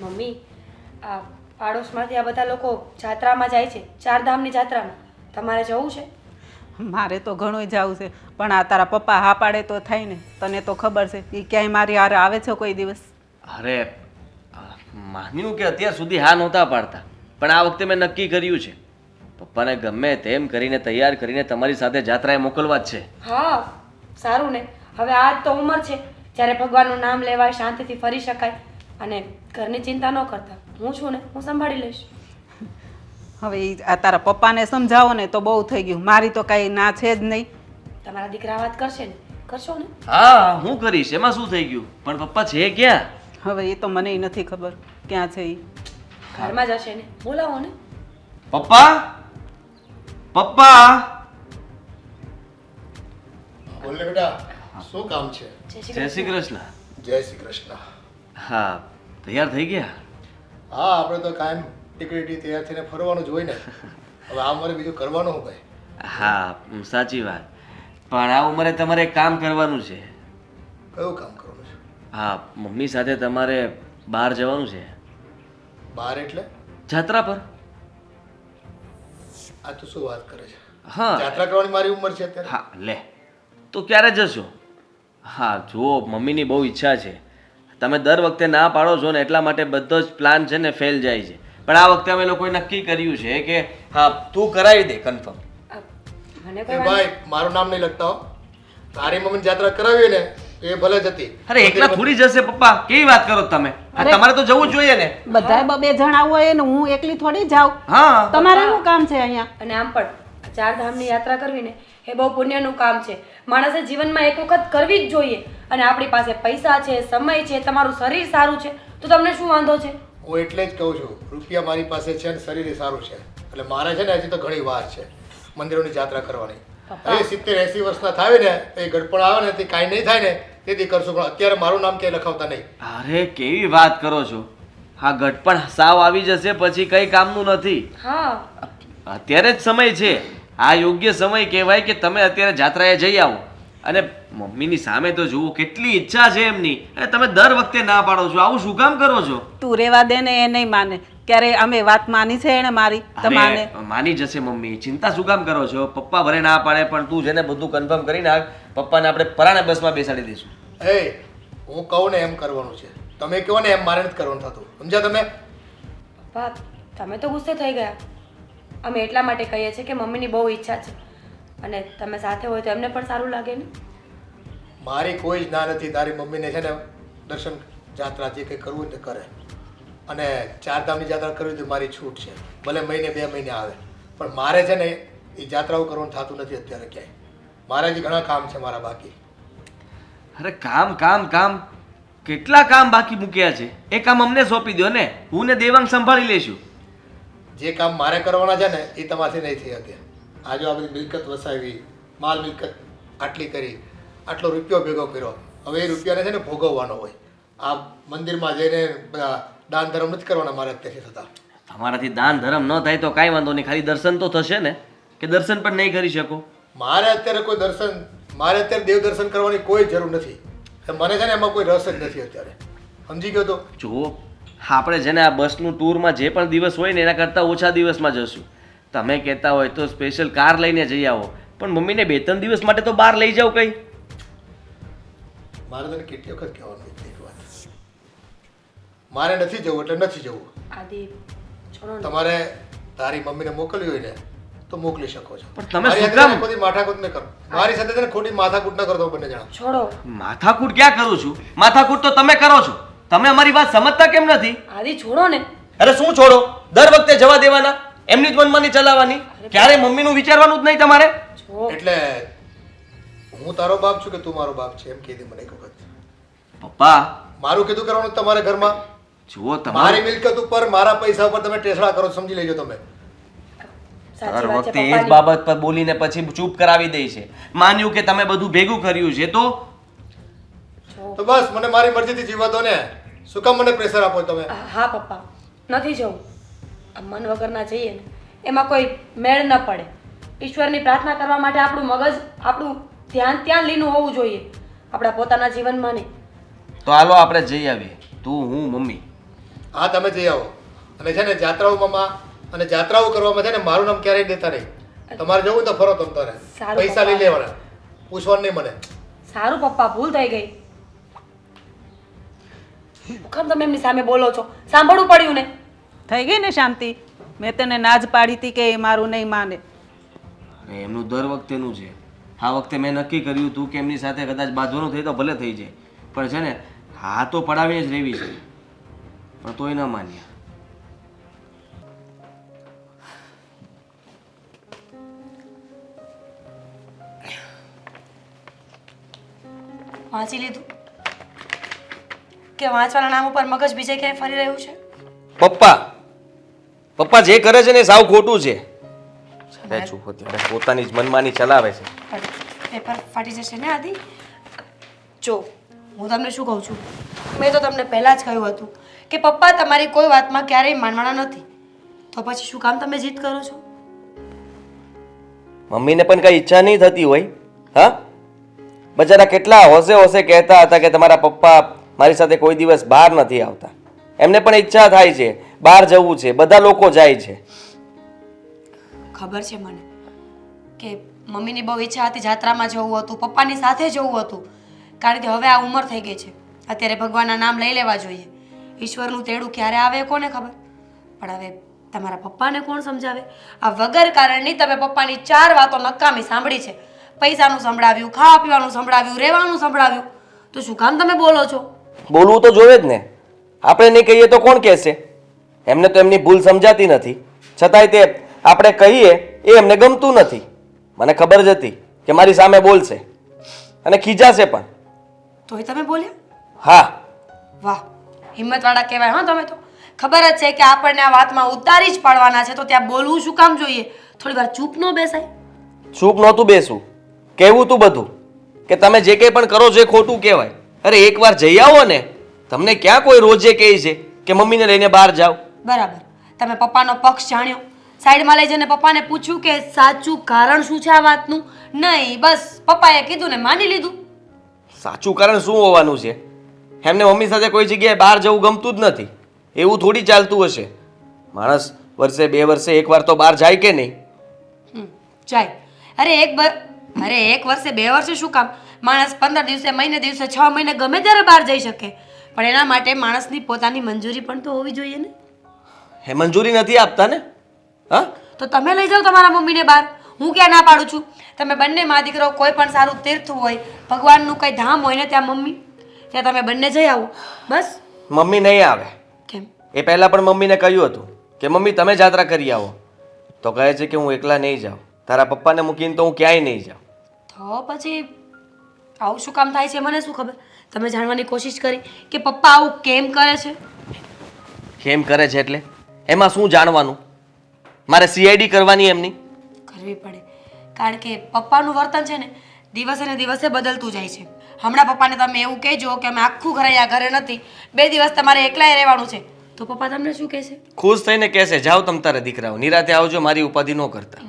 Mummy, આ પાડોશમાંથી આ બધા લોકો જાત્રામાં જાય છે, ચારધામની જાત્રામાં. તમારે જવું છે? મારે તો ઘણું જવું છે, પણ આ તારા પપ્પા હા પાડે તો થાય ને. તને તો ખબર છે એ ક્યાંય મારી હારે આવે છે કોઈ દિવસ? અરે માન્યું કે અત્યાર સુધી હા નહોતા પાડતા, પણ આ વખતે મેં નક્કી કર્યું છે પપ્પાને ગમે તેમ કરીને તૈયાર કરીને તમારી સાથે જાત્રાએ મોકલવા જ છે. હા, સારું ને. હવે આ જ તો ઉંમર છે જ્યારે ભગવાનનું નામ લેવાય, શાંતિથી ફરી શકાય અને ઘરની ચિંતા ન કરતા. હું છું ને, હું સંભાળી લઈશ. હવે આ તારા પપ્પાને સમજાવો ને તો બહુ થઈ ગયું. મારી તો કાંઈ ના છે જ નહીં. તમારા દીકરા વાત કરશે ને, કરશો ને? હા, હું કરીશ, એમાં શું થઈ ગયું? પણ પપ્પા છે ક્યાં? હવે એ તો મને નથી ખબર ક્યાં છે એ. ઘરમાં જ હશે ને, બોલાવો ને. પપ્પા, પપ્પા. બોલ ને બેટા, શું કામ છે? જય શ્રી કૃષ્ણ. જય શ્રી કૃષ્ણ. હા, તૈયાર થઈ ગયા? હા, આપણે તો કાયમ ટીકડી તૈયાર થઈને ફરવાનું જ હોય ને. હવે આ ઉંમરે બીજું કરવાનું હું ભાઈ? હા, સાચી વાત. પણ આ ઉંમરે તમારે એક કામ કરવાનું છે. કયું કામ કરવાનું છે? હા, મમ્મી સાથે તમારે બહાર જવાનું છે. બહાર એટલે? જાત્રા પર. આ તું શું વાત કરે છે? હા. જાત્રા કરવાની મારી ઉંમર છે અત્યારે? હા, લે તો ક્યારે જશો? હા, જુઓ, મમ્મીની બહુ ઈચ્છા છે. તમે દર વખતે ના પાડો છો ને એટલા માટે બધો જ પ્લાન છે ને ફેલ જાય છે. પણ આ વખતે અમે લોકોએ નક્કી કર્યું છે કે હા, તું કરાવી દે કન્ફર્મ. મને એ કોઈ ભાઈ, મારું નામ નહીં લખતા હો. તારી મમ્મીની જાત્રા કરાવી ને એ ભલે જ હતી. અરે એકલા થોડી જશે પપ્પા, કેવી વાત કરો તમે? તમારે તો જવું જ જોઈએ ને. બધાય બે જણા હોય ને હું એકલી થોડી જાઉં. હા, તમારે શું કામ છે અહીંયા? અને આમ પણ આ ચારધામની યાત્રા કરવી ને એ બહુ પુણ્યનું કામ છે. માણસે જીવનમાં એક વખત કરવી જ જોઈએ. અને આપણી પાસે પૈસા છે, સમય છે, તમારું શરીર સારું છે, તો તમને શું વાંધો છે? હું એટલે જ કહું છું, રૂપિયા મારી પાસે છે ને શરીર સારું છે, એટલે મારે છે ને હજી તો ઘણી વાર છે મંદિરોની જાત્રા કરવાની. હવે 70-80 વર્ષના થાય ને એ ગડપણ આવે ને તે કાંઈ નહીં થાય ને તેથી કરશું, પણ અત્યારે મારું નામ ક્યાંય લખાવતા નહીં. અરે કેવી વાત કરો છો? હા, ગટપણ સાવ આવી જશે પછી કઈ કામનું નથી. હા, અત્યારે જ સમય છે. આ યોગ્ય સમય કહેવાય કે તમે અત્યારે જાત્રાએ જઈ આવો. અને મમ્મીની સામે તો જુઓ, કેટલી ઈચ્છા છે એમની, અને તમે દર વખતે ના પાડો છો. આવું શું કામ કરો છો? તું રેવા દે ને, એ નહીં માને. ક્યારે અમે વાત માની છે એને મારી? તમારે અરે માની જશે મમ્મી, ચિંતા શું કામ કરો છો? પપ્પા ભલે ના પાડે પણ તું છે ને બધું કન્ફર્મ કરી નાખ. પપ્પાને આપણે પરાણે બસમાં બેસાડી દઈશું. એ હું કહું ને એમ કરવાનું છે, તમે કહો ને એમ મારે નથી કરવાનું થતું, સમજ્યા તમે? પપ્પા, તમે તો ગુસ્સે થઈ ગયા. અમે એટલા માટે કહીએ છીએ કે મમ્મીની બહુ ઈચ્છા છે અને તમે સાથે હોય તો એમને પણ સારું લાગે ને. મારી કોઈ જ ના નથી. તારી મમ્મીને છે ને દર્શન જાત્રા જે કંઈ કરવું હોય તે કરે, અને ચારધામની જાત્રા કરવી તો મારી છૂટ છે. ભલે મહિને 2 મહિને આવે, પણ મારે છે ને એ જાત્રાઓ કરવાનું થતું નથી અત્યારે ક્યાંય. મારે હજી ઘણા કામ છે મારા બાકી. અરે કામ કામ કામ, કેટલા કામ બાકી મૂક્યા છે? એ કામ અમને સોંપી દો ને, હું ને દેવાંગ સંભાળી લઈશું. જે કામ મારે કરવાના છે ને એ તમારાથી નહીં થઈ શકે. આ જો આ બધી મિલકત વસાવી, માલ મિલકત આટલી કરી, આટલો રૂપિયો ભેગો કર્યો, હવે એ રૂપિયાને છે ને ભોગવવાનો હોય. આ મંદિરમાં જઈને બધા દાન ધર્મ નથી કરવાના મારે અત્યારથી થતા. તમારાથી દાન ધર્મ ન થાય તો કાંઈ વાંધો નહીં, ખાલી દર્શન તો થશે ને? કે દર્શન પણ નહીં કરી શકો? મારે અત્યારે કોઈ દર્શન, મારે અત્યારે દેવ દર્શન કરવાની કોઈ જરૂર નથી. મને છે ને એમાં કોઈ રસ જ નથી અત્યારે, સમજી ગયો તો? જુઓ, આપણે છે ને આ બસનું ટૂરમાં જે પણ દિવસ હોય ને એના કરતાં ઓછા દિવસમાં જશું. તમે કહેતા હોય તો સ્પેશિયલ કાર લઈને જઈ આવો, પણ મમ્મીને 2-3 દિવસ માટે તો બહાર લઈ જાઓ કંઈ. મારે તને કેટલી વખત કહેવાનું એક વાત, મારે નથી જવું એટલે નથી જવું. આદિ, છોડો ને. તમારે તારી મમ્મીને મોકલવી હોય ને તો મોકલી શકો છો, પણ તમે મારી શું સાથે કામ? ખોટી માથાકૂટ ન કરો. મારી સાથે છે ને ખોટી માથાકૂટ ન કરતો બંને જણા. છોડો. માથાકૂટ ક્યાં કરું છું? માથાકૂટ તો તમે કરો છો. તમે અમારી વાત સમજતા કેમ નથી? આદિ, છોડો ને. અરે શું છોડો? દર વખતે જવા દેવાના, એમની જ મનમાની ચલાવવાની, ક્યારે મમ્મીનું વિચારવાનું જ નહીં તમારે? જો, એટલે હું તારો બાપ છું કે તું મારો બાપ છે એમ કહી દે મને એક વખત. પપ્પા મારું કીધું કરવાનું તમારા ઘરમાં. જુઓ, મારી તમારી મિલકત ઉપર મારા પૈસા ઉપર તમે ટેસડા કરો, સમજી લેજો તમે. સાચી દર વાત છે વખતે એ જ પપ્પાની. બાબત પર બોલીને પછી ચૂપ કરાવી દે છે. માન્યું કે તમે બધું ભેગું કર્યું છે તો જો, તો બસ મને મારી મરજીથી જીવા દો ને, શું કામ મને પ્રેશર આપો તમે? હા પપ્પા, નથી જવું. આ મન વગરના જઈએ ને એમાં કોઈ મેળ ન પડે. ઈશ્વરની પ્રાર્થના કરવા માટે આપણું મગજ, આપણું ધ્યાન ત્યાં લીનું હોવું જોઈએ, આપણા પોતાના જીવનમાં નહીં. હાલો આપણે જઈ આવીએ, તું, હું, મમ્મી. હા તમે જઈ આવો. અને છે ને જાત્રાઓમાં અને જાત્રાઓ કરવામાં છે ને મારું નામ ક્યારેય દેતા નહીં. તમારે જવું તો ફરો તમ તારે. સારું પૈસા લઈ પપ્પા. લેવાના, પૂછવાનું નહીં મને. સારું પપ્પા, ભૂલ થઈ ગઈ. કેમ તમે એમની સામે બોલો છો? સાંભળવું પડ્યું ને. થઈ ગઈ ને શાંતિ? મેં તને નાજ પાડી હતી કે એ મારું નહીં માને. અરે એમનું દર વખતેનું છે. આ વખતે મેં નક્કી કર્યું હતું કે એમની સાથે કદાચ બાંધવાનું થઈ તો ભલે થઈ જાય, પણ છે ને હા તો પડાવીને જ રહેવી છે. પણ તોય ન માન્યા. વાંચી લીધું કે વાંચવાના નામ ઉપર મગજ બીજે ક્યાંય ફરી રહ્યું છે? પપ્પા જે કરે છે ને એ સાવ ખોટું છે. અરે ચૂપ હો, ત્યારે પોતાની જ મનમાની ચલાવે છે. પેપર ફાટી જશે ને આદિ. જો હું તમને શું કહું છું, મેં તો તમને પહેલાં જ કહ્યું હતું કે પપ્પા તમારી કોઈ વાતમાં ક્યારેય માનવાના નથી. તો પછી શું કામ તમે જીદ કરો છો? મમ્મીને પણ કઈ ઈચ્છા નહીં થતી હોય? હા, બચારા કેટલા હોશે હોશે કહેતા હતા કે તમારા પપ્પા મારી સાથે કોઈ દિવસ બહાર નથી આવતા. એમને પણ ઈચ્છા થાય છે, બહાર જવું છે, બધા લોકો જાય છે. ખબર છે મને કે મમ્મીની બહુ ઈચ્છા હતી જાત્રામાં જવું હતું, પપ્પાની સાથે જવું હતું, કારણ કે હવે આ ઉંમર થઈ ગઈ છે. અત્યારે ભગવાનના નામ લઈ લેવા જોઈએ. ઈશ્વરનું તેડું ક્યારે આવે કોને ખબર. પણ હવે તમારા પપ્પાને કોણ સમજાવે? આ વગર કારણની તમે પપ્પાની 4 વાતો નકામી સાંભળી છે. પૈસાનું સંભળાવ્યું, ખાવા પીવાનું સંભળાવ્યું, રહેવાનું સંભળાવ્યું, તો શું કામ તમે બોલો છો? બોલવું તો જોવે જ ને. આપણે નહીં કહીએ તો કોણ કહેશે? એમને તો એમની ભૂલ સમજાતી નથી, છતાંય તે આપણે કહીએ એ એમને ગમતું નથી. મને ખબર જ હતી કે મારી સામે બોલશે અને ખીજાશે પણ. તોય તમે બોલ્યા? હા. વાહ, હિંમતવાળા કહેવાય. હા, તમે તો ખબર જ છે કે આપણને આ વાતમાં ઉતારી જ પાડવાના છે, તો ત્યાં બોલવું શું કામ જોઈએ? થોડી વાર ચૂપ ન બેસાય? ચૂપ નહોતું બેસવું, કહેવું તું બધું કે તમે જે કંઈ પણ કરો છો એ ખોટું કહેવાય. અરે એકવાર જઈ આવો ને, તમને ક્યાં કોઈ રોજે કહે છે કે મમ્મીને લઈને બહાર જાઓ? બરાબર, તમે પપ્પાનો પક્ષ જાણ્યો, સાઈડમાં લઈ જઈને પપ્પાને પૂછ્યું કે સાચું કારણ શું છે આ વાતનું? નહીં, બસ પપ્પાએ કીધું ને માની લીધું. સાચું કારણ શું હોવાનું છે? એમને મમ્મી સાથે કોઈ જગ્યાએ બહાર જવું ગમતું જ નથી. એવું થોડી ચાલતું હશે. માણસ વર્ષે 2 વર્ષે એકવાર તો બહાર જાય કે નહીં? જાય. અરે એક વર્ષે 2 વર્ષે શું કામ? માણસ 15 દિવસે, મહિને દિવસે, 6 મહિને ગમે ત્યારે બહાર જઈ શકે. પણ એના માટે માણસની પોતાની મંજૂરી પણ તો હોવી જોઈએ ને. એ મંજૂરી નથી આપતા ને? હા, તો તમે લઈ જાઓ તમારા મમ્મીને બહાર. હું ક્યાં ના પાડું છું? તમે બંને મા દીકરો કોઈ પણ સારું તીર્થ હોય, ભગવાનનું કંઈ ધામ હોય ને ત્યાં મમ્મી, ત્યાં તમે બંને જઈ આવો. બસ. મમ્મી નહીં આવે. કેમ? એ પહેલાં પણ મમ્મીને કહ્યું હતું કે મમ્મી તમે જાત્રા કરી આવો, તો કહે છે કે હું એકલા નહીં જાઉં, તારા પપ્પાને મૂકીને તો હું ક્યાંય નહીં જાઉં. તો પછી આવું શું કામ થાય છે મને શું ખબર? તમે જાણવાની કોશિશ કરી કે પપ્પા આવું કેમ કરે છે? કેમ કરે છે એટલે એમાં શું જાણવાનું? મારે સીઆઈડી કરવાની એમની? કરવી પડે, કારણ કે પપ્પાનું વર્તન છે ને દિવસે ને દિવસે બદલતું જાય છે. હમણાં પપ્પાને તમે એવું કહેજો કે અમે આખું ઘરે અહીંયા ઘરે નથી, 2 દિવસ તમારે એકલાય રહેવાનું છે, તો પપ્પા તમને શું કહેશે? ખુશ થઈને કહેશે જાઓ તમ તારે દીકરાઓ, નિરાતે આવજો, મારી ઉપાધિ ન કરતા.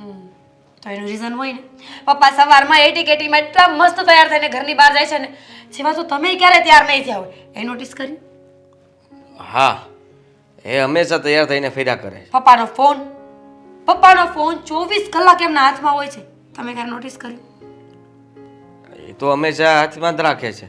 તો એનું રીઝન હોય ને. પપ્પા સવારમાં એટી કેટીમાં એટલા મસ્ત તૈયાર થઈને ઘરની બહાર જાય છે ને, જેમાં તો તમે ક્યારે તૈયાર નહીં થયા હોય. એ નોટિસ કર્યું? હા, એ હંમેશા તૈયાર થઈને ફેર્યા કરે છે. પપ્પાનો ફોન 24 કલાક એમના હાથમાં હોય છે. તમે ક્યારે નોટિસ કર્યું? એ તો હંમેશા હાથમાં જ રાખે છે.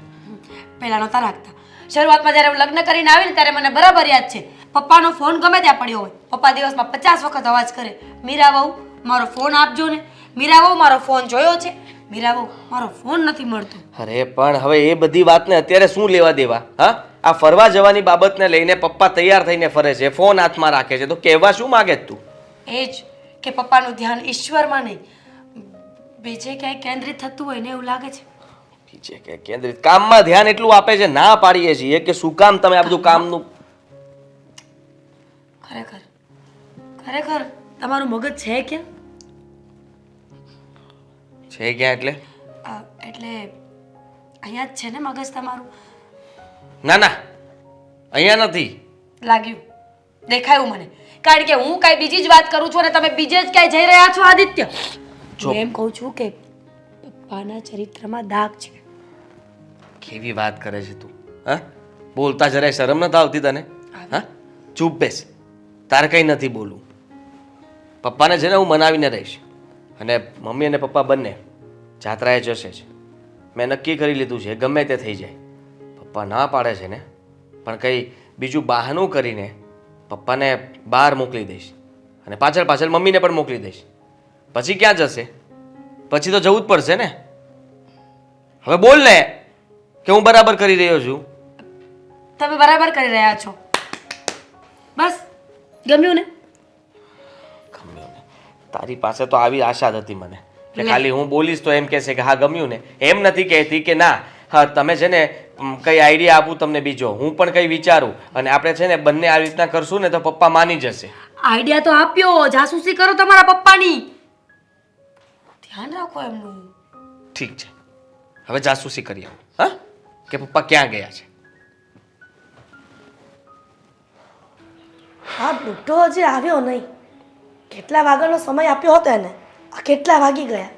પહેલા નહોતા રાખતા. શરૂઆતમાં જ્યારે હું લગ્ન કરીને આવી ને ત્યારે મને બરાબર યાદ છે, પપ્પાનો ફોન ગમે ત્યાં પડ્યો હોય, પપ્પા દિવસમાં 50 વખત અવાજ કરે, મીરા વહુ મારો ફોન આપજો ને, મીરા વહુ મારો ફોન જોયો છે, મીરા વહુ મારો ફોન નથી મળતો. અરે પણ હવે એ બધી વાતને અત્યારે શું લેવા દેવા? હા, આ ફરવા જવાની બાબતને લઈને પપ્પા તૈયાર થઈને ફરે છે, ફોન હાથમાં રાખે છે, તો કહેવા શું માગે તું? એ જ કે પપ્પાનું ધ્યાન ઈશ્વરમાં નહીં બીજે ક્યાંય કેન્દ્રિત થતું હોય ને એવું લાગે છે. બીજે કે કેન્દ્રિત કામમાં ધ્યાન એટલું આપે છે, ના પાડીએ છીએ કે શું કામ તમે આ બધું કામનું. ખરેખર તમારું મગજ છે ક્યાં? છે ક્યાં એટલે? એટલે અહીંયા જ છે ને મગજ તમારું? ના ના, અહીંયા નથી લાગ્યું, દેખાયું મને, કારણ કે હું કાંઈ બીજી જ વાત કરું છું અને તમે બીજે જ ક્યાંય જઈ રહ્યા છો. આદિત્ય, હું એમ કહું છું કે પપ્પાના ચરિત્રમાં દાગ છે. કેવી વાત કરે છે તું? હા, બોલતા જરાય શરમ નથી આવતી તને? હા, ચૂપ બેસ, તારે કંઈ નથી બોલવું. પપ્પાને છે ને હું મનાવીને રહીશ, અને મમ્મી અને પપ્પા બંને જાત્રાએ જશે જ. મેં નક્કી કરી લીધું છે, ગમે તે થઈ જાય. પપ્પા ના પાડે છે ને, પણ કંઈ બીજું બહાનું કરીને પપ્પાને બહાર મોકલી દઈશ, અને પાછળ પાછળ મમ્મીને પણ મોકલી દઈશ. પછી ક્યાં જશે? પછી તો જવું જ પડશે ને. હવે બોલ ને કે હું બરાબર કરી રહ્યો છું. તમે બરાબર કરી રહ્યા છો. બસ ગમ્યું ને? ગમ્યું ને? તારી પાસે તો આવી આશા જ હતી મને કે ખાલી હું બોલીશ તો એમ કહેશે કે હા ગમ્યું ને. એમ નથી કહેતી કે ના હા તમે છે ને કઈ આઈડિયા આપું તમને બીજો, હું પણ કંઈ વિચારું, અને આપણે છે ને બંને આવી રીતના કરશું ને તો પપ્પા માની જશે. આઈડિયા તો આપ્યો, જાસૂસી કરો તમારા પપ્પાની. ધ્યાન રાખો એમનું. ઠીક છે, હવે જાસૂસી કરી આવું. હા, કે પપ્પા ક્યાં ગયા છે. હા બુઢો હજી આવ્યો નહીં. કેટલા વાગ્યાનો સમય આપ્યો હતો એને, આ કેટલા વાગી ગયા.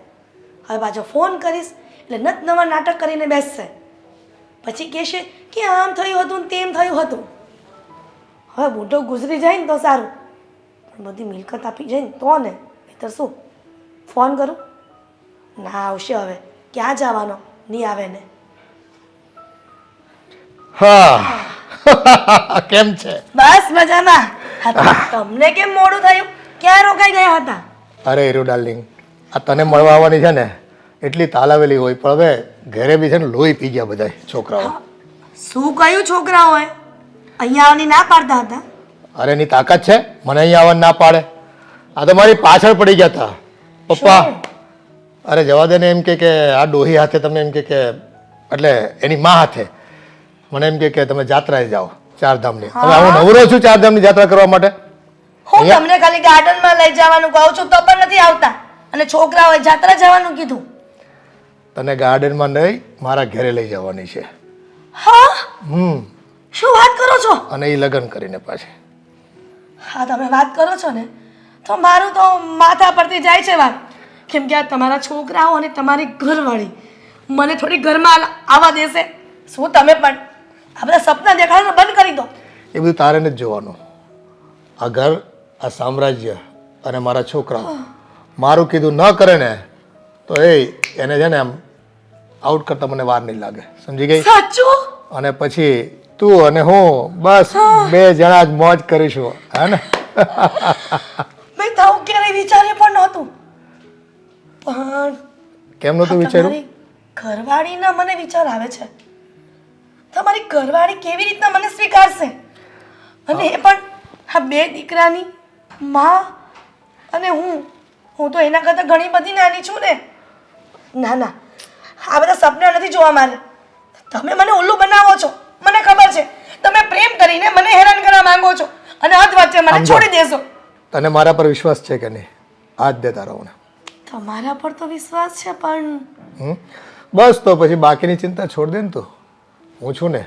હવે પાછો ફોન કરીશ એટલે નત નવા નાટક કરીને બેસશે. પછી કહેશે કે આમ થયું હતું ને તેમ થયું હતું. હવે બુઢો ગુજરી જાય ને તો સારું, પણ બધી મિલકત આપી જાય ને તો ને, નહીંતર શું ફોન કરું? ના આવશે હવે, ક્યાં જવાનો? નહીં આવે ને. હા કેમ છે? બસ મજામાં. હા, તમને કેમ મોડું થયું? ક્યાં રોકાઈ ગયા હતા? અરે હીરો ડાર્લિંગ, આ તને મળવા આવવાની છે ને એટલી તાલાવેલી હોય, પણ હવે ઘરે બી છે ને લોહી પી ગયા બધા છોકરાઓ. શું કહ્યું છોકરાઓએ? અહીંયા આવવાની ના પાડતા હતા. અરે એની તાકાત છે મને અહીંયા આવવા ના પાડે. આ તો મારી પાછળ પડી ગયા હતા પપ્પા. અરે જવા દે ને, એમ કે આ ડોહી હાથે તમે એમ કે એટલે એની મા હાથે મને એમ કે તમે જાત્રાએ જાઓ ચારધામની. હવે હું નવરો છું ચારધામની જાત્રા કરવા માટે. હું તમને ખાલી ગાર્ડનમાં લઈ જવાનું કહું છું તો પણ નથી આવતા, અને છોકરાઓએ જાત્રા જવાનું કીધું. તને ગાર્ડનમાં નહીં, મારા ઘરે લઈ જવાની છે. હા શું વાત કરો છો? અને એ લગ્ન કરીને પાછી. હા તમે વાત કરો છો ને તો મારું તો માથા પરથી જાય છે વાત. કેમ કે આ તમારા છોકરાઓ અને તમારી ઘરવાળી મને થોડી ઘરમાં આવવા દેશે? શું તમે પણ આ બધા સપના દેખાડવાનું બંધ કરી દો. એ બધું તારે નથી જોવાનું. આ ઘર, આ સામ્રાજ્ય અને મારા છોકરાઓ મારું કીધું ન કરે ને તો એને છે ને આમ આઉટ કરતા મને વાર નહીં લાગે. સમજી ગઈ? સાચું? અને પછી તું અને હું બસ બે જણા જ મોજ કરીશું, હે ને? મેં તો આવું ક્યારેય વિચાર્યું પણ નહોતું. પણ કેમ નતું વિચાર્યું? તમારી ઘરવાળીના મને વિચાર આવે છે. તમારી ઘરવાળી કેવી રીતના મને સ્વીકારશે? અને એ પણ આ બે દીકરાની માં અને હું તો એના કરતાં ઘણી બધી નાની છું ને. ના ના, આ બધા સપના નથી જોવા મારે. તમે મને ઉલ્લુ બનાવો છો, મને ખબર છે. તમે પ્રેમ કરીને મને હેરાન કરવા માંગો છો અને અધ વચ્ચે મને છોડી દેશો. તને મારા પર વિશ્વાસ છે કે નહીં? આજ દે તારો મને. તમારા પર તો વિશ્વાસ છે પણ બસ તો પછી બાકીની ચિંતા છોડ દે ને તું. હું છું ને,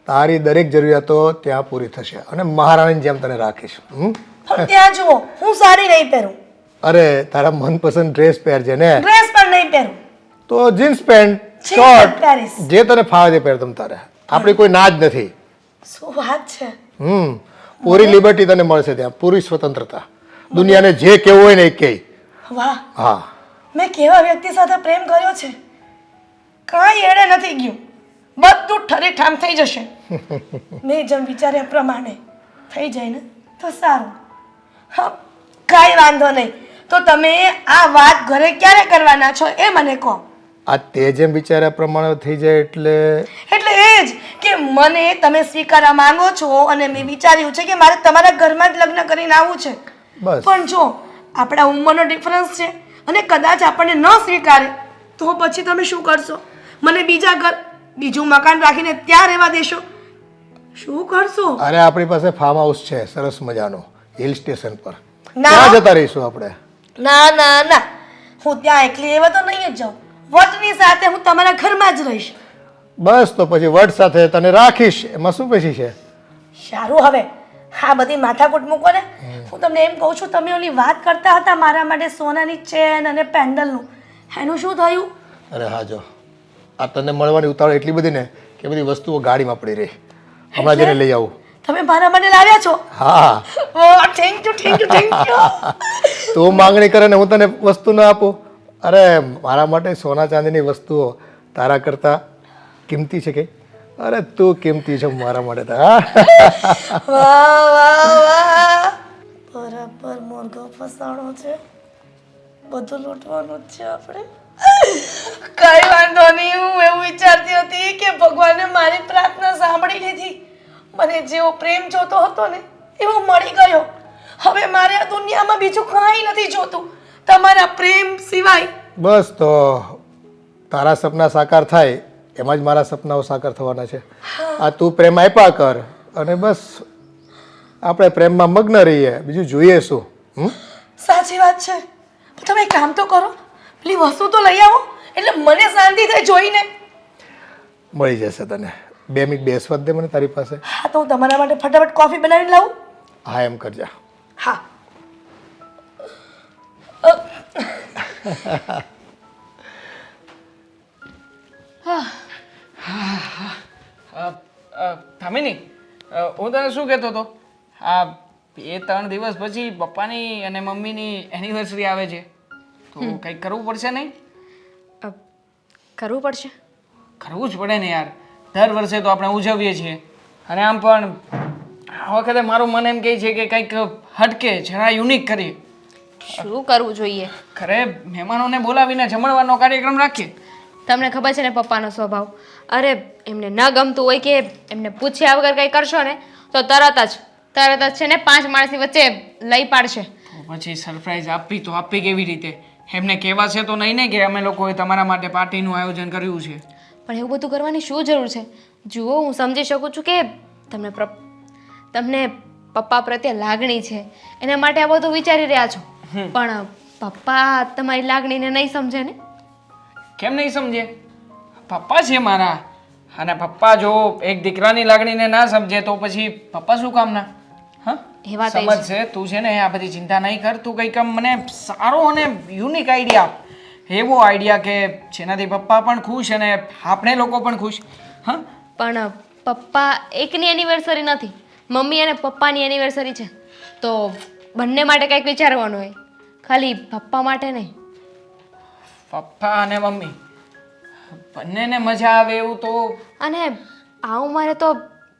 તારી દરેક જરૂરિયાતો ત્યાં પૂરી થશે અને મહારાણીની જેમ તને રાખીશ. પણ ત્યાં જુઓ, હું સાડી નહીં પહેરું. અરે તારા મનપસંદ ડ્રેસ પહેરજે ને. ડ્રેસ પણ નહીં પહેરું. તો જીન્સ પેન્ટ, જીન્સ શોર્ટ, પહેરીશ. જે તને ફાવે તે પહેર. તમ તારે આપણી કોઈ ના જ નથી. શું વાત છે? પૂરી લિબર્ટી તને મળશે ત્યાં, પૂરી સ્વતંત્રતા. દુનિયાને જે કેવું હોય ને એ કહે. વાહ, હા, મેં કેવા વ્યક્તિ સાથે પ્રેમ કર્યો છે, કાંઈ એડે નથી ગયું. બધું ઠરેઠામ થઈ જશે. મેં જેમ વિચાર્યા પ્રમાણે થઈ જાય ને તો સારું. હા, કાંઈ વાંધો નહીં. તો તમે આ વાત ઘરે ક્યારે કરવાના છો એ મને કહો. આ તે જેમ વિચાર્યા પ્રમાણે થઈ જાય એટલે એટલે એ જ કે મને તમે સ્વીકારવા માંગો છો અને મેં વિચાર્યું છે કે મારે તમારા ઘરમાં જ લગ્ન કરીને આવવું છે. બસ. પણ જો આપણા ઉંમરનો ડિફરન્સ છે અને કદાચ આપણને ન સ્વીકારે તો પછી તમે શું કરશો? મને બીજા ઘર, બીજું મકાન રાખીને ત્યાં રહેવા દેશો? શું કરશો? અરે આપણી પાસે ફાર્મ હાઉસ છે સરસ મજાનો હિલ સ્ટેશન પર. ના. ત્યાં જતા રહીશું આપણે. ના ના ના, હું ત્યાં એકલી એવા તો નહીં જ જાઉં. વટની સાથે હું તમારા ઘરમાં જ રહીશ. બસ તો પછી વટ સાથે તને રાખીશ, એમાં શું પછી છે? સારું, હવે હા બધી માથાકૂટ મૂકો ને. હું તમને એમ કહું છું, તમે ઓલી વાત કરતા હતા મારા માટે સોનાની ચેન અને પેન્ડલનું, એનું શું થયું? અરે હા જો, આ તને મળવાની ઉતાવળ એટલી બધી ને કે બધી વસ્તુઓ ગાડીમાં પડી રહી. હમણાં જઈને લઈ આવું. તમે મારા માટે લાવ્યા છો હા વાહ thank you thank you thank you તું માંગણી કરે ને હું તને વસ્તુ ના આપું? અરે મારા માટે સોના ચાંદીની વસ્તુઓ તારા કરતાં કિંમતી છે કે? અરે તું કિંમતી છે મારા માટે તો. હા વાહ વાહ વાહ બરાબર મોરઘો ફસાણો છે બધું લૂંટવાનું જ છે આપણે કઈ વાંધો નહીં હું એવું વિચારતી હતી કે ભગવાને મારી પ્રાર્થના સાંભળી લીધી મને જેવો પ્રેમ જોતો હતો ને એવો મળી ગયો હવે મારે આ દુનિયામાં બીજું કાંઈ નથી જોતું તમારા પ્રેમ સિવાય બસ તો તારા સપના સાકાર થાય એમાં જ મારા સપનાઓ સાકાર થવાના છે. આ તું પ્રેમ આપ્યા કર અને બસ આપણે પ્રેમમાં મગ્ન રહીએ, બીજું જોઈએ શું? સાચી વાત છે પણ તમે એક કામ તો કરો પેલી વસ્તુ તો લઈ આવો એટલે મને શાંતિ થાય જોઈને. મળી જશે તને. 2 મિનિટ બેસવા જ દે મને તારી પાસે. હા તો હું તમારા માટે ફટાફટ કોફી બનાવીને લાવું. હા એમ કરજા. હા થામીની હું તને શું કહેતો હતો આ 2-3 દિવસ પછી પપ્પાની અને મમ્મીની એનિવર્સરી આવે છે તો કંઈક કરવું પડશે નહીં? કરવું પડશે. કરવું જ પડે ને યાર, દર વર્ષે તો આપણે ઉજવીએ છીએ અને આમ પણ આ વખતે મારું મન એમ કહે છે કે કંઈક હટકે જરા યુનિક કરીએ. શું કરવું જોઈએ? ખરે મહેમાનોને બોલાવીને જમણવારનો કાર્યક્રમ રાખીએ. તમને ખબર છે ને પપ્પાનો સ્વભાવ. અરે એમને ન ગમતું હોય કે એમને પૂછ્યા વગર કંઈ કરશો ને તો તરત જ છે ને 5 માણસની વચ્ચે લઈ પાડશે. તો પછી સરપ્રાઈઝ આપવી તો આપવી કેવી રીતે? એમને કહેવા છે તો નહીં ને કે અમે લોકોએ તમારા માટે પાર્ટીનું આયોજન કર્યું છે. પણ એવું બધું કરવાની શું જરૂર છે? જુઓ હું સમજી શકું છું કે તમને પપ્પા પ્રત્યે લાગણી છે એના માટે આ બધું વિચારી રહ્યા છો પણ પપ્પા તમારી લાગણીને નહીં સમજે ને. કેમ નહીં સમજે? પપ્પા છે મારા અને પપ્પા જો એક દીકરાની લાગણીને ના સમજે તો પછી પપ્પા શું કામના? હા એ વાત એ સમજ છે. તું છે ને આ બધી ચિંતા નહીં કર. તું કંઈક આમ મને સારો અને યુનિક આઈડિયા આપ. એવો આઈડિયા કે જેનાથી પપ્પા પણ ખુશ અને આપણે લોકો પણ ખુશ. હા પણ પપ્પા એકની એનિવર્સરી નથી, મમ્મી અને પપ્પાની એનિવર્સરી છે તો બંને માટે કંઈક વિચારવાનું હોય, ખાલી પપ્પા માટે નહીં. પપ્પા અને મમ્મી બંનેને મજા આવે એવું તો અને આ ઉંમરે તો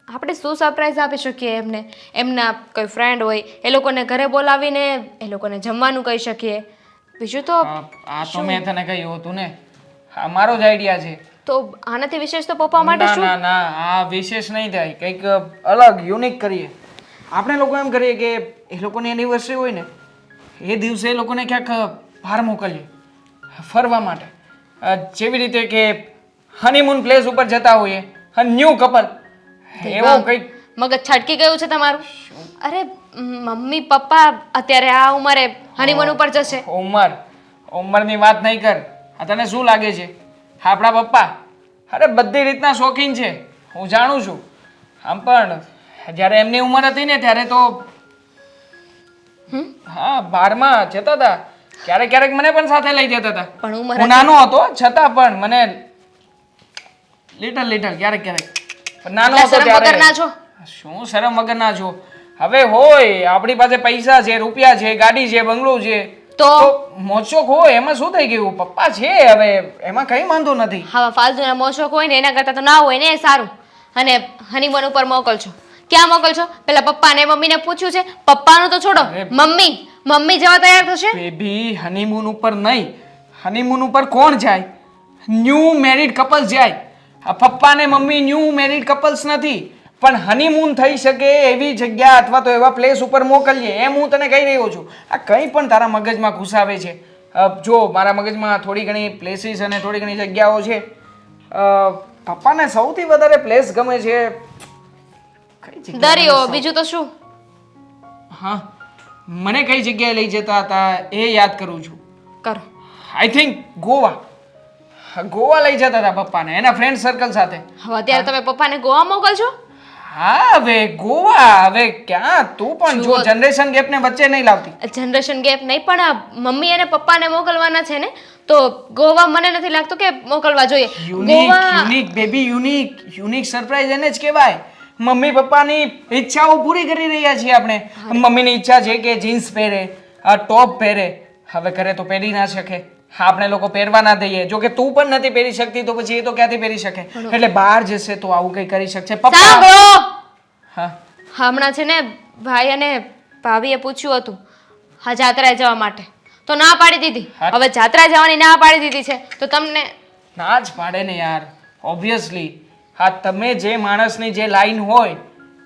આપણે શું સરપ્રાઈઝ આપી શકીએ એમને? એમના કોઈ ફ્રેન્ડ હોય એ લોકોને ઘરે બોલાવીને એ લોકોને જમવાનું કહી શકીએ. બીજું તો આ તો મેં તને કહ્યું હતું ને, આ મારો જ આઈડિયા છે. તો આનાથી વિશેષ તો પપ્પા માટે ના શું? ના ના આ વિશેષ નહીં થાય. કંઈક અલગ યુનિક કરીએ. આપણે લોકો એમ કરીએ કે એ લોકોની એનિવર્સરી હોય ને એ દિવસે એ લોકોને ક્યાંક બહાર મોકલીએ ફરવા માટે. જેવી રીતે કે હનીમૂન પ્લેસ ઉપર જતા હોઈએ, ન્યૂ કપલ એવું કંઈક. મગજ છટકી ગયું છે તમારું? અરે મમ્મી પપ્પા અત્યારે આ ઉંમરે હનીમૂન ઉપર જશે? ઉંમરની વાત નહીં કર. આ તને શું લાગે છે આપણા પપ્પા અરે બધી રીતના શોખીન છે, હું જાણું છું. આમ પણ જ્યારે એમની ઉંમર હતી ને ત્યારે તો હા બારમાં જતા હતા. ક્યારેક ક્યારેક મને પણ સાથે લઈ જતા હતા. પણ ઉંમર હું નાનો હતો છતાં પણ મને લિટલ ક્યારેક પણ નાનો હતો શરમ વગર ના ત્યારે. છો? શું શરમ વગર ના છો? હવે હોય આપણી પાસે પૈસા છે, રૂપિયા છે, ગાડી છે, બંગલો છે તો મોજશોખ હોય એમાં શું થઈ ગયું? પપ્પા છે હવે એમાં કઈ વાંધો નથી. હા ફાલતુના મોશોક હોય ને એના કરતાં તો ના હોય ને એ સારું. અને હનીમૂન ઉપર મોકલશો, ક્યાં મોકલશો? પેલા પપ્પાને મમ્મીને પૂછ્યું છે? પપ્પાનું તો છોડો, મમ્મી જવા તૈયાર થશે? બેબી હનીમૂન ઉપર નહીં, હનીમૂન ઉપર કોણ જાય? ન્યૂ મેરિડ કપલ્સ જાય. આ પપ્પા ને મમ્મી ન્યૂ મેરિડ કપલ્સ નથી પણ હનીમૂન થઈ શકે એવી જગ્યા અથવા તો એવા પ્લેસ ઉપર મોકલીએ એમ હું તને કહી રહ્યો છું. આ કંઈ પણ તારા મગજમાં ઘુસાવે છે. જો મારા મગજમાં થોડી ઘણી પ્લેસીસ અને થોડી ઘણી જગ્યાઓ છે. પપ્પાને સૌથી વધારે પ્લેસ ગમે છે કઈ જગ્યા? દરિયો, બીજું તો શું? હા મને કઈ જગ્યાએ લઈ જતા હતા એ યાદ કરું છું. કરો. આઈ થિંક ગોવા લઈ જતા હતા પપ્પાને એના ફ્રેન્ડ સર્કલ સાથે. હવે અત્યારે તમે પપ્પાને ગોવા મોકલશો? હા હવે ગોવા હવે ક્યાં? તું પણ જો જનરેશન ગેપ ને વચ્ચે નહીં લાવતી. જનરેશન ગેપ નહીં પણ મમ્મી અને પપ્પાને મોકલવાના છે ને તો ગોવા મને નથી લાગતું કે મોકલવા જોઈએ. યુનિક બેબી યુનિક સરપ્રાઈઝ એને જ કહેવાય. મમ્મી પપ્પાની ઈચ્છાઓ પૂરી કરી રહ્યા છીએ આપણે. મમ્મીની ઈચ્છા છે કે જીન્સ પહેરે, ટોપ પહેરે. હવે ઘરે તો પહેરી ના શકે, આપણે લોકો પહેરવા ના દઈએ. જો કે તું પણ નથી પહેરી શકતી તો પછી એ તો ક્યાંથી પહેરી શકે? એટલે બહાર જશે તો આવું કઈ કરી શકશે. પપ્પા સાંભળો, હા હમણાં છે ને ભાઈ અને ભાભીએ પૂછ્યું હતું હા જાત્રાએ જવા માટે, તો ના પાડી દીધી. હવે જાત્રા જવાની ના પાડી દીધી છે તો તમને ના જ પાડે ને યાર, ઓબ્વિયસલી. હા, તમે જે માણસની જે લાઈન હોય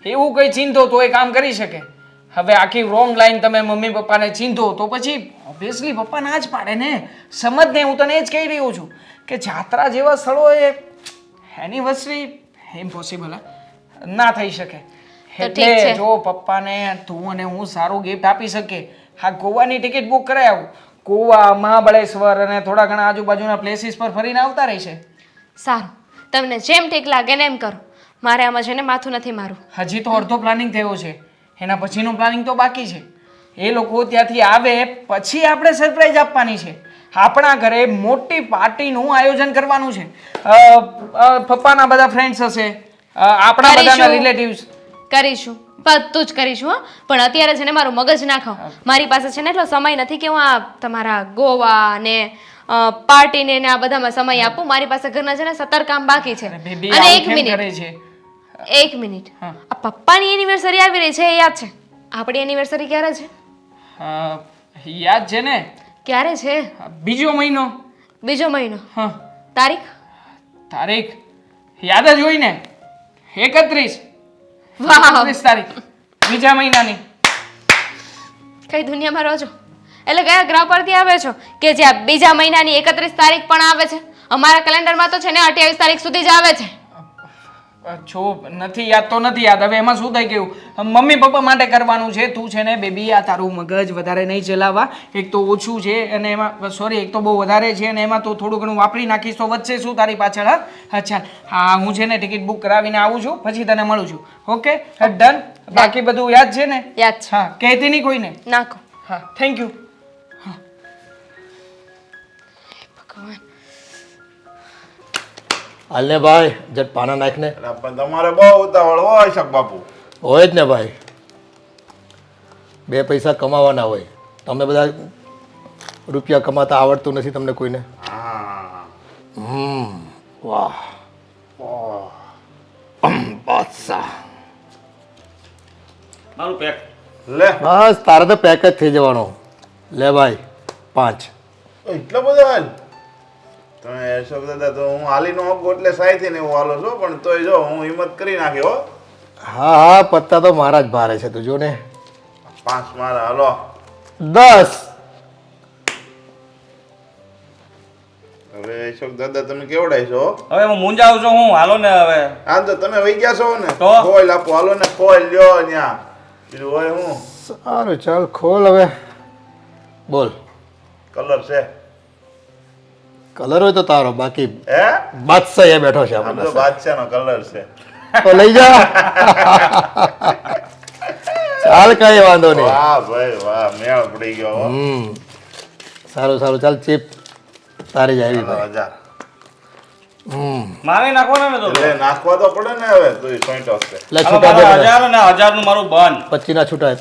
એવું કંઈ ચીંધો તો એ કામ કરી શકે. હવે આખી રોંગ લાઈન તમે મમ્મી પપ્પાને ચીંધો તો પછી ઓબ્વિયસલી પપ્પા ના જ પાડે ને. સમજ ને, હું તને એ જ કહી રહ્યો છું કે જાત્રા જેવા સ્થળોએ એનિવર્સરી ઇમ્પોસિબલ ના થઈ શકે. ઠીક એટલે છે. જો પપ્પાને તું અને હું સારું ગિફ્ટ આપી શકીએ, હા ગોવાની ટિકિટ બુક કરાવી આવું. ગોવા, મહાબળેશ્વર અને થોડા ઘણા આજુબાજુના પ્લેસીસ પર ફરીને આવતા રહેશે. સારું, તમને જેમ ઠીક લાગે ને એમ કરો. મારે આમાં છે ને માથું નથી મારું. હજી તો અડધો પ્લાનિંગ થયો છે, એના પછીનું પ્લાનિંગ તો બાકી છે. એ લોકો ત્યાંથી આવે પછી આપણે સરપ્રાઈઝ આપવાની છે. આપણા ઘરે મોટી પાર્ટીનું આયોજન કરવાનું છે. પપ્પાના બધા ફ્રેન્ડ્સ હશે, આપણા બધાના કરીશું. રિલેટિવ્સ. કરીશું, બધું જ કરીશું. હા, પણ અત્યારે છે ને મારું મગજ ના ખાઓ. મારી પાસે છે ને એટલો સમય નથી કે હું આ તમારા ગોવા ને પાર્ટીને ને આ બધામાં સમય આપું. મારી પાસે ઘરના છે ને 17 કામ બાકી છે. બેબી અને આવું એક કેમ મિનિટ, કરે છે? એક મિનિટ, આ પપ્પાની એનિવર્સરી આવી રહી છે એ યાદ છે? આપણી એનિવર્સરી ક્યારે છે? યાદ છે ને? ક્યારે છે? બીજો મહિનો. બીજો મહિનો. હા, તારીખ? તારીખ યાદ જ હોય ને, 31. વાહ, 31 તારીખ બીજા મહિનાની. કઈ દુનિયામાં રહો છો? એટલે કયા ગ્રહ પરથી આવે છો કે જ્યાં બીજા મહિનાની 31 તારીખ પણ આવે છે? અમારા કેલેન્ડરમાં તો છે ને 28 તારીખ સુધી જ આવે છે. જો નથી યાદ તો નથી યાદ. હવે એમાં શું થઈ ગયું? મમ્મી પપ્પા માટે કરવાનું છે. તું છે ને બેબી આ તારું મગજ વધારે નહીં ચલાવવા. એક તો ઓછું છે અને એમાં સોરી એક તો બહુ વધારે છે અને એમાં તો થોડું ઘણું વાપરી નાખીશ તો વચ્ચે શું તારી પાછળ? હા અચ્છા, હા હું છે ને ટિકિટ બુક કરાવીને આવું છું, પછી તને મળું છું. Okay done? બાકી બધું યાદ છે ને? યાદ છે. હા, કહેતી નહીં કોઈને. નાખો. હા, થેન્ક યુ. ભગવાન, હાલને ભાઈ જટ પાના નાખને. એટલે પણ તમારે બહુ ઉતાવળ હોય શક બાપુ. હોય જ ને ભાઈ, 2 પૈસા કમાવાના હોય. તમે બધા રૂપિયા કમાતા આવડતું નથી તમને કોઈને. હા વાહ બાદશાહ. મારું પેક. લે બસ તારે તો પેક જ થઈ જવાનો. લે ભાઈ 5. એટલો બધો હાલ તમે અશોક દાદા તો હું હાલી નો હક એટલે સાયથી ને એવું હાલો છો પણ તોય જો હું હિંમત કરી નાખી હો. હા હા પત્તા તો મારા જ ભારે છે તું જો ને. 5 મારા હાલો. 10. હવે અશોક દાદા તમે કેવડાય છો? હવે હું મૂંઝાવું છું હું. હાલો ને હવે. આમ તો તમે વહી ગયા છો ને તો? ખોલ આપો હાલો ને ખોલ લ્યો ન્યા બીજું હોય હું સારું ચાલ ખોલ હવે. બોલ કલર છે કલર હોય તો તારો, બાકી હે બાદશાહ એ બેઠો છે આમ આપણા તો બાદશાહનો કલર છે. તો લઈ જા. ચાલ કઈ વાંધો નહીં. વાહ ભાઈ વાહ મેળ પડી ગયો હો. સારું સારું ચાલ ચીપ તારી જ આવી ભાઈ. 1000 મારે નાખવાના ને તો એટલે નાખવા તો પડે ને હવે તો એ સોઈન્ટ હશે. લે હાલો, છૂટા દે મારા બધા. 1000 અને 1000 નું મારું બંધ. 25 ના છૂટા.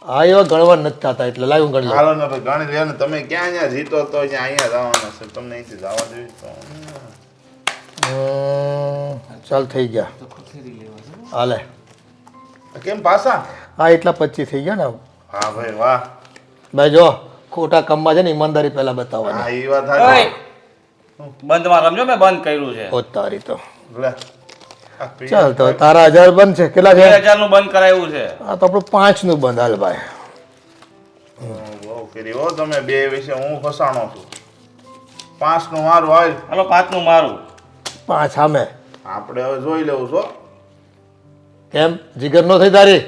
હા એવા ગણવા નથી થતા એટલે લાવ હું ગણી લઉં. હાલો ને તો ગણી લ્યો ને તમે ક્યાં અહીંયા જીતો તો અહીંયા જવાના છે તમને અહીંથી જવા દેવી તો ચાલ થઈ ગયા હાલે. કેમ પાછા? હા એટલા 25 થઈ ગયા ને. હા ભાઈ વાહ. ભાઈ જો ખોટા કામમાં છે ને ઈમાનદારી પહેલા બતાવવાની. હા એ વાત ઓય, સાચી. બંધમાં રમજો, મેં બંધ કર્યું છે. ઓ તારી તો. લે આ પી- ચાલ તો તારા 1000 બંધ છે કેટલા છે? 2000 નું બંધ કરાયું છે. હા તો આપણું 5 નું બંધ હાલ ભાઈ. બહુ કરી હો તમે બે વિશે હું ફસાણો છું. 5 નું મારું હાલ હાલો 5 નું મારું. 5 સામે. આપણે હવે જોઈ લેવું છો. કેમ જીગર નો થઈ તારી?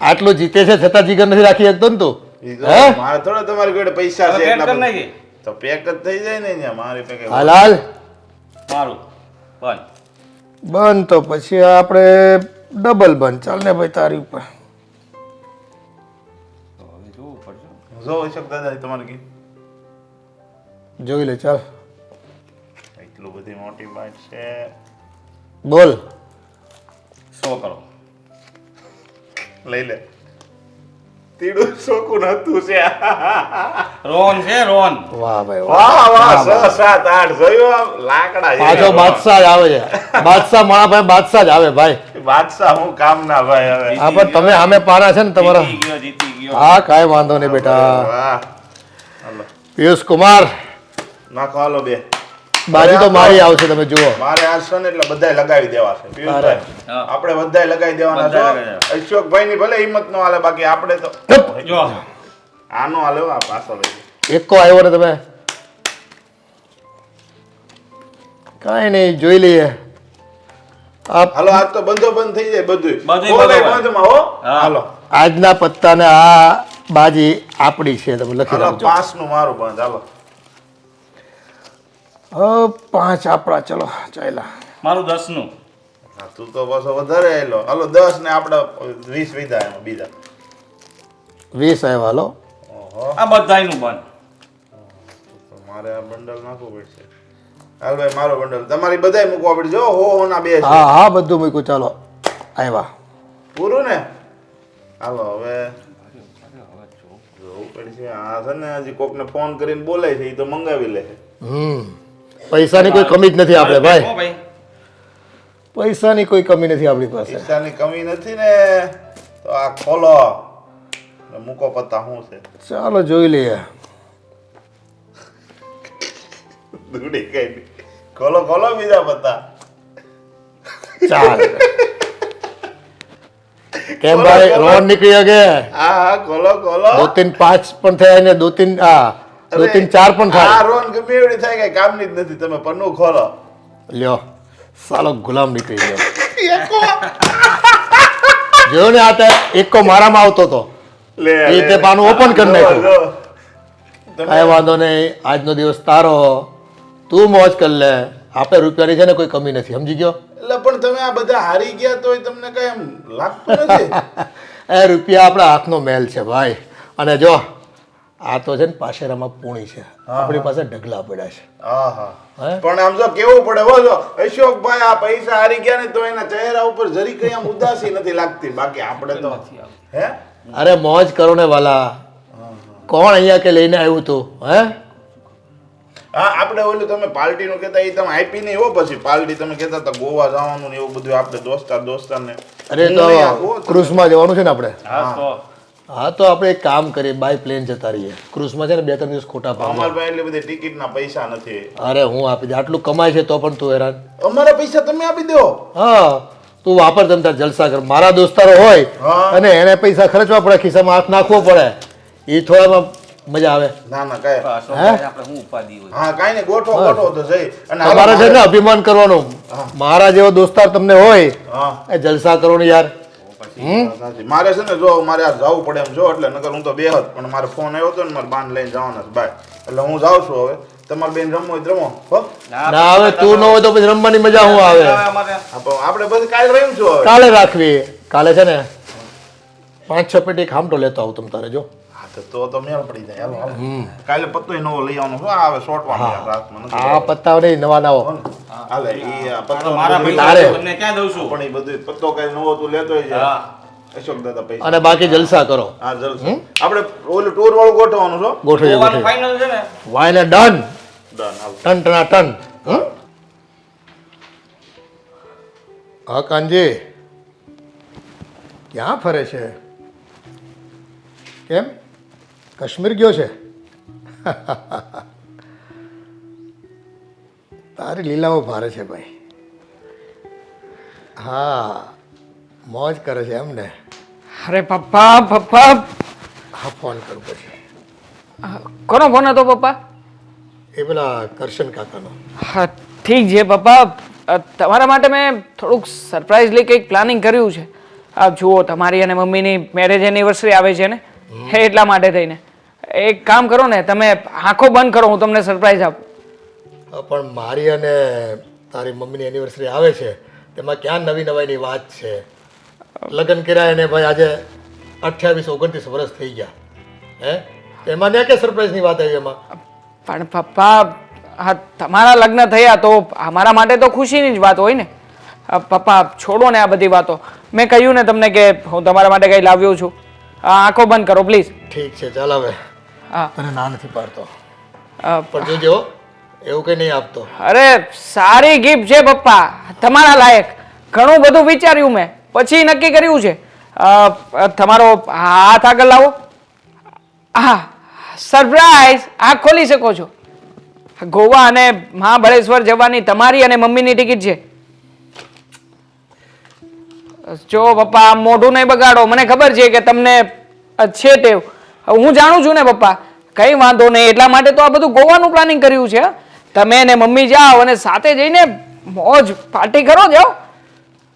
આટલું જીતે છે છતાં જીગર નથી રાખી શકતો ને તું? ઈ તો હે? મારે થોડા તમારી જોડે પૈસા હવે છે પેક એટલા કરી બધા. નાખી. તો પેક જ થઈ જાય ને અહીંયા મારી પેકે હાલ હાલ મારું બંધ. બંધ તો પછી આપણે ડબલ બંધ. ચાલ ને ભાઈ તારી ઉપર. જો અશોક દાદા તમારે કી જોઈ લે ચાલ. એટલું બધી મોટી બાઈક છે. બોલ. 100 કરો. લઈ લે. તીડું શોકું નતું છે. રોન છે રોન. વાહ ભાઈ વાહ વાહ 6 7 8 જોયું આમ લાકડા છે. પાછો બાદશાહ જ આવે છે. બાદશાહ મારા ભાઈ બાદશાહ જ આવે ભાઈ. બાદશાહ હું કામના ભાઈ હવે. હા પણ તમે આમે પાના છે ને તમારા. જીતી ગયો. હા કાંઈ વાંધો નહીં બેટા. વાહ. હાલો પિયુષ કુમાર નાખો હાલો બે. બાજી તો મારી આવશે તમે જુઓ. મારે આ છે ને એટલે બધાય લગાવી દેવા છે પિયુષભાઈ. હા. આપણે બધાય લગાવી દેવાના બધાય છો. લગાવી દેવા. અશોકભાઈ ની ભલે હિંમત નો હાલે બાકી આપણે તો જો આનો હાલે હો, આ પાછો લઈ લે. એકો આવ્યો ને તમે. કાંઈ નહીં જોઈ લઈએ. હાલો આજ તો બંધો બંધ થઈ જાય બધું બધુંય કોઈ બરોબર. બંધમાં હો. હા. હાલો આજના પત્તાને આ બાજી આપણી છે તમે લખી હાલો રાખજો. 5 નું મારું બંધ હાલો. 5 આપણા ચલો ચાલ્યા. મારું 10 નું. હા, તું તો પાછો વધારે આયલો. હાલો 10 ને આપણે 20 વિધા એમાં બીજા. 20 આવ્યા હાલો. ઓહો આ બધાયનું બંધ. તો મારે આ બંડલ નાખવું પડશે. હાલ ભાઈ મારો બંડલ તમારી બધાય મૂકવા પડશે હો. હો ના બે છે હા હા બધું મૂક્યું ચાલો આવ્યા. પૂરું ને. હાલો હવે જોવું પડશે. આ છે ને હજી કોકને ફોન કરીને બોલાય છે એ તો મંગાવી લે છે. પૈસાની કોઈ કમી જ નથી આપણે ભાઈ. હો ભાઈ. પૈસાની કોઈ કમી નથી આપણી પાસે. પૈસાની કમી નથી ને તો આ ખોલો ને મૂકો પત્તા શું છે. ચાલો જોઈ લઈએ. દૂડી કઈ નહીં. ખોલો ખોલો બીજા પત્તા. ચાલ કેમ ભાઈ રોડ નીકળી ગયા. હા હા ખોલો ખોલો. 2 3 5 પણ થયા ને 2 3 2 3 4 પણ આ થાય. રોન ગમે એવડી થાય કઈ કામની જ નથી. તમે પન્નું ખોલો. લ્યો સાલો ગુલામ નીકળી ગયો. જોયો ને આ તે એકો મારામાં આવતો હતો. લે એ તે પાનું ઓપન કરી નાખ્યું. જો. તમે કાંઈ વાંધો નહીં આજનો દિવસ તારો. તું મોજ કર લે. આપણે રૂપિયાની છે ને કોઈ કમી નથી સમજી ગયો. એટલે પણ તમે આ બધા હારી ગયા તોય તમને કઈ એમ લાગતું નથી. એ રૂપિયા આપણા હાથનો મેલ છે ભાઈ. અને જો આ તો છે ને પાશેરામાં પૂણી છે. આપણી પાસે ઢગલા પડ્યા છે. આહા. હે? પણ આમ જો કેવું પડે હો જો અશોકભાઈ આ પૈસા હારી ગયા ને તો એના ચહેરા ઉપર જરી કઈ આમ ઉદાસી નથી લાગતી. બાકી આપણે તો હે અરે મોજ કરો ને વાલા. કોણ અહીંયા કે લઈને આવ્યું તું હે. હા આપણે ઓલું તમે પાર્ટીનું કહેતા એ તમે આપી નહીં હો. પછી પાર્ટી તમે કહેતા હતા ગોવા જવાનું ને એવું બધું આપણે દોસ્તારને અરે તો ક્રુઝમાં જવાનું છે ને આપણે. હા તો હા તો આપણે એક કામ કરીએ બાય પ્લેન જતા રહીએ. ક્રુઝમાં છે ને 2 3 દિવસ ખોટા પાડવા. અમારા પાસે એટલી બધી ટિકિટના પૈસા નથી. અરે હું આપી દે. આટલું કમાય છે તો પણ તું હેરાન. અમારા પૈસા તમે આપી દો. હા તું વાપર તમ તાર જલસા કર. મારા દોસ્તારો હોય હા. અને એને પૈસા ખર્ચવા પડે ખિસ્સામાં હાથ નાખવો પડે. એ થોડામાં મજા આવે. ના ના કઈ અશોકભાઈ આપણે શું ઉપાધિ હોય. હા કાંઈ નહીં ગોઠવો ગોઠવો તો જઈ. અને હાલો તમારે છે ને અભિમાન કરવાનું. મારા જેવો દોસ્તાર તમને હોય હા એ જલસા કરો ને યાર. સાચી. મારે છે ને જો મારે આ જવું પડે એમ છો એટલે નકર હું તો બેહત પણ મારે ફોન આવ્યો હતો ને મારે બાંધ લઈને જવાના છે બાય. એટલે હું જાઉં છું હવે. તમારે બેન રમવું હોય તો રમો હો. ના હવે તું ન હોય તો પછી રમવાની મજા શું આવે. અમારે આપણે પછી કાલે રહીશું હવે. કાલે રાખવી. કાલે છે ને 5 6 પેટી ખામટો લેતો આવું તમ તારે જો. હા તો મેળ પડી જાય. હાલો હાલો. કાલે પત્તોય નવો લઈ આવવાનો શું આવે શોર્ટમાં રાતમાં નથી. આ પત્તા નહીં નવા નવો. હાલે ઈ આ પત્તો મારા બધું તારે. પૈસા તમને ક્યાં દઉં છું. પણ એ બધું પત્તો કઈ નવો તું લેતોય છે. હા. અશોક દાદા પૈસા અને બાકી જલસા કરો. હા જલસા. આપણે ઓલું ટૂર વાળું ગોઠવવાનું છો. ગોઠવી ગોવાનું ગોઠવી. ફાઇનલ છે ને. વાયને ડન. ડન હાલો. ટન ટના ટન. હા કાનજી ક્યાં ફરે છે. કેમ કાશ્મીર ગયો છે. તારી લીલાઓ ભારે છે ભાઈ. હા મોજ કરે છે એમ ને. અરે પપ્પા પપ્પા હા ફોન કરું પછી. કોનો ફોન હતો પપ્પા? એ પેલા કરશન કાકાનો. હા ઠીક છે પપ્પા. તમારા માટે મેં થોડુંક સરપ્રાઇઝલી કંઈક પ્લાનિંગ કર્યું છે. આ જુઓ તમારી અને મમ્મીની મેરેજ એનિવર્સરી આવે છે ને એટલા માટે થઈને એક કામ કરો ને તમે આંખો બંધ કરો હું તમને સરપ્રાઈઝ આપું. પણ મારી અને તારી મમ્મીની એનિવર્સરી આવે છે તેમાં ક્યાં નવી નવાઈની વાત છે. લગ્ન કર્યા એને ભાઈ આજે 28 29 વર્ષ થઈ ગયા. હે એમાં ત્યાં કે સરપ્રાઈઝની વાત આવી એમાં. પણ પપ્પા હા તમારા લગ્ન થયા તો અમારા માટે તો ખુશીની જ વાત હોય ને. પપ્પા છોડો ને આ બધી વાતો. મેં કહ્યું ને તમને કે હું તમારા માટે કંઈ લાવ્યો છું. આંખો બંધ કરો પ્લીઝ. ઠીક છે ચાલ હવે હા તને ના નથી પાડતો પણ જોજો એવું કંઈ નહીં આપતો. અરે સારી ગિફ્ટ છે પપ્પા તમારા લાયક. ઘણું બધું વિચાર્યું મેં પછી નક્કી કર્યું છે. તમારો હાથ આગળ લાવો. હા સરપ્રાઈઝ. આંખ ખોલી શકો છો. ગોવા અને મહાબળેશ્વર જવાની તમારી અને મમ્મીની ટિકિટ છે. જો પપ્પા આમ મોઢું નહીં બગાડો. મને ખબર છે કે તમને છે ટેવ. હું જાણું છું ને પપ્પા કઈ વાંધો નહીં. એટલા માટે તો આ બધું ગોવાનું પ્લાનિંગ કર્યું છે. તમે ને મમ્મી જાઓ અને સાથે જઈને મોજ પાર્ટી કરો. જાઓ.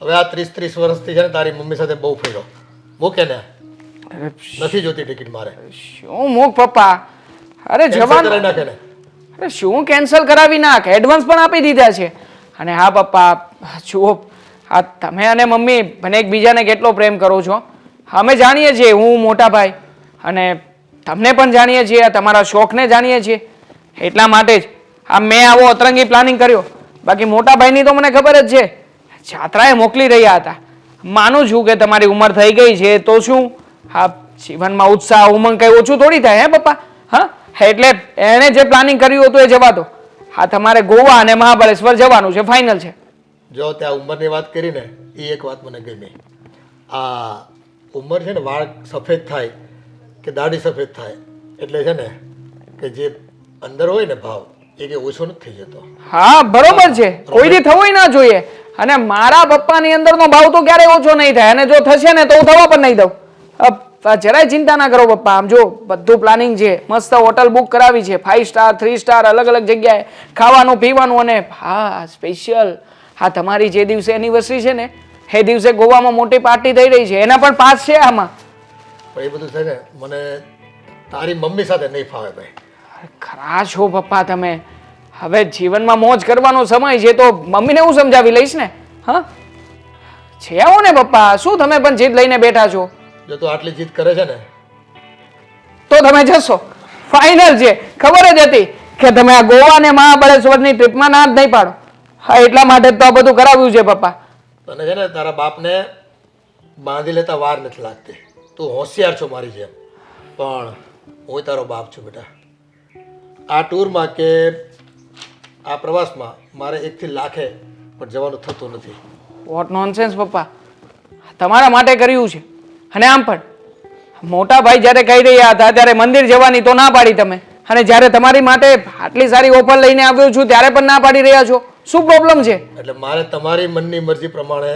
હવે આ 30 વર્ષથી છે ને તારી મમ્મી સાથે બહુ ફર્યો. મૂકે ને નથી જોતી ટિકિટ મારે. શું મૂક પપ્પા. અરે Cancel જવાનું કરાવી નાખે ને. અરે શું કેન્સલ કરાવી નાખ. એડવાન્સ પણ આપી દીધા છે. અને હા પપ્પા જુઓ આ તમે અને મમ્મી મને એકબીજાને કેટલો પ્રેમ કરો છો અમે જાણીએ છીએ. હું મોટા ભાઈ અને તમને પણ જાણીએ છીએ. તમારા શોખને જાણીએ છીએ. એટલા માટે જ આ મેં આવો અતરંગી પ્લાનિંગ કર્યો. બાકી મોટા ભાઈની તો મને ખબર જ છે. જાત્રાએ મોકલી રહ્યા હતા. માનું છું કે તમારી ઉંમર થઈ ગઈ છે તો શું હા જીવનમાં ઉત્સાહ ઉમંગ કંઈ ઓછું થોડી થાય હે પપ્પા. હા એટલે એણે જે પ્લાનિંગ કર્યું હતું એ જવા દો. હા તમારે ગોવા અને મહાબળેશ્વર જવાનું છે ફાઇનલ છે. જો ત્યાં ઉંમરની વાત કરી ને એ એક વાત મને ગમી. આ ઉંમર છે ને વાળ સફેદ થાય કે દાઢી સફેદ થાય એટલે છે ને કે જે અંદર હોય ને ભાવ એ કે ઓછો નથી થઈ જતો. હા બરોબર છે. કોઈથી થવું ના જોઈએ. અને મારા પપ્પાની અંદરનો ભાવ તો ક્યારેય ઓછો નહીં થાય. અને જો થશે ને તો હું થવા પણ નહીં દઉં. જરાય ચિંતા ના કરો પપ્પા. આમ જો બધું પ્લાનિંગ છે. મસ્ત હોટલ બુક કરાવી છે 5 સ્ટાર 3 સ્ટાર અલગ અલગ જગ્યાએ ખાવાનું પીવાનું. અને હા સ્પેશિયલ હા તમારી જે દિવસે એનિવર્સરી છે ને એ દિવસે ગોવામાં મોટી પાર્ટી થઈ રહી છે. એના પણ પાસ છે આમાં. પણ એ બધું છે ને મને તારી મમ્મી સાથે નહીં ફાવે ભાઈ. ખરા છો પપ્પા તમે. હવે જીવનમાં મોજ કરવાનો સમય છે તો મમ્મીને હું સમજાવી લઈશ ને. હા છે આવો ને પપ્પા. શું તમે પણ જીદ લઈને બેઠા છો. જો તું આટલી જીદ કરે છે ને તો તમે જશો ફાઇનલ છે. ખબર જ હતી કે તમે આ ગોવા અને મહાબળેશ્વરની ટ્રીપમાં ના જ નહીં પાડો. હા એટલા માટે જ તો આ બધું કરાવ્યું છે પપ્પા. તને છે ને તારા બાપને બાંધી લેતા વાર નથી લાગતી. તું હોશિયાર છો મારી જેમ. પણ હું તારો બાપ છું બેટા. આ ટૂરમાં કે આ પ્રવાસમાં મારે 1 થી લાખે પણ જવાનું થતું નથી. વોટ નોનસેન્સ પપ્પા. તમારા માટે કર્યું છે. અને આમ પણ મોટા ભાઈ જ્યારે કહી રહ્યા હતા ત્યારે મંદિર જવાની તો ના પાડી તમે. અને જ્યારે તમારી માટે આટલી સારી ઓફર લઈને આવ્યો છું ત્યારે પણ ના પાડી રહ્યા છો. શું પ્રોબ્લેમ છે. એટલે મારે તમારી મનની મરજી પ્રમાણે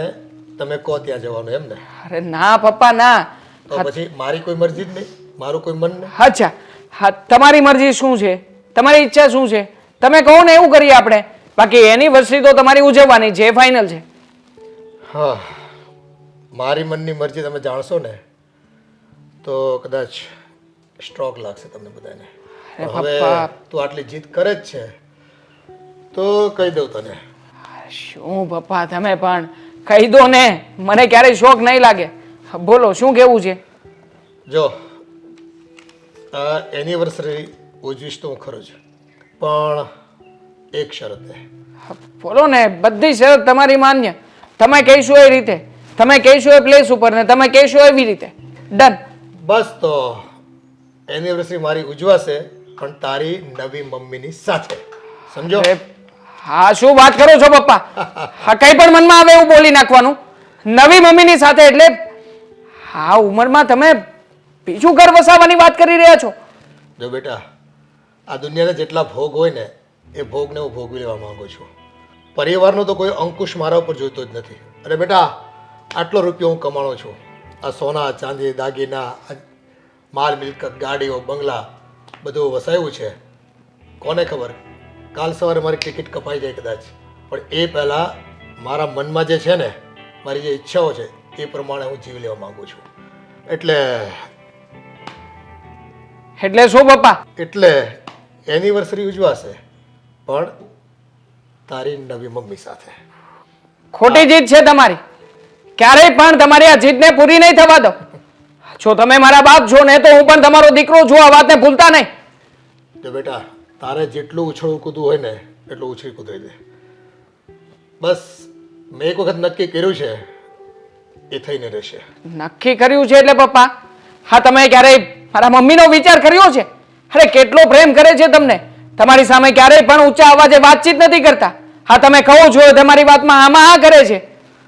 તમે કહો ત્યાં જવાનું એમ ને. અરે ના પપ્પા ના. તો પછી મારી કોઈ મરજી જ નહીં, મારું કોઈ મન નહીં. અચ્છા હા તમારી મરજી શું છે. તમારી ઈચ્છા શું છે તમે કહો ને એવું કરીએ આપણે. બાકી એનિવર્સરી તો તમારી ઉજવવાની છે ફાઇનલ છે. હા મારી મનની મરજી તમે જાણશો ને તો કદાચ સ્ટ્રોક લાગશે તમને બધાને. હવે તું આટલી જીદ કરે જ છે તો કહી દઉં તને. શું પપ્પા તમે પણ કહી દો ને. મને ક્યારેય શોખ નહીં લાગે. બોલો શું કેવું છે. જો આ એનિવર્સરી ઉજવીશ તો હું ખરો જ પણ એક શરતે. બોલો ને. બધી શરત તમારી માન્ય. તમે કહીશો એ રીતે. તમે કહીશો એ પ્લેસ ઉપર ને તમે કહીશો એવી રીતે. ડન. બસ તો એનિવર્સરી મારી ઉજવાશે પણ તારી નવી મમ્મીની સાથે. સમજો. હા શું વાત કરો છો પપ્પા. હા કઈ પણ મનમાં આવે એવું બોલી નાખવાનું. નવી મમ્મીની સાથે એટલે હા ઉંમરમાં તમે બીજું ઘર વસાવવાની વાત કરી રહ્યા છો. જો બેટા આ દુનિયાના જેટલા ભોગ હોય ને એ ભોગને હું ભોગવી લેવા માંગુ છું. પરિવારનો તો કોઈ અંકુશ મારા ઉપર જોઈતો જ નથી. અરે બેટા આટલો રૂપિયો હું કમાણો છું. આ સોના ચાંદી દાગીના માલ મિલકત ગાડીઓ બંગલા બધું વસાવ્યું છે. કોને ખબર કાલ સવારે મારી ટિકિટ કપાઈ જાય કદાચ. પણ એ પહેલાં મારા મનમાં જે છે ને મારી જે ઈચ્છાઓ છે એ પ્રમાણે હું જીવી લેવા માંગુ છું. એટલે શું પપ્પા. એટલે એનિવર્સરી ઉજવાશે પણ તારી નવી મમ્મી સાથે. ખોટી જીત છે તમારી. ક્યારેય પણ તમારી આ જીતને પૂરી નહીં થવા દો. જો તમે મારા બાપ છો ને તો હું પણ તમારો દીકરો છું. આ વાતને ભૂલતા નહીં. જો બેટા તારે જેટલું ઉછળવું કૂદવું હોય ને એટલું ઉછળી કૂદાઈ દે. બસ મેં એક વખત નક્કી કર્યું છે એ થઈને રહેશે. નક્કી કર્યું છે એટલે પપ્પા હા તમે ક્યારેય મારા મમ્મીનો વિચાર કર્યો છે? અરે કેટલો પ્રેમ કરે છે તમને, તમારી સામે ક્યારેય પણ ઊંચા અવાજે વાતચીત નથી કરતા. હા તમે કહો છો તમારી વાતમાં આમાં આ કરે છે,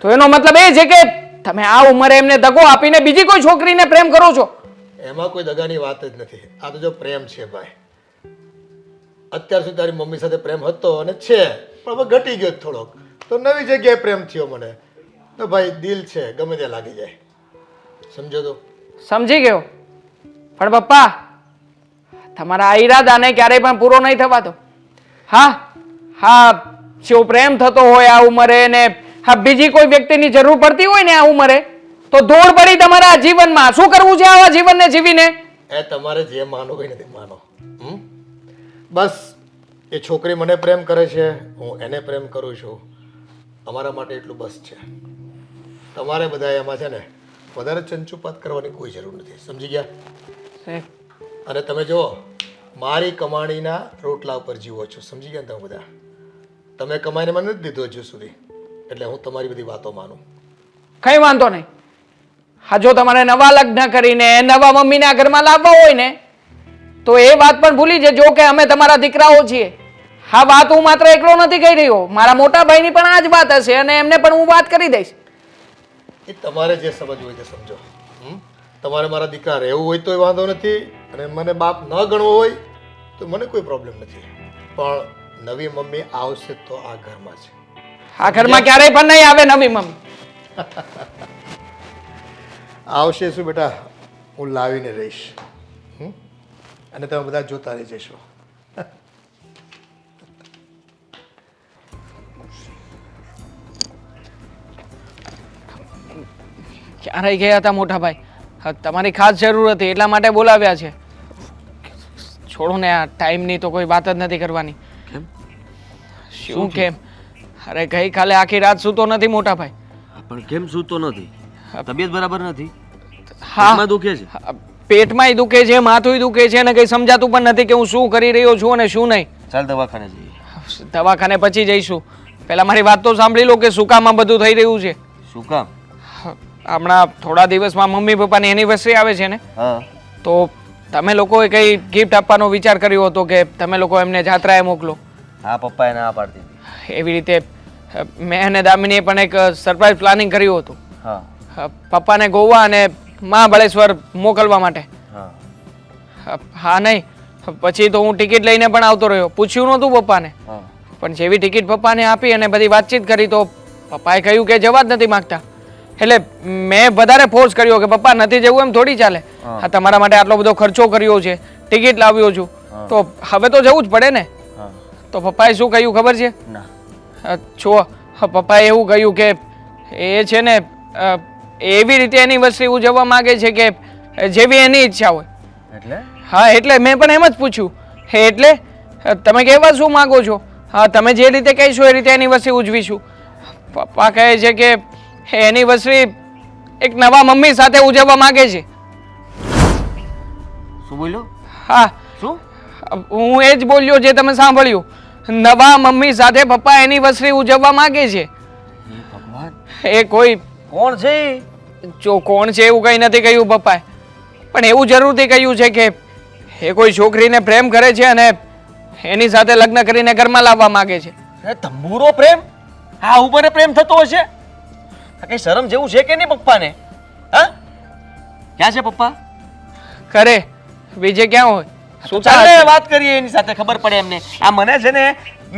તો એનો મતલબ એ છે કે તમે આ ઉંમરે એમને દગો આપીને બીજી કોઈ છોકરીને પ્રેમ કરો છો. એમાં કોઈ દગાની વાત જ નથી. આ તો જો પ્રેમ છે ભાઈ. અત્યાર સુધી તારી મમ્મી સાથે પ્રેમ હતો અને છે, પણ હવે ઘટી ગયો થોડોક, તો નવી જગ્યાએ પ્રેમ થયો મને. તો ભાઈ દિલ છે, ગમે ત્યાં લાગી જાય. સમજો તો? સમજી ગયો, પણ પપ્પા તમારા આ ઈરાદાને ક્યારેય પણ પૂરો નહીં થવા દો. હા હા જો પ્રેમ થતો હોય આ ઉંમરે ને હા બીજી કોઈ વ્યક્તિની જરૂર પડતી હોય ને આ ઉંમરે, તો દોડ પડી તમારા જીવનમાં. શું કરવું છે આવા જીવનને જીવીને? એ તમારે જે માનો હોય ને તે માનો. બસ એ છોકરી મને પ્રેમ કરે છે, હું એને પ્રેમ કરું છું. અમારા માટે એટલું બસ છે. તમારે બધા એમાં છે ને વધારે ચંચુપાત કરવાની કોઈ જરૂર નથી. સમજી ગયા? અને તમે જુઓ મારી કમાણીના રોટલા ઉપર જીવો છો. સમજી ગયા ને તમે બધા? તમે કમાઈને મને નથી દીધો હજુ સુધી, એટલે હું તમારી બધી વાતો માનું. કઈ વાંધો નહીં. હા જો તમારે નવા લગ્ન કરીને નવા મમ્મીને આ ઘરમાં લાવવા હોય ને તો એ વાત પણ ભૂલી જજો કે અમે તમારા દીકરાઓ છીએ. હા વાત હું માત્ર એકલો નથી કહી રહ્યો, મારા મોટા ભાઈની પણ આ જ વાત હશે અને એમને પણ હું વાત કરી દઈશ. એ તમારે જે સમજવું હોય તે સમજો. તમારે મારા દીકરા રહેવું હોય તોય વાંધો નથી, અને મને બાપ ન ગણવો હોય તો મને કોઈ પ્રોબ્લેમ નથી. પણ નવી મમ્મી આવશે તો આ ઘરમાં છે. આ ઘરમાં ક્યારેય પણ નહીં આવે નવી મમ્મી. આવશે શું બેટા, હું લાવીને રહીશ. અને તમે બધા જોતા રહી જશો. ક્યાં રહી ગયા હતા મોટા ભાઈ? હા, તમારી ખાસ જરૂર હતી એટલા માટે બોલાવ્યા છે. છોડો ને, આ ટાઈમની તો કોઈ વાત જ નથી કરવાની. કેમ? શું કેમ? અરે ગઈકાલે આખી રાત સૂતો નથી મોટા ભાઈ. પણ કેમ સૂતો નથી? તબિયત બરાબર નથી? હા પેટમાં દુખે છે? પેટમાંય દુખે છે, માથુંય દુખે છે અને કઈ સમજાતું પણ નથી કે હું શું કરી રહ્યો છું અને શું નહીં. ચાલ દવાખાને જઈએ. દવાખાને પછી જઈશું. પહેલા મારી વાત તો સાંભળી લો કે શું કામ આ બધું થઈ રહ્યું છે. શું કામ? હમણાં થોડા દિવસમાં મમ્મી પપ્પાની એનિવર્સરી આવે છે ને, હા. તો તમે લોકોએ કઈ ગિફ્ટ આપવાનો વિચાર કર્યો હતો કે તમે લોકો એમને જાત્રાએ મોકલો? હા, પપ્પાએ ના પાડતી હતી. એવી રીતે મેં અને દામિનીએ પણ એક સરપ્રાઈઝ પ્લાનિંગ કર્યું હતું. હા. પપ્પાને ગોવા અને મહાબળેશ્વર મોકલવા માટે. હા. હા નહીં, પછી તો હું ટિકિટ લઈને પણ આવતો રહ્યો, પૂછ્યું નહોતું પપ્પાને. હા. પણ જેવી ટિકિટ પપ્પાને આપી અને બધી વાતચીત કરી તો પપ્પાએ કહ્યું કે જવા જ નથી માંગતા. એટલે મેં વધારે ફોર્સ કર્યો કે પપ્પા નથી જવું એમ થોડી ચાલે. હા, તમારા માટે આટલો બધો ખર્ચો કર્યો છે, ટિકિટ લાવ્યો છું, તો હવે તો જવું જ પડે ને. તો પપ્પાએ શું કહ્યું ખબર છે? ના. છો પપ્પાએ એવું કહ્યું કે એ છે ને એવી રીતે એનિવર્સરી ઉજવવા માંગે છે કે જેવી એની ઈચ્છા હોય. એટલે? હા એટલે મેં પણ એમ જ પૂછ્યું. એટલે તમે કહેવા શું માંગો છો? હા તમે જે રીતે કહીશો એ રીતે એનિવર્સરી ઉજવીશું. પપ્પા કહે છે કે એનિવર્સરી એક નવા મમ્મી સાથે ઉજવવા માંગે છે. શું બોલ્યો? હા શું? હું એ જ બોલ્યો જે તમે સાંભળ્યું. નવા મમ્મી સાથે પપ્પા એનિવર્સરી ઉજવવા માંગે છે. ભગવાન, એ કોઈ કોણ છે એ? જો કોણ છે એવું કંઈ નથી કહ્યું પપ્પાએ, પણ એવું જરૂરથી કહ્યું છે કે એ કોઈ છોકરીને પ્રેમ કરે છે અને એની સાથે લગ્ન કરીને ઘરમાં લાવવા માંગે છે. તંબુરો પ્રેમ? હા, ઉપર પ્રેમ થતો હશે? આ કઈ શરમ જેવું છે કે નહીં પપ્પાને? હા, ક્યાં છે પપ્પા? કરે બીજે ક્યાં હોય? શું ચાલે વાત કરીએ એની સાથે, ખબર પડે એમને. આ મને છે ને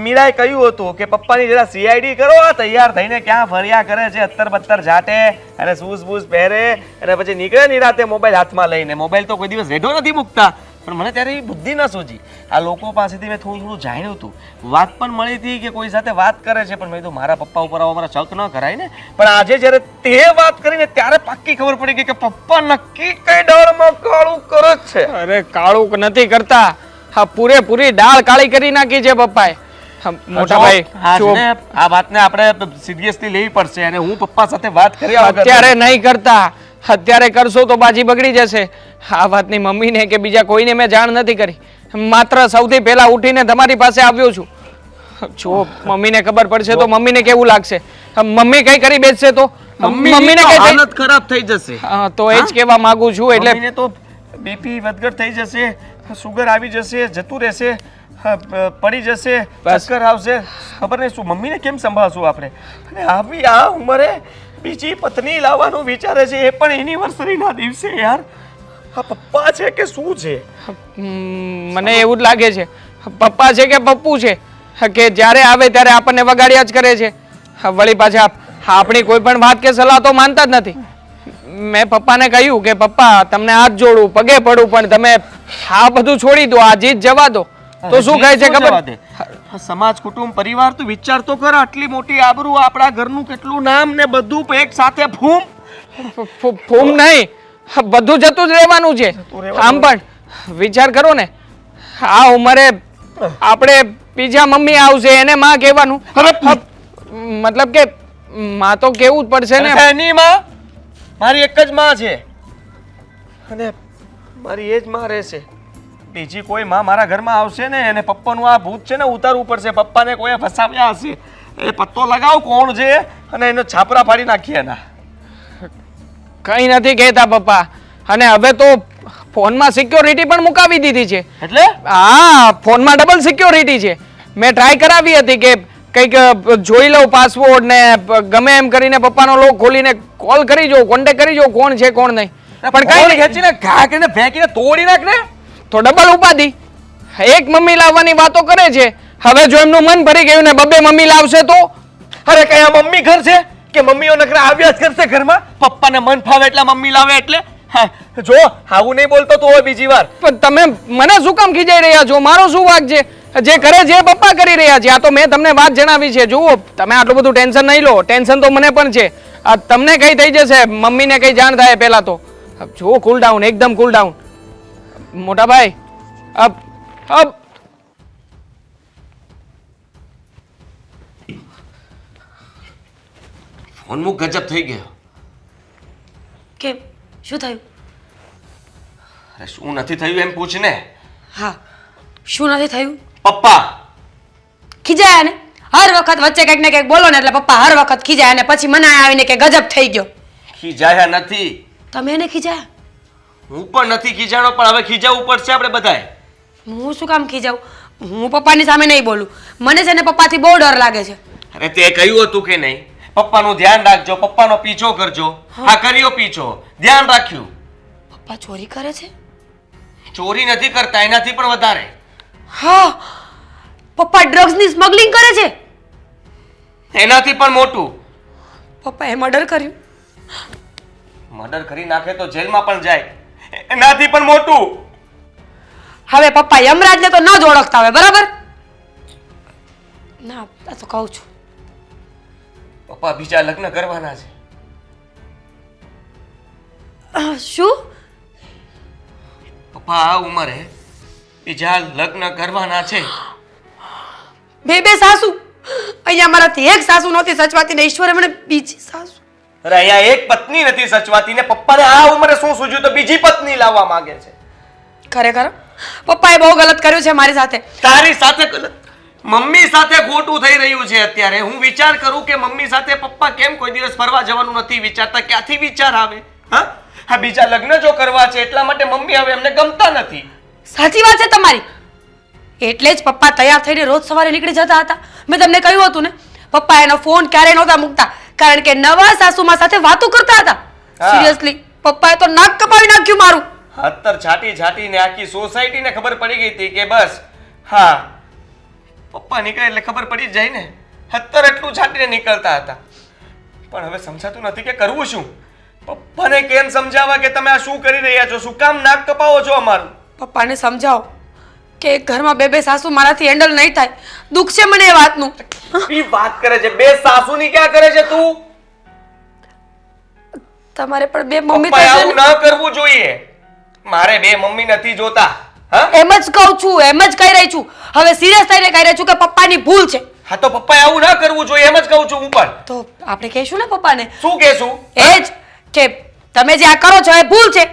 મીરાએ કહ્યું હતું કે પપ્પાની જરા સીઆઈડી કરો, તૈયાર થઈને ક્યાં ફર્યા કરે છે, અત્તર બત્તર જાટે અને શૂઝ બૂઝ પહેરે અને પછી નીકળે નિરાતે મોબાઈલ હાથમાં લઈને. મોબાઈલ તો કોઈ દિવસ રેઢો નથી મૂકતા, પણ મને ત્યારે એ બુદ્ધિ ન સૂજી. આ લોકો પાસેથી મેં થોડું થોડું જાણ્યું હતું, વાત પણ મળી હતી કે કોઈ સાથે વાત કરે છે, પણ મેં કીધું મારા પપ્પા ઉપર આવો મારા શક ન કરાય ને. પણ આજે જ્યારે તે વાત કરીને ત્યારે પાક્કી ખબર પડી ગઈ કે પપ્પા નક્કી કઈ ડાળમાં કાળું કરે જ છે. અરે કાળું નથી કરતા, હા પૂરેપૂરી ડાળ કાળી કરી નાખી છે પપ્પાએ. મોટા ભાઈ આ વાતને આપણે સિરિયસલી લેવી પડશે અને હું પપ્પા સાથે વાત કર્યા વગર અત્યારે નહીં કરતા. અત્યારે કરશો તો બાજી બગડી જશે. આ વાતની મમ્મીને કે બીજા કોઈને મેં જાણ નથી કરી. માત્ર સૌથી પહેલા ઉઠીને તમારી પાસે આવ્યો છું. જો મમ્મીને ખબર પડશે તો મમ્મીને કેવું લાગશે? મમ્મી કઈ કરી બેસશે તો મમ્મીને કઈ હાલત ખરાબ થઈ જશે. તો એ જ કહેવા માંગુ છું. એટલે મમ્મીને તો બીપી વધઘટ થઈ જશે, સુગર આવી જશે, જતું રહેશે, પડી જશે, બસ. ચક્કર આવશે. ખબર નહીં શું મમ્મીને કેમ સંભાળશું આપણે? અને આવી આ ઉંમરે બીજી પત્ની લાવવાનું વિચારે છે, એ પણ એનિવર્સરીના દિવસે. યાર આ પપ્પા છે કે શું છે? મને એવું જ લાગે છે પપ્પા છે કે પપ્પુ છે કે જ્યારે આવે ત્યારે આપણને વગાડ્યા જ કરે છે. વળી પાછા આપણી કોઈ પણ વાત કે સલાહ તો માનતા જ નથી. મેં પપ્પાને કહ્યું કે પપ્પા તમને હાથ જોડું, પગે પડું, પણ તમે આ બધું છોડી દો, આ જીત જવા દો. તો શું કહે છે ખબર? સમાજ, કુટુંબ, પરિવાર, તું વિચાર તો કર. આટલી મોટી આબરૂ, આપણા ઘરનું કેટલું નામ ને બધું એક સાથે ફૂમ. ફૂમ નહીં, બધું જતું જ રહેવાનું છે. આમ પણ વિચાર કરો ને, આ ઉંમરે આપણે બીજા મમ્મી આવશે એને માં કહેવાનું. મતલબ કે માં તો કેવું જ પડશે ને. એની માં મારી એક જ માં છે અને મારી એ જ માં રહેશે. બીજી કોઈ માં મારા ઘરમાં આવશે ને એને પપ્પાનું આ ભૂત છે ને ઉતારવું પડશે. પપ્પાને કોઈ ફસાવ્યા હશે, એ પત્તો લગાવ કોણ છે અને એનો છાપરા ફાડી નાખીએ એના. કઈ નથી કહેતા પપ્પા. અને હવે તો ફોનમાં સિક્યોરિટી પણ મુકાવી દીધી છે. એટલે હા, ફોનમાં ડબલ સિક્યોરિટી છે. મેં ટ્રાય કરાવી હતી કે કંઈક જોઈ લઉં પાસવર્ડ ને ગમે એમ કરીને પપ્પાનો લોક ખોલીને કોલ કરી જોઉં, કોન્ટેક્ટ કરી જોઉં કોણ છે કોણ નહીં. પણ કઈ નહીં, ખેંચીને ઘા કરીને ફેંકીને તોડી નાખ ને. તો ડબલ ઉપાધિ. એક મમ્મી લાવવાની વાતો કરે છે. હવે જો એમનું મન ભરી ગયું ને બબે મમ્મી લાવશે તો? અરે કઈ આ મમ્મી ઘર છે કે મમ્મીઓ નકરા આવ્યા જ કરશે ઘરમાં? પપ્પાને મન ફાવે એટલે મમ્મી લાવે એટલે? હા, જો આવું નહીં બોલતો તો હોય બીજી વાર. પણ તમે મને શું કામ ખીજાઈ રહ્યા છો? મારો શું વાંક છે? જે કરે છે એ પપ્પા કરી રહ્યા છે. આ તો મેં તમને વાત જણાવી છે. જુઓ, તમે આટલું બધું ટેન્શન નહીં લો. ટેન્શન તો મને પણ છે. આ તમને કઈ થઈ જશે, મમ્મીને કઈ જાણ થાય પહેલા તો. જુઓ, કુલ ડાઉન, એકદમ કુલ ડાઉન. મોટા ભાઈ, અબ ફોન મુક, ગજબ થઈ ગયો. કેમ, શું થયું? અરે શું નથી થયું એમ પૂછ ને. હા, શું નથી થયું? પપ્પા ખીજાયા ને? હર વખત વચ્ચે કંઈક ને કંઈક બોલો ને એટલે પપ્પા હર વખત ખીજાય ને પછી મને આવીને કે ગજબ થઈ ગયો. ખીજાયા નથી. તમે એને ખીજાયા? હું પણ નથી ખીજાણો, પણ હવે ખીજાવું પડશે આપણે બધાએ. હું શું કામ ખીજાવું? હું પપ્પાની સામે નહીં બોલું. મને છે ને પપ્પાથી બહુ ડર લાગે છે. અરે તે કહ્યું હતું કે નહીં પપ્પાનું ધ્યાન રાખજો, પપ્પાનો પીછો કરજો. હા, કર્યો પીછો, ધ્યાન રાખ્યું. પપ્પા ચોરી કરે છે? ચોરી નથી કરતા, એનાથી પણ વધારે. હા, પપ્પા ડ્રગ્સની સ્મગલિંગ કરે છે? એનાથી પણ મોટું. પપ્પાએ મર્ડર કર્યું? મર્ડર કરી નાખે તો જેલમાં પણ જાય. એનાથી પણ મોટું. હવે પપ્પા યમરાજને તો ન જ ઓળખતા હોય, બરાબર? ના, આ તો કહું છું. પપ્પા બીજા લગ્ન કરવાના છે. શું? પપ્પા આ ઉંમરે બીજા લગ્ન કરવાના છે. બે સાસુ? અહીંયા મારાથી એક સાસુ નહોતી સચવાતી ને ઈશ્વરે મને બીજી સાસુ. અરે અહીંયા એક પત્ની નથી સચવાતી ને પપ્પાને આ ઉંમરે શું સૂઝ્યું તો બીજી પત્ની લાવવા માંગે છે. ખરેખર પપ્પાએ બહુ ગલત કર્યું છે મારી સાથે. તારી સાથે ગલત? મમ્મી સાથે ખોટું થઈ રહ્યું છે અત્યારે. હું વિચાર કરું કે મમ્મી સાથે પપ્પા કેમ કોઈ દિવસ ફરવા જવાનું નથી વિચારતા. ક્યાંથી વિચાર આવે? હા, બીજા લગ્ન જો કરવા છે એટલા માટે મમ્મી હવે એમને ગમતા નથી. સાચી વાત છે તમારી. એટલે જ પપ્પા તૈયાર થઈને રોજ સવારે નીકળી જતા હતા. મેં તમને કહ્યું હતું ને, પપ્પા એનો ફોન ક્યારેય નહોતા મૂકતા કારણ કે નવા સાસુમા સાથે વાતો કરતા હતા. સિરિયસલી પપ્પાએ તો નાક કપાવી નાખ્યું મારું. અત્તર છાટી છાટીને આખી સોસાયટીને ખબર પડી ગઈ હતી કે બસ હા પપ્પા નીકળે એટલે ખબર પડી જ જાય ને. અત્તર એટલું છાટીને નીકળતા હતા. પણ હવે સમજાતું નથી કે કરવું શું. પપ્પાને કેમ સમજાવવા કે તમે આ શું કરી રહ્યા છો? શું કામ નાક કપાવો છો અમારું? પપ્પાને સમજાવો કે એક ઘરમાં બે સાસુ મારાથી હેન્ડલ નહીં થાય. દુઃખ છે મને એ વાતનું. ઈ વાત કરે છે બે સાસુની ક્યાં કરે છે તું? તમારે પણ બે મમ્મી પપ્પાએ થશે આવું ને? ન કરવું જોઈએ. મારે બે મમ્મી નથી જોતા. હા, એમ જ કહું છું, એમ જ કહી રહી છું. હવે સિરિયસ થઈને કહી રહી છું કે પપ્પાની ભૂલ છે. હા તો પપ્પાએ આવું ન કરવું જોઈએ એમ જ કહું છું હું પણ. તો આપણે કહીશું ને પપ્પાને. શું કહેશું? એ જ કે તમે જે આ કરો છો એ ભૂલ છે.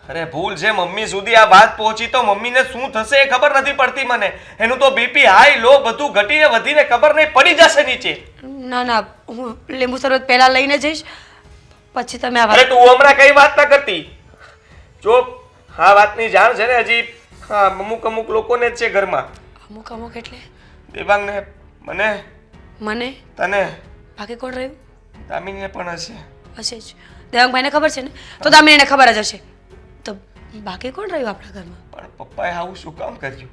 અરે ભૂલ છે મમ્મી સુધી આ વાત પહોંચી તો મમ્મીને શું થશે એ ખબર નથી પડતી મને. એનું તો બીપી હાઈ લો બધું ઘટીને વધીને ખબર નહીં પડી જશે નીચે. ના ના, હું લીંબુ શરબત પહેલા લઈને જઈશ, પછી તમે આ અરે વાત. તું હમણાં કઈ વાત ના કરતી. જો આ વાતની જાણ છે ને હજી હા અમુક લોકોને જ છે ઘરમાં. અમુક અમુક એટલે દેવાંગને, મને, મને, તને, બાકી કોણ રહ્યું? દામિનીને પણ હશે. હશે જ. દેવાંગભાઈને ખબર છે ને, તો દામિનીને ખબર જ હશે. તો બાકી કોણ રહ્યું આપણા ઘરમાં? પણ પપ્પાએ આવું શું કામ કર્યું?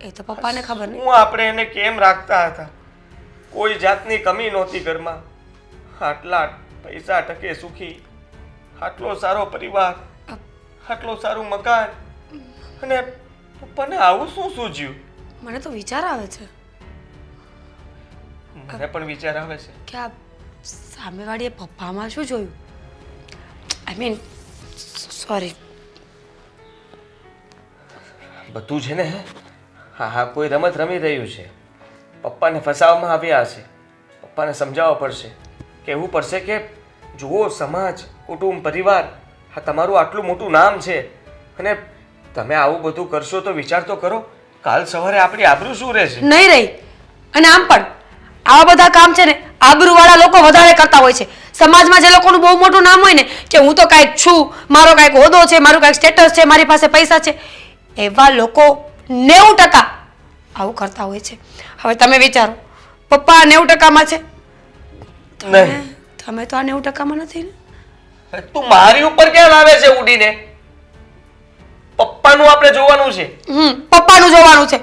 એ તો પપ્પાને ખબર નહીં. હું આપણે એને કેમ રાખતા હતા? કોઈ જાતની કમી નહોતી ઘરમાં. આટલા પૈસા ટકે સુખી, આટલો સારો પરિવાર, આટલું સારું મકાન, અને પપ્પાને આવું શું સૂઝ્યું? મને તો વિચાર આવે છે મને પણ વિચાર આવે છે કે આ સામેવાળીએ પપ્પામાં શું જોયું. I mean sorry. બધું છે ને હા કોઈ રમત રમી રહ્યું છે. પપ્પાને ફસાવવામાં આવ્યા હશે. પપ્પાને સમજાવવા પડશે, કહેવું પડશે કે જુઓ સમાજ, કુટુંબ, પરિવાર, આ તમારું આટલું મોટું નામ છે અને તમે આવું બધું કરશો તો વિચાર તો કરો કાલ સવારે આપણી આબરૂ શું રહેશે? નહીં રહી. અને આમ પણ આવા બધા કામ છે ને આબરૂવાળા લોકો વધારે કરતા હોય છે. સમાજમાં જે લોકોનું બહુ મોટું નામ હોય ને કે હું તો કાંઈક છું, મારો કાંઈક હોદ્દો છે, મારું કાંઈક સ્ટેટસ છે, મારી પાસે પૈસા છે, એવા લોકો 90% આવું કરતા હોય છે. હવે તમે વિચારો, પપ્પા 90%માં છે, નહીં. તમે તો આ 90%માં નથી ને. તું મારી ઉપર કેમ આવે છે ઉડીને? પપ્પાનું આપણે જોવાનું છે પપ્પાનું જોવાનું છે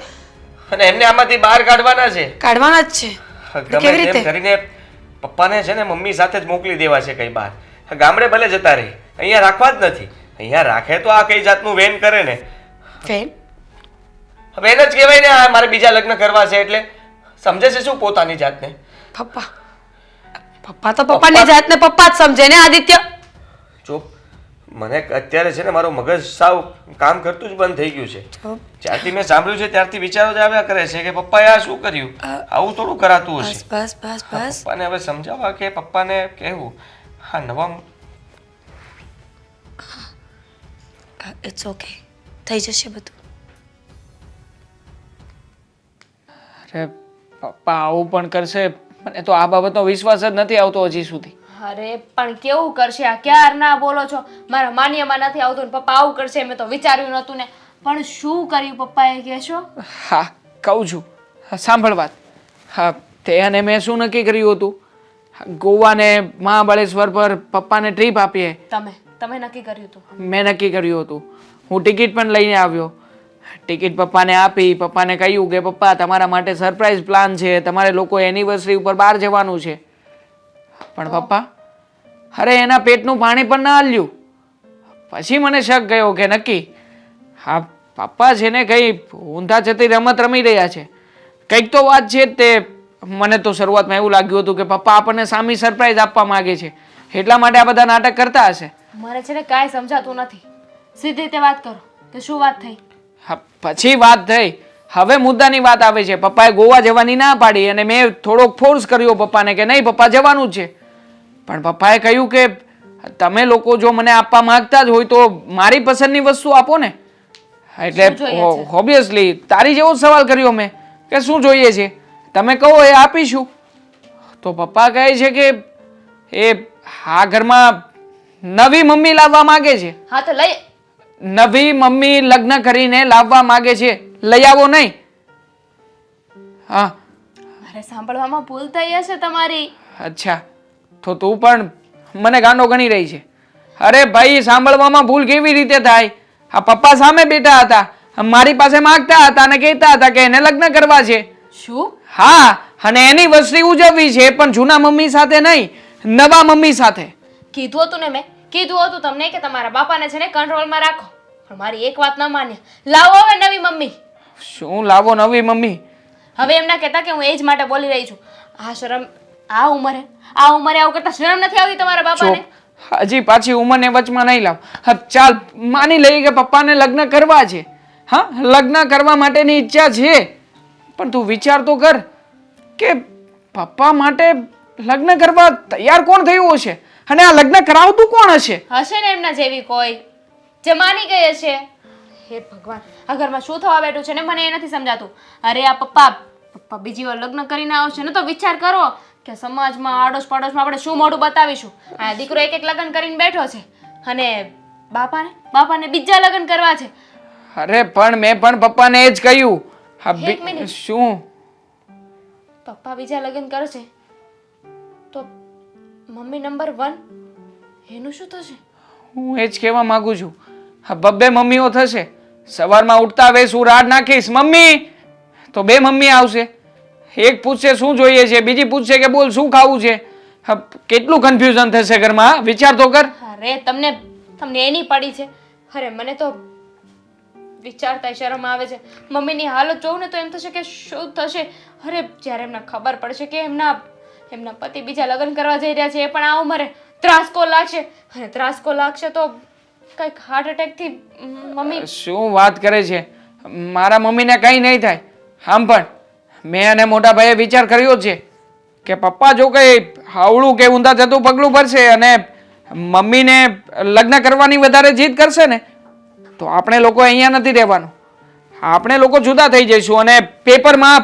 અને એમને આમાંથી બહાર કાઢવાના છે. કાઢવાના જ છે. ગમે કેવી તેમ રીતે? કરીને પપ્પાને છે ને મમ્મી સાથે જ મોકલી દેવા છે કઈ બહાર. ગામડે ભલે જતા રહે, અહીંયા રાખવા જ નથી. અહીંયા રાખે તો આ કઈ જાતનું વેન કરે ને. ફેન? વેન જ કહેવાય ને. આ મારે બીજા લગ્ન કરવા છે એટલે સમજે છે શું પોતાની જાતને? પપ્પા તો પપ્પાની જાતને પપ્પા જ સમજે ને આદિત્ય. જો મને અત્યારે છે ને મારો મગજ સાવ કામ કરતું જ બંધ થઈ ગયું છે. જ્યારથી મેં સાંભળ્યું છે ત્યારથી વિચારો જ આવ્યા કરે છે કે પપ્પાએ આ શું કર્યું? આવું થોડું કરાતું બસ હશે. બસ બસ બસ. પપ્પાને હવે સમજાવવા કે પપ્પાને કહેવું હા નવા ઇટ્સ ઓકે, થઈ જશે બધું. અરે પપ્પા આવું પણ કરશે? મને તો આ બાબતનો વિશ્વાસ જ નથી આવતો હજી સુધી. અરે પણ કેવું કરશે આ? ક્યાર ના બોલો છો, મારા માન્યમાં નથી આવતું ને પપ્પા આવું કરશે મેં તો વિચાર્યું નહોતું ને. પણ શું કર્યું પપ્પાએ કહેશો? હા કહું છું, સાંભળ વાત. હા તે અને મેં શું નક્કી કર્યું હતું? ગોવા ને મહાબળેશ્વર પર પપ્પાને ટ્રીપ આપીએ. તમે નક્કી કર્યું હતું? મેં નક્કી કર્યું હતું. હું ટિકિટ પણ લઈને આવ્યો. ટિકિટ પપ્પાને આપી, પપ્પાને કહ્યું કે પપ્પા તમારા માટે સરપ્રાઈઝ પ્લાન છે, તમારે લોકો એનિવર્સરી ઉપર બહાર જવાનું છે. પણ પપ્પા અરે એના પેટનું પાણી પણ ના હલ્યું. પછી મને શક ગયો કે નક્કી હા પપ્પા છે ને કઈ ઊંધા જતી રમત રમી રહ્યા છે. કંઈક તો વાત છે જ. તે મને તો શરૂઆતમાં એવું લાગ્યું હતું કે પપ્પા આપણને સામી સરપ્રાઈઝ આપવા માંગે છે, એટલા માટે આ બધા નાટક કરતા હશે. મને છે ને કાંઈ સમજાતું નથી. સીધી રીતે વાત કરો કે શું વાત થઈ? હા પછી વાત થઈ. હવે મુદ્દાની વાત આવે છે. પપ્પાએ ગોવા જવાની ના પાડી અને મેં થોડોક ફોર્સ કર્યો પપ્પાને કે નહીં પપ્પા જવાનું જ છે. પણ પપ્પાએ કહ્યું કે તમે લોકો જો મને આપવા માંગતા જ હોય તો મારી પસંદની વસ્તુ આપો ને. એટલે ઓબ્વિયસલી તારી જેવો સવાલ કર્યો મેં કે શું જોઈએ છે, તમે કહો એ આપીશું. તો પપ્પા કહે છે કે એ આ ઘરમાં નવી મમ્મી લાવવા માંગે છે. હા તો લઈ નવી મમ્મી લગ્ન કરીને લાવવા માંગે છે, લઈ આવો નહીં. હા અરે સાંભળવામાં ભૂલ થઈ હશે તમારી. અચ્છા તો તું પણ મને ગાંડો ગણી રહી છે. અરે ભાઈ સાંભળવામાં ભૂલ કેવી રીતે થાય? આ પપ્પા સામે બેઠા હતા, મારી પાસે માંગતા હતા અને કહેતા હતા કે એને લગ્ન કરવા છે. શું? હા અને એનિવર્સરી ઉજવવી છે પણ જૂના મમ્મી સાથે નહીં, નવા મમ્મી સાથે. કીધું હતું ને મેં, કીધું હતું તમને કે તમારા બાપાને છે ને કંટ્રોલમાં રાખો. પણ મારી એક વાત ન માન્યા. લાવો હવે નવી મમ્મી. શું લાવો નવી મમ્મી? હવે એમ ના કહેતા કે હું એ જ માટે બોલી રહી છું. આ શરમ આ ઉંમરે આવું કરતા શરમ નથી આવતી તમારા બાપાને? હજી પાછી ઉંમરને વચમાં નહીં લાવ. હા ચાલ માની લઈએ કે પપ્પાને લગ્ન કરવા છે. હા લગ્ન કરવા માટેની ઈચ્છા છે, પણ તું વિચાર તો કર કે પપ્પા માટે લગ્ન કરવા તૈયાર કોણ થયું હશે અને આ લગ્ન કરાવતું કોણ હશે? હશે ને એમના જેવી કોઈ. જે માની ગઈ છે. હે ભગવાન, આ ઘરમાં શું થવા બેઠું છે ને મને એ નથી સમજાતું. અરે આ પપ્પા બીજી વાર લગ્ન કરીને આવશે ને તો વિચાર કરો કે સમાજમાં આડોશ પાડોશમાં આપણે શું મોઢું બતાવીશું. આ દીકરો એક લગ્ન કરીને બેઠો છે અને બાપાને બીજા લગ્ન કરવા છે. અરે પણ મેં પણ પપ્પાને એ જ કહ્યું. એક મિનિટ. શું? પપ્પા બીજા લગ્ન કરે છે તો મમ્મી નંબર 1 એનું શું થશે? હું એ જ કહેવા માંગુ છું. હા, બબ્બે મમ્મીઓ થશે. સવારમાં ઉઠતા હવે હું રાડ નાખીશ મમ્મી તો 2 મમ્મી આવશે. એક પૂછશે શું જોઈએ છે, બીજી પૂછશે કે બોલ શું ખાવું છે. હા, કેટલું કન્ફ્યુઝન થશે ઘરમાં, વિચાર તો કર. અરે તમને એની પડી છે. અરે મને તો વિચારતા શરમ આવે છે. મમ્મીની હાલત જોઉં ને તો એમ થશે કે શું થશે. અરે જ્યારે એમને ખબર પડશે કે એમના પતિ બીજા લગ્ન કરવા જઈ રહ્યા છે, એ પણ આ ઉંમરે, ત્રાસકો લાગશે. અને ત્રાસકો લાગશે તો કંઈક હાર્ટ એટેકથી મમ્મી. શું વાત કરે છે? મારા મમ્મીને કંઈ નહીં થાય. આમ પણ મેં અને મોટા ભાઈએ વિચાર કર્યો છે કે પપ્પા જો કંઈ હાવળું કે ઊંધા જતું પગલું ભરશે અને મમ્મીને લગ્ન કરવાની વધારે જીદ કરશે ને તો આપણે લોકો અહીંયા નથી રહેવાનું. આપણે લોકો જુદા થઈ જઈશું અને પેપરમાં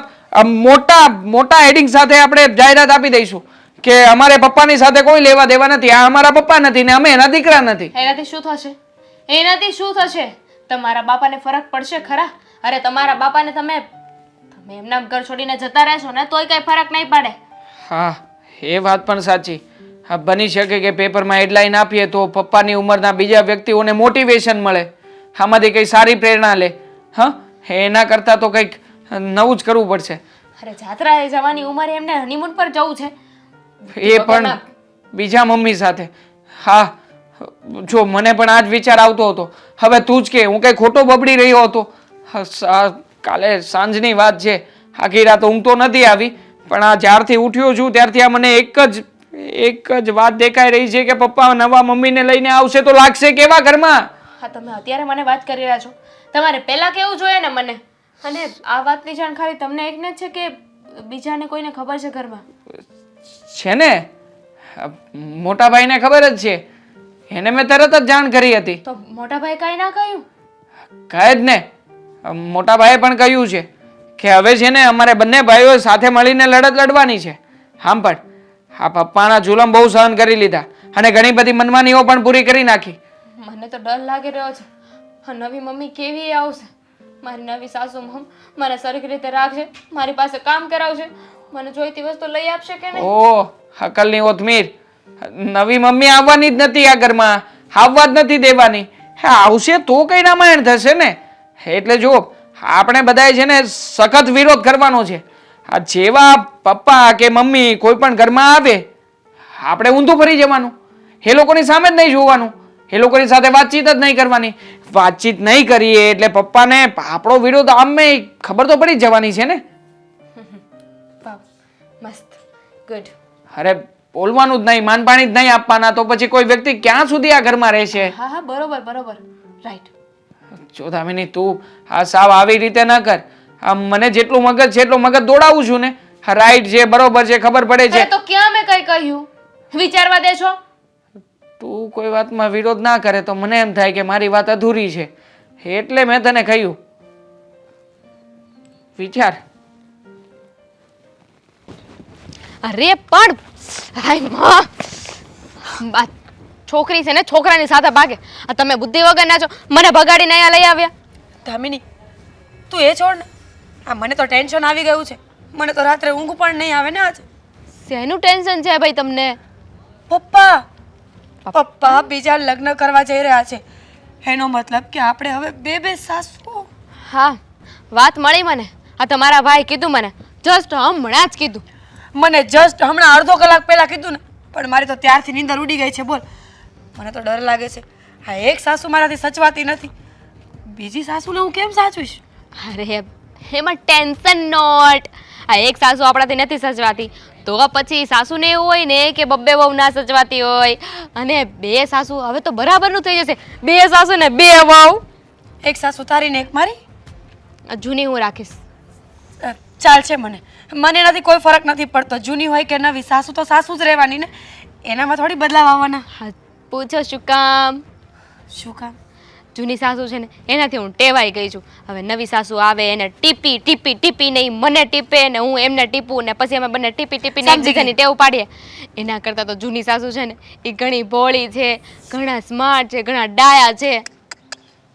મોટા હેડિંગ સાથે આપણે જાહેરાત આપી દઈશું કે અમારે પપ્પાની સાથે કોઈ લેવા દેવા નથી, આ અમારા પપ્પા નથી ને અમે એના દીકરા નથી. એનાથી શું થશે? એનાથી શું થશે? તમારા બાપાને ફરક પડશે ખરા? અરે તમારા બાપાને તમે એમના ઘર છોડીને જતા રહેશો ને તોય કઈ ફરક નહીં પડે. હા, એ વાત પણ સાચી. હા, બની શકે કે પેપરમાં હેડલાઈન આપીએ તો પપ્પાની ઉંમરના બીજા વ્યક્તિઓને મોટિવેશન મળે, આમાંથી કંઈ સારી પ્રેરણા લે. હા, એના કરતાં તો કંઈક નવું જ કરવું પડશે. અરે જાત્રાએ જવાની ઉંમરે એમને હનીમૂન પર જવું છે, એ પણ બીજા મમ્મી સાથે. હા, જો મને પણ આ જ વિચાર આવતો હતો. હવે તું જ કે હું કંઈ ખોટો બબડી રહ્યો હતો. કાલે સાંજની વાત છે, આખી રાત ઊંઘ તો નથી આવી પણ આ જ્યારથી ઉઠ્યો છું ત્યારથી આ મને એક જ વાત દેખાઈ રહી છે કે પપ્પા નવા મમ્મીને લઈને આવશે તો લાગશે કેવા ઘરમાં. હા, તમે અત્યારે મને વાત કરી રહ્યા છો, તમારે પહેલા કેવું જોઈએ ને મને. અને આ વાતની જાણકારી તમને એકને જ છે કે બીજાને કોઈને ખબર છે ઘરમાં? છે ને, મોટા ભાઈને ખબર જ છે. એને મેં તરત જ જાણ કરી હતી. તો મોટા ભાઈ કાંઈ ના કહ્યું? કહે જ ને, મોટા ભાઈએ પણ કહ્યું છે કે હવે છે ને અમારે બંને ભાઈઓ સાથે મળીને લડત લડવાની છે. આમ પણ આ પપ્પાના જુલમ બહુ સહન કરી લીધા અને ઘણી બધી મનમાનીઓ પણ પૂરી કરી નાખી. મને તો ડર લાગી રહ્યો છે. આ નવી મમ્મી કેવી આવશે? મારી નવી સાસુ મને સરખી રીતે રાખશે, મારી પાસે કામ કરાવશે, મને જોઈતી વસ્તુ લઈ આપશે કે નહીં? ઓહ, અકલની ઓથમીર. નવી મમ્મી આવવાની જ નથી આ ઘરમાં, આવવા જ નથી દેવાની. આવશે તો કઈ રામાયણ થશે ને. એટલે જો આપણે બધાએ છે ને સખત વિરોધ કરવાનો છે. આ જેવા પપ્પા કે મમ્મી કોઈ પણ ઘરમાં આવે આપણે ઊંધું ફરી જવાનું, એ લોકોની સામે જ નહીં જોવાનું, એ લોકોની સાથે વાતચીત જ નહીં કરવાની. વાતચીત નહીં કરીએ એટલે પપ્પાને આપણો વિરોધ આમે ખબર તો પડી જ જવાની છે ને. મસ્ત, ગુડ. અરે બોલવાનું જ નહીં, માનપાણી જ નહીં આપવાના તો પછી કોઈ વ્યક્તિ ક્યાં સુધી આ ઘરમાં રહેશે? હા હા, બરોબર, રાઈટ. જો દામિની તું આ સાવ આવી રીતે ન કર. આ મને જેટલું મગજ છે એટલું મગજ દોડાવું છું ને. રાઈટ છે, બરોબર છે, ખબર પડે છે. તો ક્યાં મેં કઈ કહ્યું? વિચારવા દે છો? તું કોઈ વાતમાં વિરોધ ના કરે તો મને એમ થાય કે મારી વાત અધૂરી છે, એટલે મેં તને કહ્યું. વિચાર. અરે પણ હાય માં, છોકરી છે ને છોકરાની સાથે ભાગે. આ તમે બુદ્ધિ વગરના છો, મને ભગાડીને અહીંયા લઈ આવ્યા. ધામિની, તું એ છોડ ને. આ મને તો ટેન્શન આવી ગયું છે. મને તો રાત્રે ઊંઘ પણ નહીં આવે ને આજે. શેનું ટેન્શન છે ભાઈ તમને? પપ્પા બીજા લગ્ન કરવા જઈ રહ્યા છે. એનો મતલબ કે આપણે હવે બે સાસુ. હા, વાત મળી મને. આ તમારા ભાઈ કીધું મને, જસ્ટ હમણાં જ કીધું. મને જસ્ટ હમણાં અડધો કલાક પહેલા કીધું ને, પણ મારી તો ત્યારથી નીંદર ઉડી ગઈ છે. બોલ, મને તો ડર લાગે છે. આ એક સાસુ મારાથી સચવાતી નથી, બીજી સાસુને હું કેમ સાચવીશ? અરે એમાં ટેન્શન નોટ. આ એક સાસુ આપણાથી નથી સચવાતી તો પછી સાસુને એવું હોય ને કે બબ્બે વહુ ના સચવાતી હોય, અને બે સાસુ હવે તો બરાબરનું થઈ જશે. બે સાસુ ને બે વહુ. એક સાસુ તારી ને એક મારી. જૂની હું રાખીશ. ચાલ છે, મને એનાથી કોઈ ફરક નથી પડતો. જૂની હોય કે નવી, સાસુ તો સાસુ જ રહેવાની ને. એનામાં થોડી બદલાવ આવવાના. હા, પૂછો શું કામ? શું કામ? જૂની સાસુ છે ને એનાથી હું ટેવાઈ ગઈ છું. હવે નવી સાસુ આવે એને ટીપી ટીપી ટીપી નહીં મને ટીપે ને હું એમને ટીપું ને પછી અમે બંને ટીપી ટીપીને એકબીજાની ટેવ પાડીએ. એના કરતાં તો જૂની સાસુ છે ને એ ઘણી ભોળી છે, ઘણા સ્માર્ટ છે, ઘણા ડાયા છે.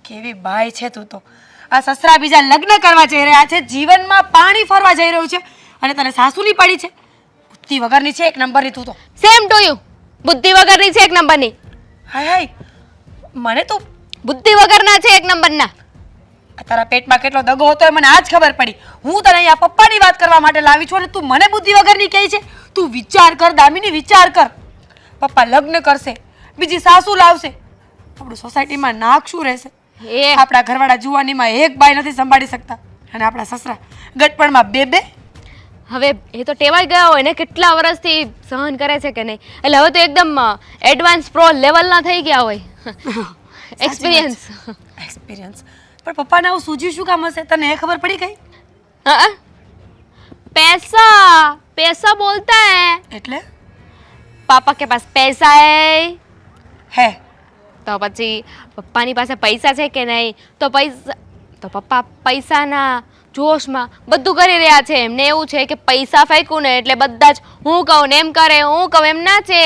કેવી બાઈ છે તું તો. આ સસરા બીજા લગ્ન કરવા જઈ રહ્યા છે, જીવનમાં પાણી ફરવા જઈ રહ્યું છે અને તને સાસુની પડી છે. બુદ્ધિ વગરની છે એક નંબરની તું તો. Same to you. બુદ્ધિ વગરની છે એક નંબરની. હાય હાય, મને તું બુદ્ધિ વગરના છે એક નંબરના. આ તારા પેટમાં કેટલો દગો હતો એ મને આજ ખબર પડી. હું તને અહીંયા પપ્પાની વાત કરવા માટે લાવી છું અને તું મને બુદ્ધિ વગરની કહે છે. તું વિચાર કર દામિની, વિચાર કર. પપ્પા લગ્ન કરશે, બીજી સાસુ લાવશે, આપણું સોસાયટીમાં નાક શું રહેશે? એ આપણા ઘરવાળા જુવાનીમાં એક બાઈ નથી સંભાળી શકતા અને આપણા સસરા ગટપણમાં બે બે. હવે એ તો ટેવાઈ ગયા હોય ને, કેટલા વર્ષથી સહન કરે છે કે નહીં. એટલે હવે તો એકદમ એડવાન્સ પ્રો લેવલના થઈ ગયા હોય. એક્સપિરિયન્સ. એક્સપિરિયન્સ. પણ પપ્પાને આવું સૂઝ્યું શું કામ હશે? તને એ ખબર પડી ગઈ? पैसा पैसा बोलता है. એટલે पापा के पास पैसा है. હે તો પછી પપ્પાની પાસે પૈસા છે કે નહીં? તો પપ્પા પૈસાના જોશમાં બધું કરી રહ્યા છે. એમને એવું છે કે પૈસા ફેંકું ને એટલે બધા જ હું કહું ને એમ કરે, હું કહું એમ ના છે.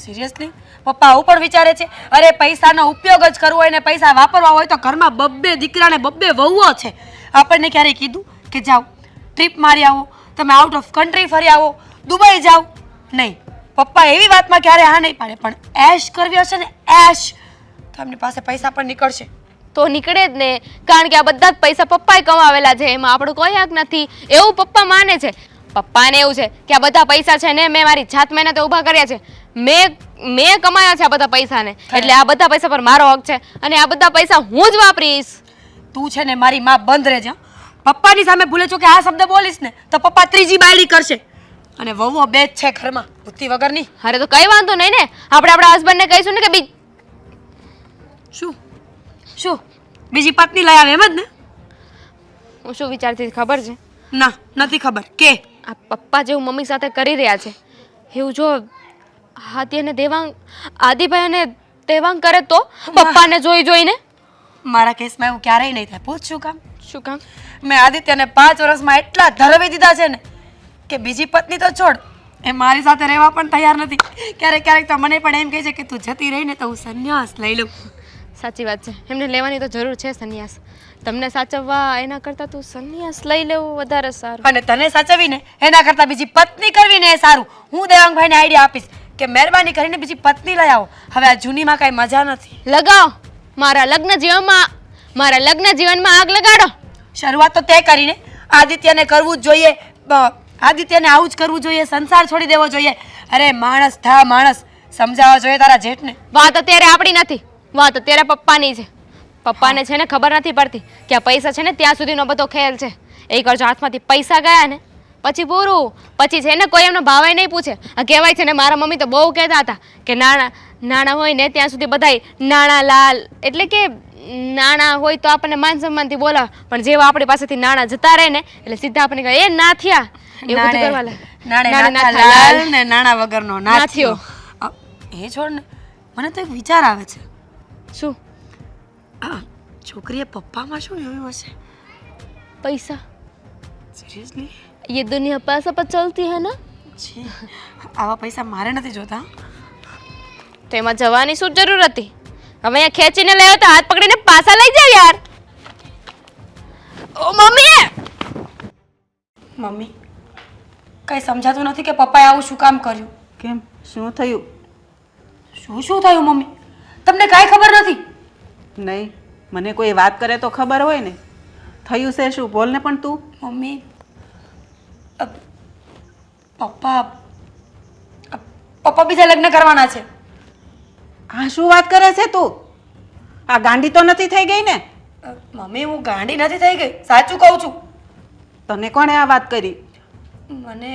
સિરિયસલી પપ્પા આવું પણ વિચારે છે? અરે પૈસાનો ઉપયોગ જ કરવો હોય ને પૈસા વાપરવા હોય તો ઘરમાં બબ્બે દીકરા ને બબ્બે વહુઓ છે. આપણને ક્યારેય કીધું કે જાઓ ટ્રીપ મારી આવો, તમે આઉટ ઓફ કન્ટ્રી ફરી આવો, દુબઈ જાઓ? નહીં, પપ્પા એવી વાતમાં ક્યારે હા નહીં પાડે. પણ એશ કરવી હશે ને એશ, તો એમની પાસે પૈસા પણ નીકળશે. તો નીકળે જ ને, કારણ કે આ બધા જ પૈસા પપ્પાએ કમાવેલા છે, એમાં આપણો કોઈ હક નથી એવું પપ્પા માને છે. પપ્પાને એવું છે કે આ બધા પૈસા છે ને મેં મારી જાત મહેનતે ઊભા કર્યા છે, મેં કમાયા છે આ બધા પૈસાને, એટલે આ બધા પૈસા પર મારો હક છે અને આ બધા પૈસા હું જ વાપરીશ. તું છે ને મારી માં બંધ રહેજે. પપ્પાની સામે ભૂલે છો કે આ શબ્દ બોલીશ ને તો પપ્પા ત્રીજી બાયડી કરશે અને વહુઓ બે જ છે ઘરમાં, બુદ્ધિ વગરની. અરે તો કઈ વાંધો નહીં ને, આપણે આપણા હસબન્ડને કહીશું ને કે શું શું બીજી પત્ની લઈ આવે એમ જ ને? હું શું વિચારતી હતી ખબર છે? ના નથી ખબર. કે આ પપ્પા જેવું મમ્મી સાથે કરી રહ્યા છે એવું જો આદિ અને દેવાંગ, આદિભાઈ અને દેવાંગ કરે તો પપ્પાને જોઈને. મારા કેસમાં એવું ક્યારેય નહીં થાય. પૂછ શું કામ? શું કામ? મેં આદિત્યને 5 વર્ષમાં એટલા ધરવી દીધા છે ને કે બીજી પત્ની તો છોડ, એ મારી સાથે રહેવા પણ તૈયાર નથી. ક્યારેક ક્યારેક તો મને પણ એમ કહે છે કે તું જતી રહીને તો હું સંન્યાસ લઈ લઉં. સાચી વાત છે, એમને લેવાની તો જરૂર છે સંન્યાસ. તમને સાચવવા એના કરતાં તું સંન્યાસ લઈ લેવું વધારે સારું. અને તને સાચવીને એના કરતાં બીજી પત્ની કરવીને એ સારું. હું દેવાંગભાઈને આઈડિયા આપીશ કે મહેરબાની કરીને બીજી પત્ની લઈ આવો. હવે આ જૂનીમાં કાંઈ મજા નથી. લગાવો મારા લગ્ન જીવનમાં આગ લગાડો. શરૂઆત તો તે કરીને આદિત્યને કરવું જ જોઈએ, આદિત્યને આવું જ કરવું જોઈએ, સંસાર છોડી દેવો જોઈએ. અરે માણસ થા માણસ, સમજાવવા જોઈએ તારા જેઠને. વાત અત્યારે આપણી નથી, વાત અત્યારે પપ્પાની છે. પપ્પાને છે ને ખબર નથી પડતી કે આ પૈસા છે ને ત્યાં સુધીનો બધો ખેલ છે. એકવાર જો હાથમાંથી પૈસા ગયા ને પછી પૂરું, પછી છે ને કોઈ એમનો ભાવે નહીં પૂછે. આ કહેવાય છે ને, મારા મમ્મી તો બહુ કહેતા હતા કે નાણાં હોય ને ત્યાં સુધી બધાય નાણાં લાલ, એટલે કે નાણાં હોય તો આપણને માન સન્માનથી બોલાવે, પણ જેવા આપણી પાસેથી નાણાં જતા રહે ને એટલે સીધા આપણને કહે એ નાથિયા, એવું બધું કરવા લાગે. લાલ ને નાણા વગરનો નાથિયો. એ છોડ ને, મને તો એક વિચાર આવે છે. શું? છોકરીએ પપ્પામાં શું જોયું હશે? પૈસા. સિરિયસલી? ये दुनिया पैसा पर चलती है ना. છી, આવા પૈસા મારે નથી જોતા. તો એમાં જવાની શું જરૂર હતી? હવે અહીંયા ખેંચીને લાવ્યો તો હાથ પકડીને પાછા લઈ જાવ યાર. ઓ મમ્મી કઈ સમજાતું નથી કે પપ્પાએ આવું શું કામ કર્યું? કેમ, શું થયું? શું થયું મમ્મી? તમને કાંઈ ખબર નથી? નહીં, મને કોઈ વાત કરે તો ખબર હોય ને. થયું છે શું? બોલ ને પણ તું. મમ્મી પપ્પા બીજા લગ્ન કરવાના છે. આ શું વાત કરે છે તું? આ ગાંડી તો નથી થઈ ગઈ ને? મમ્મી હું ગાંડી નથી થઈ ગઈ, સાચું કહું છું. તને કોણે આ વાત કરી? મને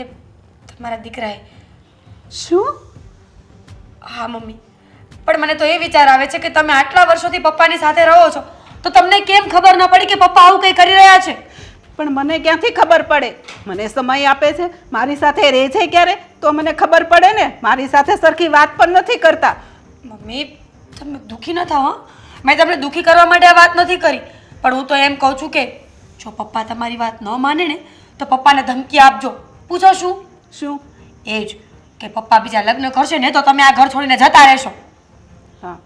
તમારા દીકરાએ. શું? હા મમ્મી, પણ મને તો એ વિચાર આવે છે કે તમે આટલા વર્ષોથી પપ્પાની સાથે રહો છો તો તમને કેમ ખબર ન પડી કે પપ્પા આવું કંઈ કરી રહ્યા છે? પણ મને ક્યાંથી ખબર પડે? મને સમય આપે છે, મારી સાથે રહે છે ક્યારે તો મને ખબર પડે ને. મારી સાથે સરખી વાત પણ નથી કરતા. મમ્મી તમે દુઃખી ન થાઓ. મેં તમને દુઃખી કરવા માટે આ વાત નથી કરી, પણ હું તો એમ કહું છું કે જો પપ્પા તમારી વાત ન માને ને તો પપ્પાને ધમકી આપજો. પૂછો શું? શું? એ જ કે પપ્પા બીજા લગ્ન કરશે ને તો તમે આ ઘર છોડીને જતા રહેશો. હા,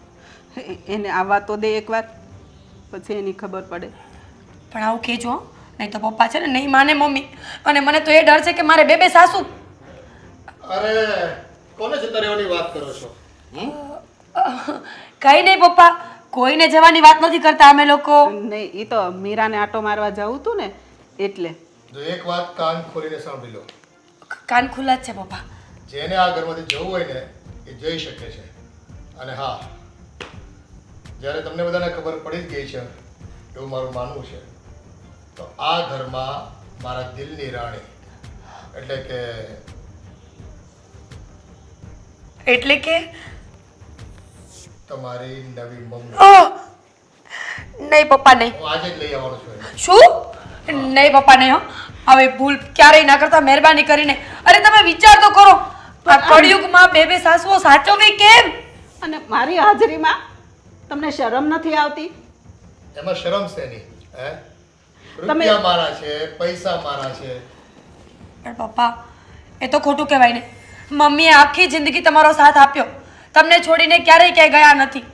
એને આવવા તો દે એકવાર, પછી એની ખબર પડે. પણ આવું કહેજો હો. નહીં તો પપ્પા છે ને નહીં માને મમ્મી, અને મને તો એ ડર છે કે મારે બે સાસુ. અરે કોને જતા રહેવાની વાત કરો છો? કઈ નહીં પપ્પા, કોઈને જવાની વાત નથી કરતા અમે લોકો. નહીં, એ તો મીરાને આટો મારવા જવું હતું ને એટલે. જો એક વાત કાન ખોલીને સાંભળી લો. કાન ખુલ્લા જ છે પપ્પા. જેને આ ઘરમાંથી જવું હોય ને એ જઈ શકે છે. અને હા, જ્યારે તમને બધાને ખબર પડી જ ગઈ છે એવું મારું માનવું છે, તો આ ઘરમાં મારા દિલની રાણી એટલે કે તમારી નવી મમ્મી આહ! નહીં પપ્પા નહીં. હું આજે જ લઈ આવવાનો છું એને. શું? નહીં પપ્પા નહીં હો. હવે ભૂલ ક્યારેય ના કરતા, મહેરબાની કરીને. અરે તમે વિચાર તો કરો, આ કળિયુગમાં બે સાસુઓ સાચવવી કેમ? અને મારી હાજરીમાં તમને શરમ નથી આવતી? એમાં શરમ છે નહીં? હે, રૂપિયા મારા છે, પૈસા મારા છે. પણ પપ્પા એ તો ખોટું કહેવાય ને. મમ્મીએ આખી જિંદગી તમારો સાથ આપ્યો, તમને છોડીને ક્યારેય ક્યાંય ગયા નથી.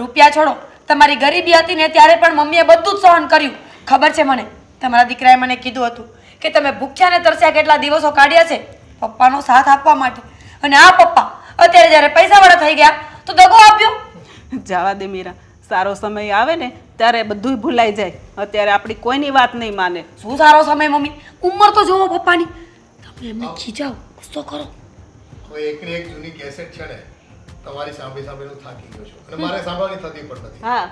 રૂપિયા છોડો, તમારી ગરીબી હતી ને ત્યારે પણ મમ્મીએ બધું જ સહન કર્યું. ખબર છે મને, તમારા દીકરાએ મને કીધું હતું કે તમે ભૂખ્યા ને તરસ્યા કેટલા દિવસો કાઢ્યા છે પપ્પાનો સાથ આપવા માટે. અને આ પપ્પા અત્યારે જ્યારે પૈસાવાળા થઈ ગયા તો દગો આપ્યો. જવા દે મીરા, સારો સમય આવે ને ત્યારે બધુંય ભૂલાઈ જાય. અત્યારે આપણી કોઈની વાત નહીં માને. શું સારો સમય મમ્મી, ઉંમર તો જોવો પપ્પાની. તમે એમને ખીજાવ, ગુસ્સો કરો. હવે એકની એક જૂની કેસેટ છે ને, તમારી સાંભળી સાંભળીને થાકી ગયો છું અને મારે સાંભળવાની થતી પણ નથી. હા,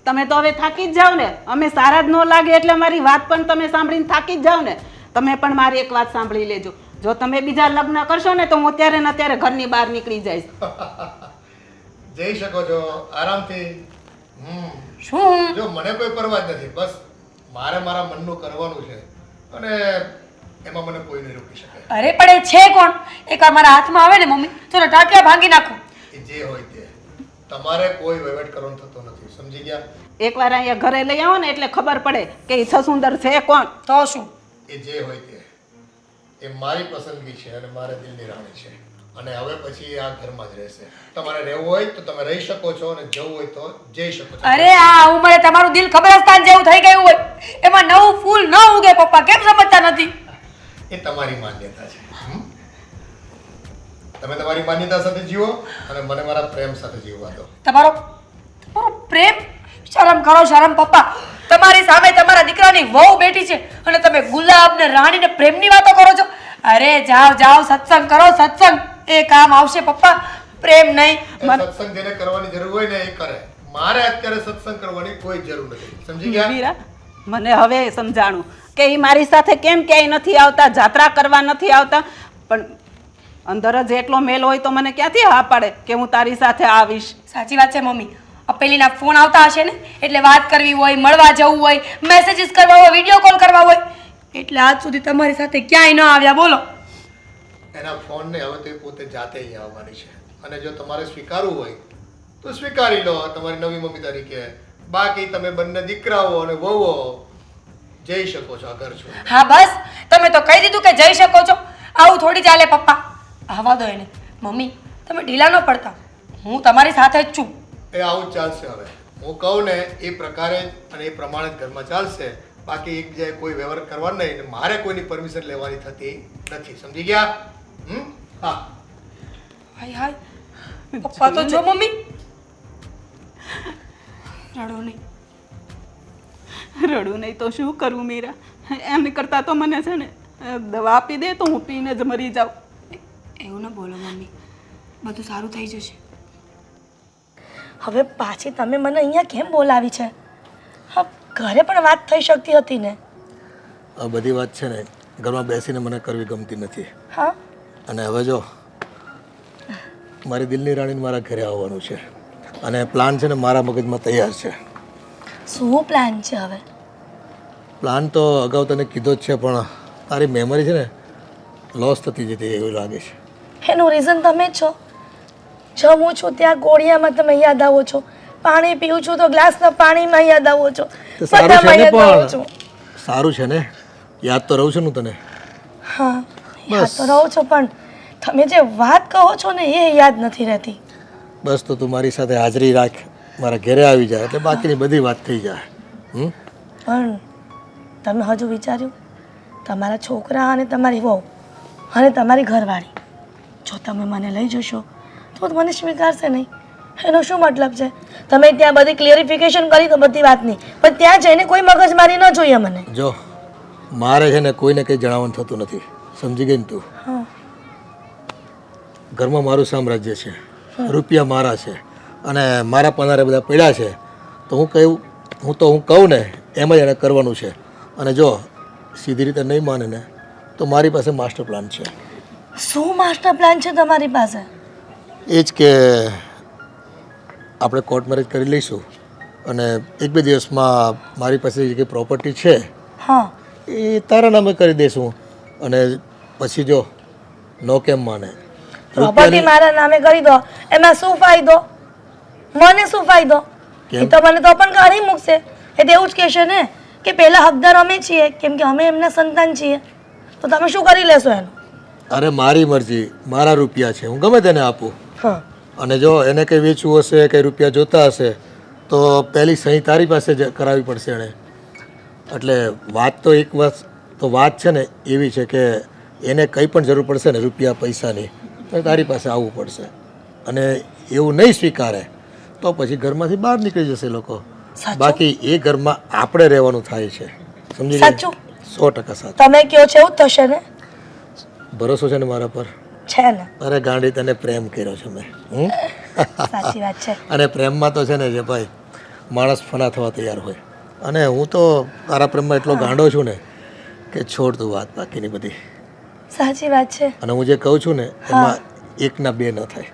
તમે તો હવે થાકી જ જાવ ને. અમે સારા જ ન લાગે એટલે મારી વાત પણ તમે સાંભળીને થાકી જ જાવ ને. તમે પણ મારી એક વાત સાંભળી લેજો, જો તમે બીજા લગ્ન કરશો ને તો હું અત્યારે ને અત્યારે ઘરની બહાર નીકળી જઈશ. જઈ શકો છો આરામથી. શું? જો મને કોઈ પરવા જ નથી, બસ મારે મારા મનનું કરવાનું છે અને એમાં મને કોઈ નહીં રોકી શકે. અરે પણ એ છે કોણ? એકવાર મારા હાથમાં આવે ને મમ્મી તો એના ટાંટિયા ભાંગી નાખું. એ જે હોય તે, તમારે કોઈ વહીવટ કરવાનો થતો નથી, સમજી ગયા? એકવાર અહીંયા ઘરે લઈ આવો ને એટલે ખબર પડે કે એ છસુંદર છે કોણ. તો શું? એ જે હોય તે, એ મારી પસંદગી છે અને મારા દિલની રાણી છે. અને હવે પછી આ ઘરમાં જ રહેશે. તમારે રહેવું હોય તો તમે રહી શકો છો અને જવું હોય તો જઈ શકો છો. અરે આ ઉંમરે તમારું દિલ ખબરસ્તાન જેવું થઈ ગયું હોય, એમાં નવું ફૂલ ન ઉગે. પપ્પા કેમ સમજતા નથી? એ તમારી માન્યતા છે. તમે તમારી માન્યતા સાથે જીવો અને મને મારા પ્રેમ સાથે જીવવા દો. તમારો પ્રેમ? શરમ કરો, શરમ પપ્પા. તમારી સામે તમારા દીકરાની વહુ બેઠી છે અને તમે ગુલાબ ને રાણી ને પ્રેમની વાતો કરો છો. અરે જાઓ જાઓ, સત્સંગ કરો, સત્સંગ. એ કામ આવશે પપ્પા, પ્રેમ નહીં. સત્સંગ જેને કરવાની જરૂર હોય ને એ કરે. મારે અત્યારે સત્સંગ કરવાની કોઈ જરૂર નથી, સમજી ગયા? મીરા, મને હવે સમજાણું કે એ મારી સાથે કેમ ક્યાંય નથી આવતા, જાત્રા કરવા નથી આવતા. પણ અંદર જ એટલો મેલ હોય તો મને ક્યાંથી હા પાડે કે હું તારી સાથે આવીશ? સાચી વાત છે મમ્મી. પેલીના ફોન આવતા હશે ને એટલે વાત કરવી હોય, મળવા જવું હોય, મેસેજીસ કરવા હોય, વિડીયો કોલ કરવા હોય, એટલે આજ સુધી તમારી સાથે ક્યાંય ન આવ્યા. બોલો. એના ફોનને હવે તો એ પોતે જાતે અહીંયા આવવાની છે અને જો તમારે સ્વીકારવું હોય તો સ્વીકારી લો તમારી નવી મમ્મી તરીકે. બાકી તમે બંને દીકરાઓ અને વહુઓ જઈ શકો છો આ ઘર છોડીને. હા બસ, તમે તો કહી દીધું કે જઈ શકો છો. આવું થોડી ચાલે પપ્પા. આવવા દો એને. મમ્મી તમે ઢીલા ન પડતા, હું તમારી સાથે જ છું. એ આવું જ ચાલશે. હવે હું કહું ને એ પ્રકારે અને એ પ્રમાણે જ ઘરમાં ચાલશે. બાકી એકબીજાએ કોઈ વ્યવહાર કરવાનો નહીં અને મારે કોઈની પરમિશન લેવાની થતી નથી, સમજી ગયા? હા. હાય હાય પપ્પા તો જો મમ્મી. રડો નહીં. રડું નહીં તો શું કરું મીરા? એમ કરતાં તો મને છે ને દવા આપી દે તો હું પીને જ મરી જાઉં. એવું ન બોલો મમ્મી, બધું સારું થઈ જશે. હવે પાછી તમે મને અહીંયા કેમ બોલાવી છે? હા, ઘરે પણ વાત થઈ શકતી હતી ને. આ બધી વાત છે ને ઘરમાં બેસીને મને કરવી ગમતી નથી. હા, અને હવે જો મારી દિલની રાણીને મારા ઘરે આવવાનું છે અને પ્લાન છે ને મારા મગજમાં તૈયાર છે. શું પ્લાન છે હવે? પ્લાન તો અગાઉ તને કીધો જ છે પણ તારી મેમરી છે ને લોસ થતી જતી એવું લાગે છે. એનું રીઝન તમે જ છો. જો હું છું ત્યાં ગોળિયામાં તમે યાદ આવો છો, પાણી પીવું છું તો ગ્લાસના પાણીમાં યાદ આવો છો, તો સારું છે બધામાં ને યાદ આવો પણ છો. સારું છે ને, યાદ તો રહું છું ને તને. હા યાદ તો રહો છો, પણ તમે જે વાત કહો છો ને એ યાદ નથી રહેતી. બસ તો તું મારી સાથે હાજરી રાખ, મારા ઘરે આવી જાય એટલે બાકીની બધી વાત થઈ જાય. પણ તમે હજુ વિચાર્યું તમારા છોકરા અને તમારી વહુ અને તમારી ઘરવાળી, જો તમે મને લઈ જશો તો મને સ્વીકારશે નહીં. એનો શું મતલબ છે? તમે ત્યાં બધી ક્લિયરિફિકેશન કરી તો બધી વાતની, પણ ત્યાં જઈને કોઈ મગજમારી ન જોઈએ મને. જો મારે છે ને કોઈને કંઈ જણાવવાનું થતું નથી, સમજી ગઈ ને તું? હા ઘરમાં મારું સામ્રાજ્ય છે, રૂપિયા મારા છે અને મારા પનારે બધા પડ્યા છે, તો હું કહું ને એમ જ એને કરવાનું છે. અને જો સીધી રીતે નહીં માને ને તો મારી પાસે માસ્ટર પ્લાન છે. શું માસ્ટર પ્લાન છે તમારી પાસે? એ જ કે આપણે કોર્ટ મેરેજ કરી લઈશું અને એક બે દિવસમાં મારી પાસે જે કંઈ પ્રોપર્ટી છે હા એ તારા નામે કરી દઈશું. અને પછી જો નો કેમ માને, પ્રોપર્ટી મારા નામે કરી દો, એમાં શું ફાયદો? મને શું ફાયદો? એ તો મને તો પણ કાઢી મૂકશે. એ તો એવું જ કહેશે ને કે પહેલા હકદાર અમે છીએ, કેમ કે અમે એમના સંતાન છીએ. તો તમે શું કરી લેશો એનું? અરે મારી મરજી, મારા રૂપિયા છે, હું ગમે તેને આપું. હા અને જો એને કંઈ વેચવું હશે, કંઈ રૂપિયા જોતા હશે તો પહેલી સહી તારી પાસે જ કરાવવી પડશે એણે. એટલે વાત તો એક વાત છે ને એવી છે કે એને કંઈ પણ જરૂર પડશે ને રૂપિયા પૈસાની તો તારી પાસે આવવું પડશે. અને એવું નહીં સ્વીકારે તો પછી ઘરમાંથી બહાર નીકળી જશે લોકો. બાકી એ ઘરમાં આપણે રહેવાનું થાય છે, સમજી ગયા? સાચું 100% સાચું. તમે કહો છો એવું જ થશે ને? ભરોસો છે ને મારા પર? છે ને? અરે ગાંડી, તને પ્રેમ કર્યો છે મેં. સાચી વાત છે. અને પ્રેમમાં તો છે ને જે ભાઈ માણસ ફના થવા તૈયાર હોય. અને હું તો તારા પ્રેમમાં એટલો ગાંડો છું ને કે છોડ તું વાત બાકીની બધી. સાચી વાત છે. અને હું જે કહું છું ને એમાં એકના બે ન થાય,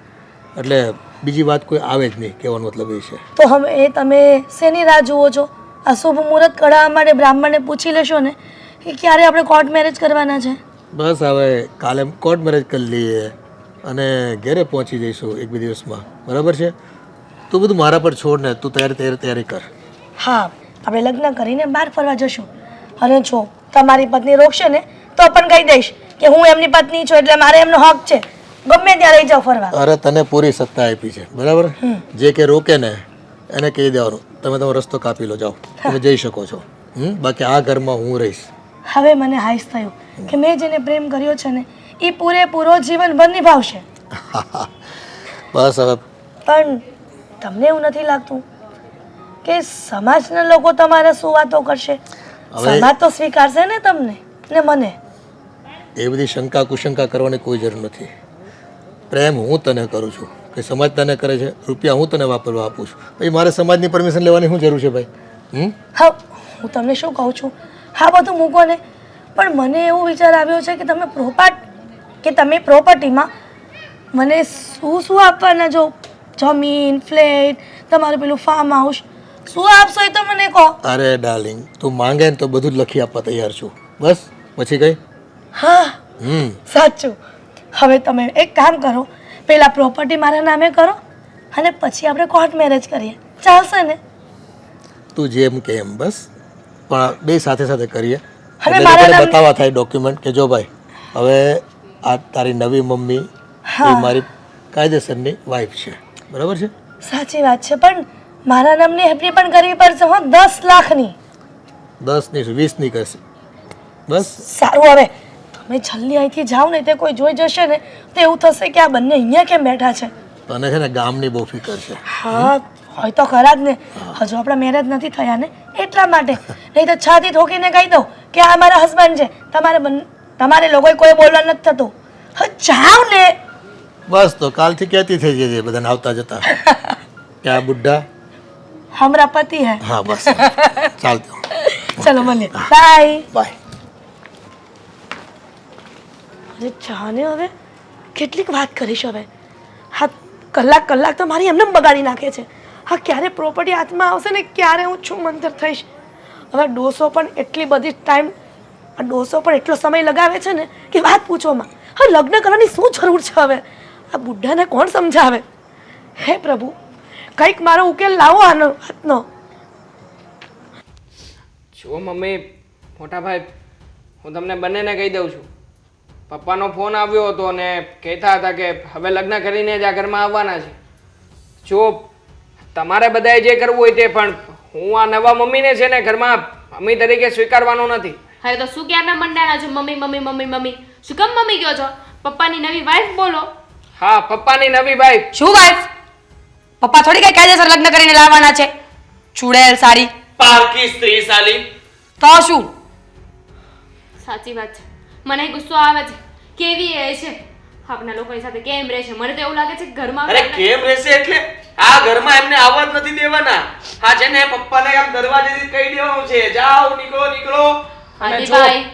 એટલે બીજી વાત કોઈ આવે જ નહીં, કહેવાનો મતલબ એ છે. તો હવે એ તમે શેની રાહ જુઓ છો? અશુભ મુહૂર્ત કઢાવવા માટે બ્રાહ્મણને પૂછી લેશો ને કે ક્યારે આપણે કોર્ટ મેરેજ કરવાના છે. બસ હવે કાલે કોર્ટ મેરેજ કરી લઈએ અને ઘરે પહોંચી જઈશું એક બે દિવસમાં, બરાબર છે? તું બધું મારા પર છોડ ને, તું તૈયારી કર. હા આપણે લગ્ન કરીને બહાર ફરવા જશું. અને જો તમારી પત્ની રોકશે ને તો પણ કહી દઈશ કે હું એમની પત્ની છું એટલે મારે એમનો હક છે, ગમે ત્યાં લઈ જાઓ ફરવા. અરે તને પૂરી સત્તા આપી છે, બરાબર? જે કે રોકે ને એને કહી દેવાનું તમે તમારો રસ્તો કાપી લો, જાઓ, તમે જઈ શકો છો. બાકી આ ઘરમાં હું રહીશ. હવે મને હાઈસ થયું કે મેં જેને પ્રેમ કર્યો છે ને એ પૂરેપૂરો જીવનભર નિભાવશે. બસ હવે. પણ તમને એવું નથી લાગતું કે સમાજના લોકો તમારા શું વાતો કરશે? સમાજ તો સ્વીકારશે ને તમને ને મને? એ બધી શંકા કુશંકા કરવાની કોઈ જરૂર નથી. પ્રેમ હું તને કરું છું કે સમાજ તને કરે છે? રૂપિયા હું તને વાપરવા આપું છું, પછી મારે સમાજની પરમિશન લેવાની શું જરૂર છે ભાઈ? હા હું તમને શું કહું છું, હા બધું મૂકો ને, પણ મને એવો વિચાર આવ્યો છે કે તમે પ્રોપર્ટીમાં મને શું શું આપવાના? જો જમીન, ફ્લેટ, તમારું પેલું ફાર્મ હાઉસ, શું આપશો એ તો મને કહો. અરે ડાર્લિંગ, તું માંગે ને તો બધું જ લખી આપવા તૈયાર છું. બસ પછી કઈ? હા સાચું. હવે તમે એક કામ કરો, પહેલા પ્રોપર્ટી મારા નામે કરો અને પછી આપણે કોર્ટ મેરેજ કરીએ, ચાલશે ને? તું જેમ કે એમ, બસ. પણ બે સાથે સાથે કરીએ અને એટલે મારા તને નામ- બતાવવા થાય ડોક્યુમેન્ટ કે જો ભાઈ હવે આ તારી નવી મમ્મી એ મારી કાયદેસરની વાઈફ છે, બરાબર છે? સાચી વાત છે, પણ મારા નામની એફડી પણ કરવી પડશે હો, 10 લાખની. 10 ની 20 ની કરશે, બસ. સારું, હવે તમે જલ્દી અહીંથી જાઓ ને તે કોઈ જોઈ જશે ને તો એવું થશે કે આ બંને અહીંયા કેમ બેઠા છે. તને છે ને ગામની બહુ ફિકર છે. હા હોય તો ખરા જ ને, હજુ આપણા મેરેજ નથી થયા ને એટલા માટે. નહીં તો છાતી ઠોકીને કહી દઉં કે આ મારા હસબન્ડ છે, તમારે લોકોએ કોઈ બોલવા નથી થતું. હવે જાઓ ને. બસ તો કાલથી કહેતી થઈ જજે બધાને આવતા જતા કે આ બુઢ્ઢા હમરા પતિ હે. હા બસ ચાલતો. ચલો મળીએ, બાય બાય. અરે જાને હવે કેટલીક વાત કરીશ. હવે હા કલાક તો મારી એમને બગાડી નાખે છે. હા ક્યારે પ્રોપર્ટી હાથમાં આવશે ને ક્યારે હું છું મંતર થઈશ. હવે ડોસો પણ એટલી બધી ટાઈમ, આ ડોસો પણ એટલો સમય લગાવે છે ને કે વાત પૂછોમાં. હા લગ્ન કરવાની શું જરૂર છે? હવે આ બુઢ્ઢાને કોણ સમજાવે? હે પ્રભુ, કંઈક મારો ઉકેલ લાવો આનો વાતનો. જો મમ્મી, મોટા ભાઈ, હું તમને બંનેને કહી દઉં છું. પપ્પાનો ફોન આવ્યો હતો અને કહેતા હતા કે હવે લગ્ન કરીને જ આ ઘરમાં આવવાના છે. જો તમારે બધાએ જે કરવું હોય તે, પણ હું આ નવા મમ્મીને છે ને ઘરમાં મમ્મી તરીકે સ્વીકારવાનો નથી. હવે તો શું ક્યારના મંડાણા છો મમ્મી મમ્મી મમ્મી મમ્મી? શું કામ મમ્મી કહો છો? પપ્પાની નવી વાઈફ બોલો. હા, પપ્પાની નવી વાઈફ. શું વાઈફ? પપ્પા થોડી કઈ કાયદેસર લગ્ન કરીને લાવવાના છે. ચૂડેલ સાડી પારકી સ્ત્રી સાલી. તો શું? સાચી વાત છે. મને ગુસ્સો આવે છે. કેવી એ છે આપણા લોકોની સાથે કેમ રહે છે? મને તો એવું લાગે છે કે ઘરમાં અરે કેમ રહેશે એટલે આ ઘરમાં એમને આવવા જ નથી દેવાના. હા છે ને, પપ્પાને આમ દરવાજેથી કહી દેવાનું છે, જાઓ નીકળો નીકળો. અને જો ભાઈ,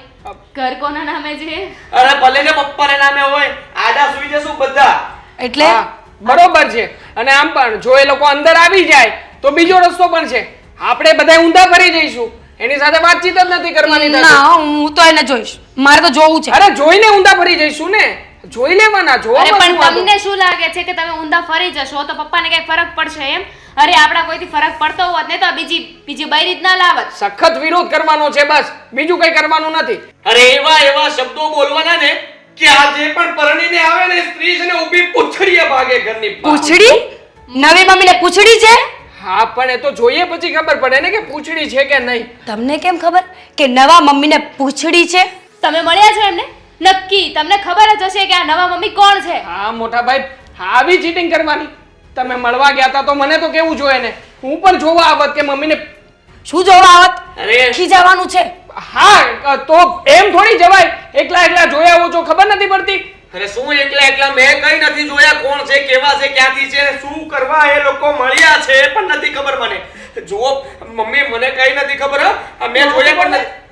ઘર કોના નામે છે? અરે ભલે ને પપ્પાને નામે હોય, આડા સુઈ જશું બધા. એટલે હા, બરોબર છે. અને આમ પણ જો એ લોકો અંદર આવી જાય તો બીજો રસ્તો પણ છે. આપણે બધા ઊંધા ફરી જઈશું. એની સાથે વાતચીત જ નથી કરવાની થશે. ના, હું તો એને જોઈશ. મારે તો જોવું છે. અરે જોઈને ઊંધા ફરી જઈશું ને. જોઈ લેવાના. અરે જોવામાં પણ શું વાંધો? તમને શું લાગે છે કે તમે ઊંધા ફરી જશો તો પપ્પાને કઈ ફરક પડશે એમ? અરે આપણા કોઈથી ફરક પડતો હોત ને તો બીજી બઈ રીત ના લાવત. સખત વિરોધ કરવાનો છે, બસ. બીજું કઈ કરવાનું નથી. અરે એવા એવા શબ્દો બોલવાના ને કે આ જે પણ પરણીને આવે ને સ્ત્રી છે ને ઊભી પૂંછડીએ ભાગે ઘરની બહાર. પૂંછડી? નવી મમ્મીને પૂંછડી છે? હા, પણ એ તો જોઈએ પછી ખબર પડે ને કે પૂંછડી છે કે નહીં. તમને કેમ ખબર કે નવા મમ્મીને પૂંછડી છે? તમે મળ્યા છો એમને? નક્કી તમને ખબર જ હશે કે આ નવા મમ્મી કોણ છે. હા મોટા ભાઈ, આવી ચીટિંગ કરવાની. તમે મળવા ગયા હતા તો મને તો કેવું જોઈએ ને. હું પણ જોવા આવત કે મમ્મીને. શું જોવા આવત? અરે ખીજાવાનું છે. હા, તો એમ થોડી જવાય. એકલા એકલા જોયા આવો છો, ખબર નથી પડતી. અરે શું એકલા એકલા? મેં કઈ નથી જોયા. કોણ છે, કેવા છે, ક્યાંથી છે, શું કરવા એ લોકો મળ્યા છે એ પણ નથી ખબર મને. જુઓ મમ્મી, મને કઈ નથી ખબર. હા, મેં જોયા પણ નથી.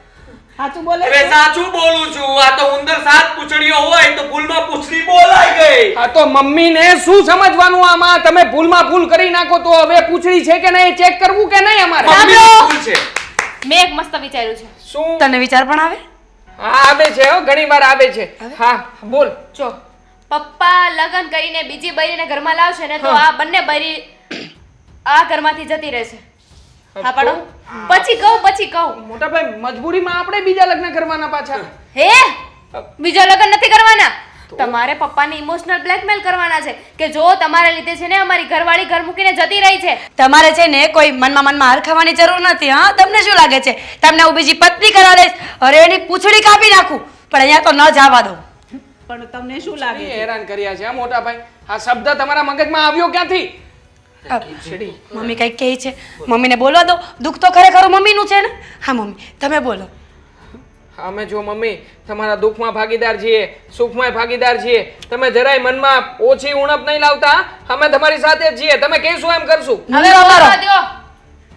સાચું બોલે અરે સાચું બોલું છું. આ તો ઉંદર સાત પૂંછડીઓ હોય તો ભૂલમાં પૂંછડી બોલાઈ ગઈ. હા, તો મમ્મીને શું સમજવાનું આમાં? તમે ભૂલમાં ભૂલ કરી નાખો તો હવે પૂછડી છે કે નહીં ચેક કરવું કે નહીં અમારે? મમ્મીની ભૂલ છે. મેં એક મસ્ત વિચાર્યું છે. શું? તને વિચાર પણ આવે? હા, આવે છે હો, ઘણી વાર આવે છે. હા, બોલ. જો પપ્પા લગ્ન કરીને બીજી બૈરીને ઘરમાં લાવશે ને તો આ બંને બૈરી આ ઘરમાંથી જતી રહેશે. હા પાડો. પછી કહું. મોટા ભાઈ, મજબૂરીમાં આપણે બીજા લગ્ન કરવાના પાછા. હે બીજા લગ્ન નથી કરવાના. તમારે પપ્પાને ઇમોશનલ બ્લેકમેલ કરવાના છે કે જો તમારા લીધે છે ને અમારી ઘરવાળી ઘર મૂકીને જતી રહી છે. તમારે છે ને કોઈ મનમાં હરખાવાની જરૂર નથી. હા, તમને શું લાગે છે તમને હું બીજી પત્ની કરાવી દઈશ? અરે એની પૂંછડી કાપી નાખું, પણ અહીંયા તો ન જવા દઉં. પણ તમને શું લાગે એ છે? હેરાન કર્યા છે આ મોટા ભાઈ. આ શબ્દ તમારા મગજમાં આવ્યો ક્યાંથી? મમ્મી કઈક કહે છે, મમ્મીને બોલવા દો. દુઃખ તો ખરેખર મમ્મીનું છે ને. હા મમ્મી, તમે બોલો. અમે જો મમ્મી તમારા દુઃખમાં ભાગીદાર છીએ, સુખમાં ભાગીદાર છીએ. તમે જરાય મનમાં ઓછી ઉણપ નહીં લાવતા. અમે તમારી સાથે જ છીએ. તમે કહેશો એમ કરશું. હવે બોલવા દ્યો.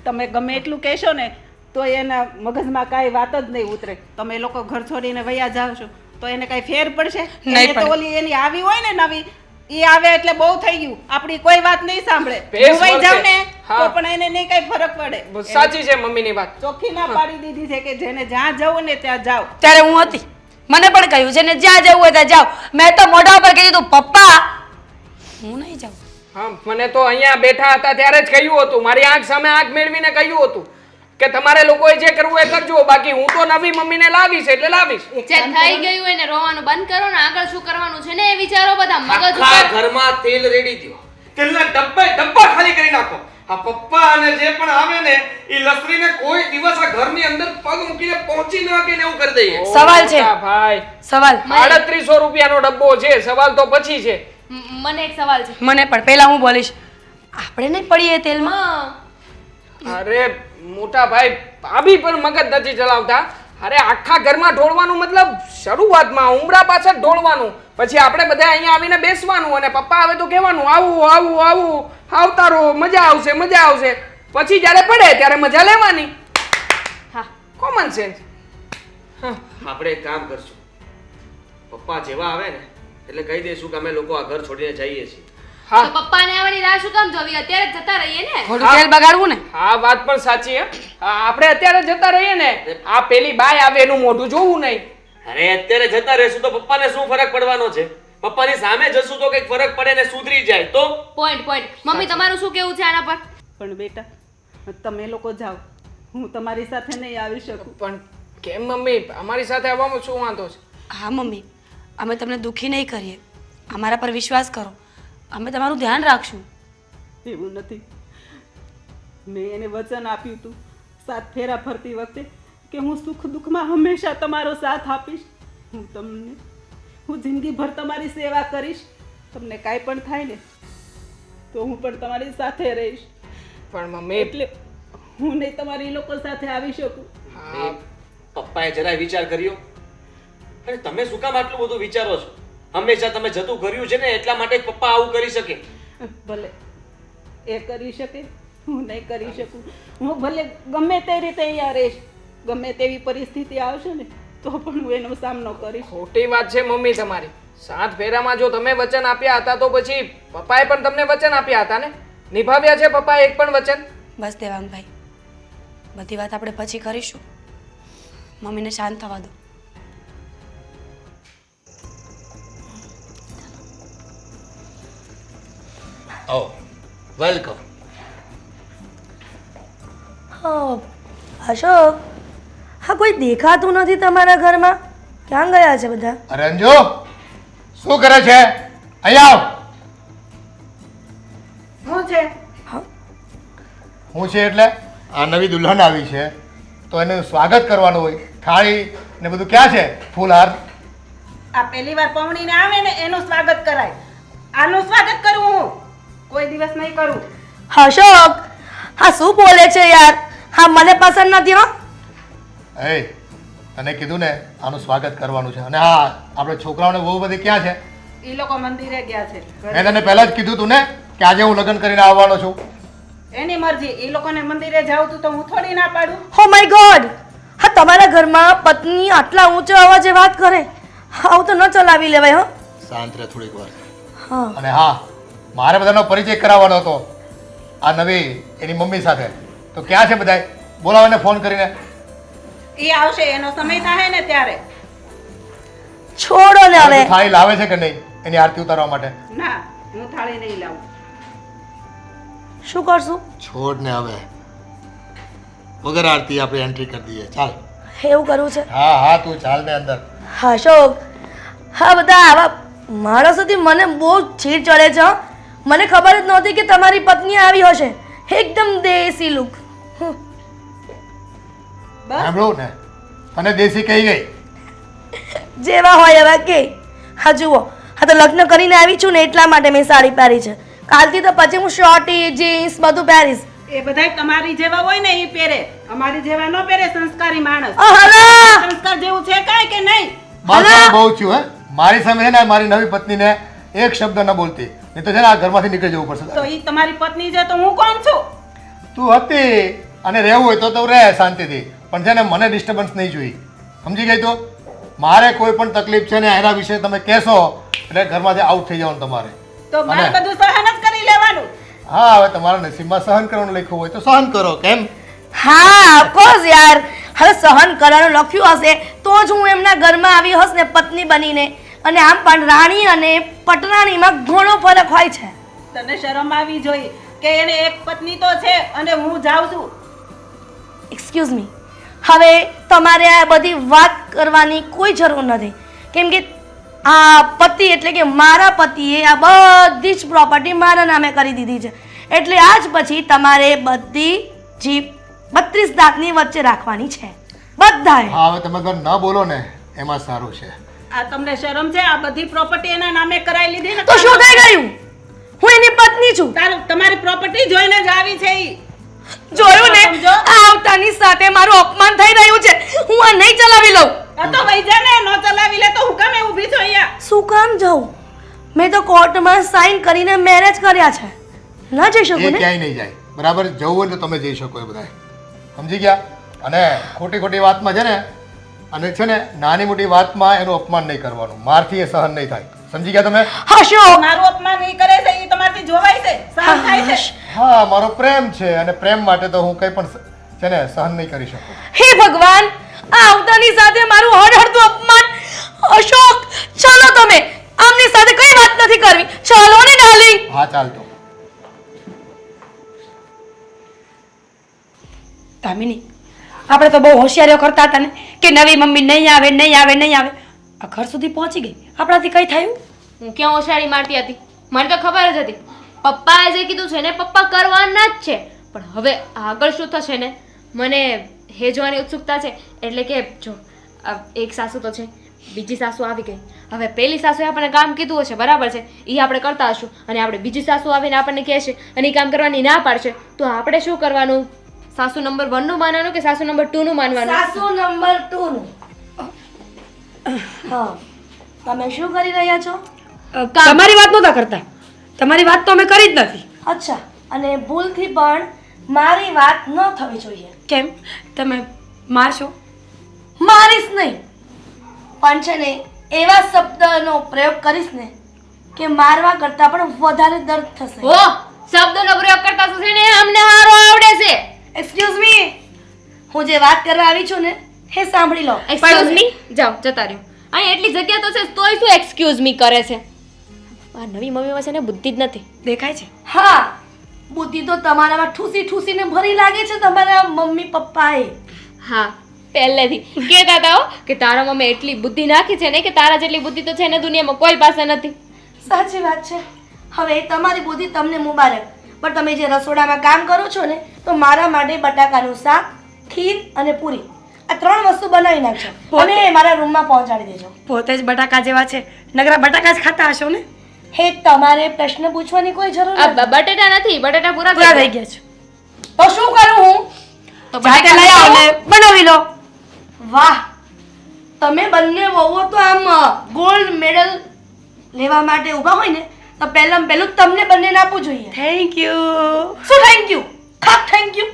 તમે ગમે એટલું કહેશો ને તો એના મગજમાં કાંઈ વાત જ નહીં ઉતરે. તમે એ લોકો ઘર છોડીને વયા જાવ છો તો એને કાંઈ ફેર પડશે? નહીં એને તો પડે. ઓલી એની આવી હોય ને નવી, એ આવે એટલે બહુ થઈ ગયું. આપણી કોઈ વાત નહીં સાંભળે. ભેસ હું વહી જાઉં ને હા. તો પણ એને નહીં કાંઈ ફરક પડે. સાચી છે મમ્મીની વાત. ચોખ્ખી ના પાડી દીધી છે કે જેને જ્યાં જવું ને ત્યાં જાઓ. ત્યારે હું હતી, મને પણ કહ્યું છે ને જ્યાં જવું હોય ત્યાં જાઓ. મેં તો મોઢા ઉપર કીધું પપ્પા હું નહીં જાઉં. હા, મને તો અહીંયા બેઠા હતા ત્યારે જ કહ્યું હતું. મારી આંખ સામે આંખ મેળવીને કહ્યું હતું કે તમારે લોકોએ જે કરવું એ કરજો, બાકી હું તો નવી મમ્મીને લાવીશ એટલે લાવીશ. જે થઈ ગયું એને રોવાનું બંધ કરો ને આગળ શું કરવાનું છે ને એ વિચારો બધા મગજ આખા ઉપર. ઘરમાં તેલ રેડી દ્યો. તેલના ડબ્બા ખાલી કરી નાખો. આ પપ્પા અને જે પણ આવે ને એ લસરીને કોઈ દિવસ આ ઘરની અંદર પગ મૂકીને પહોંચી ન શકે ને એવું કરી દઈએ. સવાલ છે. મોટા ભાઈ, સવાલ 3800 રૂપિયાનો ડબ્બો છે. સવાલ તો પછી છે. મને એક સવાલ છે. મને પણ પહેલા હું બોલીશ. આપણે નહીં પડીએ તેલમાં. હા, અરે મોટા ભાઈ, ભાભી પણ મગજ નથી ચલાવતા. અરે આખા ઘરમાં ઢોળવાનું મતલબ શરૂઆતમાં ઉમરા પાછળ ઢોળવાનું, પછી આપણે બધા અહીંયા આવીને બેસવાનું અને પપ્પા આવે તો કહેવાનું આવું આવું આવું આવતા રહો, મજા આવશે મજા આવશે. પછી જ્યારે પડે ત્યારે મજા લેવાની. હા. Common sense. આપણે એક કામ કરશું. પપ્પા જેવા આવે ને એટલે કહી દઈશું કે અમે લોકો આ ઘર છોડીને જઈએ છીએ. હા તો પપ્પાને આવવાની રાહ શું કામ જોવી? અત્યારે જ જતા રહીએ ને. થોડું તેલ બગાડવું ને. હા, વાત પણ સાચી હે. આપણે અત્યારે જતા રહીએ ને, આ પેલી બાય આવે એનું મોઢું જોવું નહીં. અરે અત્યારે જતા રહેશું તો પપ્પાને શું ફરક પડવાનો છે? પપ્પાની સામે જશું તો કંઈક ફરક પડે ને સુધરી જાય તો પોઈન્ટ મમ્મી તમારું શું કેવું છે આના પર? પણ બેટા તમે લોકો જાઓ, હું તમારી સાથે નહીં આવી શકું. પણ કેમ મમ્મી, અમારી સાથે આવવામાં શું વાંધો છે? હા મમ્મી, અમે તમને દુઃખી નહીં કરીએ. અમારા પર વિશ્વાસ કરો, અમે તમારું ધ્યાન રાખશું. એવું નથી. મેં એને વચન આપ્યું હતું 7 ફેરા ફરતી વખતે કે હું સુખ દુઃખમાં હંમેશા તમારો સાથ આપીશ. હું જિંદગીભર તમારી સેવા કરીશ. તમને કાંઈ પણ થાય ને તો હું પણ તમારી સાથે રહીશ. પણ મમ્મી, એટલે હું નહીં તમારી લોકો સાથે આવી શકું. હા, પપ્પાએ જરાય વિચાર કર્યો? અને તમે શું કામ આટલું બધું વિચારો છો? હંમેશા તમે જતું કર્યું છે ને એટલા માટે જ પપ્પા આવું કરી શકે. ભલે એ કરી શકે, હું નહીં કરી શકું. હું ભલે ગમે તે રીતે અહીંયા રહીશ, ગમે તેવી પરિસ્થિતિ આવશે ને તો પણ હું એનો સામનો કરીશ. ખોટી વાત છે મમ્મી તમારી. 7 ફેરામાં જો તમે વચન આપ્યા હતા તો પછી પપ્પાએ પણ તમને વચન આપ્યા હતા ને? નિભાવ્યા છે પપ્પાએ એક પણ વચન? બસ દેવાંગભાઈ, બધી વાત આપણે પછી કરીશું. મમ્મીને શાંત થવા દો. ઓ વેલકમ. હા અશોક, હા કોઈ દેખાતું નથી તમારા ઘરમાં. ક્યાં ગયા છે બધા? અરે અંજુ, શું કરે છે? અહીંયા આવ. શું છે? હું છે એટલે આ નવી દુલ્હન આવી છે તો એનું સ્વાગત કરવાનું હોય. થાળી ને બધું ક્યાં છે? ફૂલહાર. આ પહેલી વાર પવણીને આવે ને એનું સ્વાગત કરાય. આનું સ્વાગત કરું હું કોઈ દિવસ નહીં કરું. અશોક, હા શું બોલે છે યાર? હા મને પસંદ નથી. હો એ તને કીધું ને આનું સ્વાગત કરવાનું છે. અને હા, આપણે છોકરાઓને બહુ બધી ક્યાં છે? એ લોકો મંદિરે ગયા છે. મેં તને પહેલા જ કીધું તું ને કે આજે હું લગ્ન કરીને આવવાનો છું. એની મરજી. એ લોકોને મંદિરે જાવ તો હું થોડી ના પાડું. ઓ માય ગોડ, હા તમારા ઘરમાં પત્ની આટલા ઊંચા અવાજે વાત કરે? આવું તો ન ચલાવી લેવાય. હો શાંત રહે થોડીક વાર. હા અને હા, મારે બધાનો પરિચય કરાવવાનો હતો આ નવી એની મમ્મી સાથે. તો ક્યાં છે બધાય? બોલાવો એને ફોન કરીને. એ આવશે, એનો સમય થાય ને ત્યારે. છોડો ને હવે. થાળી લાવે છે કે નહીં એની આરતી ઉતારવા માટે? ના, હું થાળી નહીં લાવું. શું કરશું? છોડ ને હવે વગર આરતી આપણે એન્ટ્રી કરી દઈએ. ચાલ. એવું કરવું છે? હા હા, તું ચાલ ને અંદર. હા અશોક, હા બધા આવા માણસોથી મને બહુ ચીડ ચડે છે. હો. મને ખબર જ નહોતી કે તમારી પત્ની આવી હશે. એકદમ દેશી લુક. સાંભળું ને, તને દેશી કહી ગઈ. જેવા હોય એવા કે. હા જુઓ, હા તો લગ્ન કરીને આવી છું ને એટલા માટે મેં સાડી પહેરી છે. કાલથી તો પછી હું શોર્ટી જીન્સ બધું પહેરીશ. એ બધાય તમારી જેવા હોય ને એ પહેરે, અમારી જેવા ન પહેરે. સંસ્કારી માણસ. હલા સંસ્કાર જેવું છે કાંઈ કે નહીં? બસ હવે બહુ થયું હે. મારી સામે છે ને મારી નવી પત્નીને એક શબ્દ ન બોલતી, નહીં તો છે ને આ ઘરમાંથી નીકળી જવું પડશે. તો એ તમારી પત્ની છે તો હું કોણ છું? તું હતી અને રહેવું હોય તો તું રહે શાંતિથી, પણ છે ને મને ડિસ્ટર્બન્સ નહીં જોઈ. સમજી ગઈ? તો મારે કોઈ પણ તકલીફ છે ને એના વિશે તમે કહેશો એટલે ઘરમાંથી આઉટ થઈ જવાનું તમારે. તો મારે બધું સહન જ કરી લેવાનું. હા, હવે તમારા નસીબમાં સહન કરવાનું લખ્યું હોય તો સહન કરો. કેમ? હા ઓફકોર્સ યાર. હવે સહન કરવાનું લખ્યું હશે તો જ હું એમના ઘરમાં આવી હશ ને પત્ની બનીને. અને આમ પણ રાણી અને પટરાણીમાં ઘણો ફરક હોય છે. તને શરમ આવી જોઈએ કે એને એક પત્ની તો છે અને હું જાઉં છું. એક્સક્યુઝ મી, હવે તમારે આ બધી વાત કરવાની કોઈ જરૂર નથી. કેમ કે આ પતિ એટલે કે મારા પતિએ આ બધી જ પ્રોપર્ટી મારા નામે કરી દીધી છે. એટલે આજ પછી તમારે બધી જીપ 32 દાંતની વચ્ચે રાખવાની છે બધાએ. હા, હવે તમે ન બોલો ને એમાં સારું છે. આ તમને શરમ છે? આ બધી પ્રોપર્ટી એના નામે કરાવી લીધી ને તો શું થઈ ગયું? હું એની પત્ની છું. તમારી પ્રોપર્ટી જોઈને જ આવી છે ઈ. જોયું ને, સમજો? આ આવતાની સાથે મારું અપમાન થઈ રહ્યું છે. હું આ નહીં ચલાવી લઉં. આ તો વઈ જા ને, ન ચલાવી લે તો હું કામે ઊભી છું અહીંયા? શું કામ જાઉં? મેં તો કોર્ટમાં સાઈન કરીને મેરેજ કર્યા છે. ના જઈ એ શકું ને? ક્યાંય નહીં જાય. બરાબર? જવું હોય તો તમે જઈ શકો એ બધા. સમજી ગયા? અને ખોટી ખોટી વાતમાં છે ને, અને છે ને નાની મોટી વાતમાં એનું અપમાન નહીં કરવાનું. મારથી એ સહન નહીં થાય. સમજી ગયા તમે? હશો. મારું અપમાન ઈ કરે છે ઈ તમારથી જોવાય છે, સહન થાય છે. હા, મારો પ્રેમ છે અને પ્રેમ માટે તો હું કંઈ પણ છે ને સહન નહીં કરી શકું. હે ભગવાન, આ આવતાની સાથે મારું હળહળતું અપમાન. અશોક, ચાલો તમે આમની સાથે કઈ વાત નથી કરવી. ચાલો ને ડાર્લિંગ. હા ચાલતો. કામિની, આપણે તો બહુ હોશિયારીઓ કરતા હતા ને કે નવી મમ્મી નહીં આવે નહીં આવે નહીં આવે. આ ઘર સુધી પહોંચી ગઈ, આપણાથી કઈ થયું? હું ક્યાં હોશિયારી મારતી હતી? મને તો ખબર જ હતી પપ્પાએ જે કીધું છે ને પપ્પા કરવાના જ છે. પણ હવે આગળ શું થશે ને મને હે જોવાની ઉત્સુકતા છે. એટલે કે જો એક સાસુ તો છે, બીજી સાસુ આવી ગઈ. હવે પેલી સાસુએ આપણને કામ કીધું હશે, બરાબર છે, એ આપણે કરતા હશું, અને આપણે બીજી સાસુ આવીને આપણને કહેશે અને એ કામ કરવાની ના પાડશે, તો આપણે શું કરવાનું? સાસુ નંબર 1 નું માનવાનું કે સાસુ નંબર 2 નું માનવાનું? સાસુ નંબર 2 નું. હા, તમે શું કરી રહ્યા છો? તમારી વાત નહોતા કરતા. તમારી વાત તો અમે કરી જ નથી. અચ્છા, અને ભૂલથી પણ મારી વાત ન થવી જોઈએ. કેમ? તમે મારશો? મારીશ નહીં, પણ છે ને એવા શબ્દનો પ્રયોગ કરીશ ને કે મારવા કરતાં પણ વધારે દર્દ થશે. ઓ શબ્દનો પ્રયોગ કરતા શું છે ને અમને હારો આવડે છે. એક્સક્યુઝ મી, હું જે વાત કરવા આવી છું ને એ સાંભળી લો. એક્સક્યુઝ મી, જાઓ જતા રહ્યો. અહીં એટલી જગ્યા તો છે તોય શું એક્સક્યુઝ મી કરે છે? આ નવી મમ્મીમાં છે ને બુદ્ધિ જ નથી. દેખાય છે? હા, બુદ્ધિ તો તમારામાં ઠૂસી ઠૂસીને ભરી લાગે છે તમારા મમ્મી પપ્પાએ. હા, પહેલેથી કહેતા હતા કે તારા મમ્મી એટલી બુદ્ધિ નાખી છે ને કે તારા જેટલી બુદ્ધિ તો છે ને દુનિયામાં કોઈ પાસે નથી. સાચી વાત છે. હવે તમારી બુદ્ધિ તમને મુબારક, પણ તમે જે રસોડામાં કામ કરો છો ને તો મારા માટે બટાકાનું શાક, ખીર અને પૂરી આ 3 વસ્તુ બનાવી નાખજો અને મારા રૂમમાં પહોંચાડી દેજો. પોતે જ બટાકા જેવા છે, નગરા બટાકા જ ખાતા હશો ને? હે, તમારે પ્રશ્ન પૂછવાની કોઈ જરૂર આ નથી. બટેટા નથી, બટેટા પૂરા પૂરા થઈ થઈ ગયા. ગયા છે. તો શું કરું હું? તો જાતે લઈ આવો ને બનાવી લો. વાહ, તમે બંને વહુઓ તો આમ ગોલ્ડ મેડલ લેવા માટે ઊભા હોય ને તો પહેલું તમને બંનેને આપવું જોઈએ. Thank you. શું થેન્ક યુ? ખાપ થેન્ક યુ.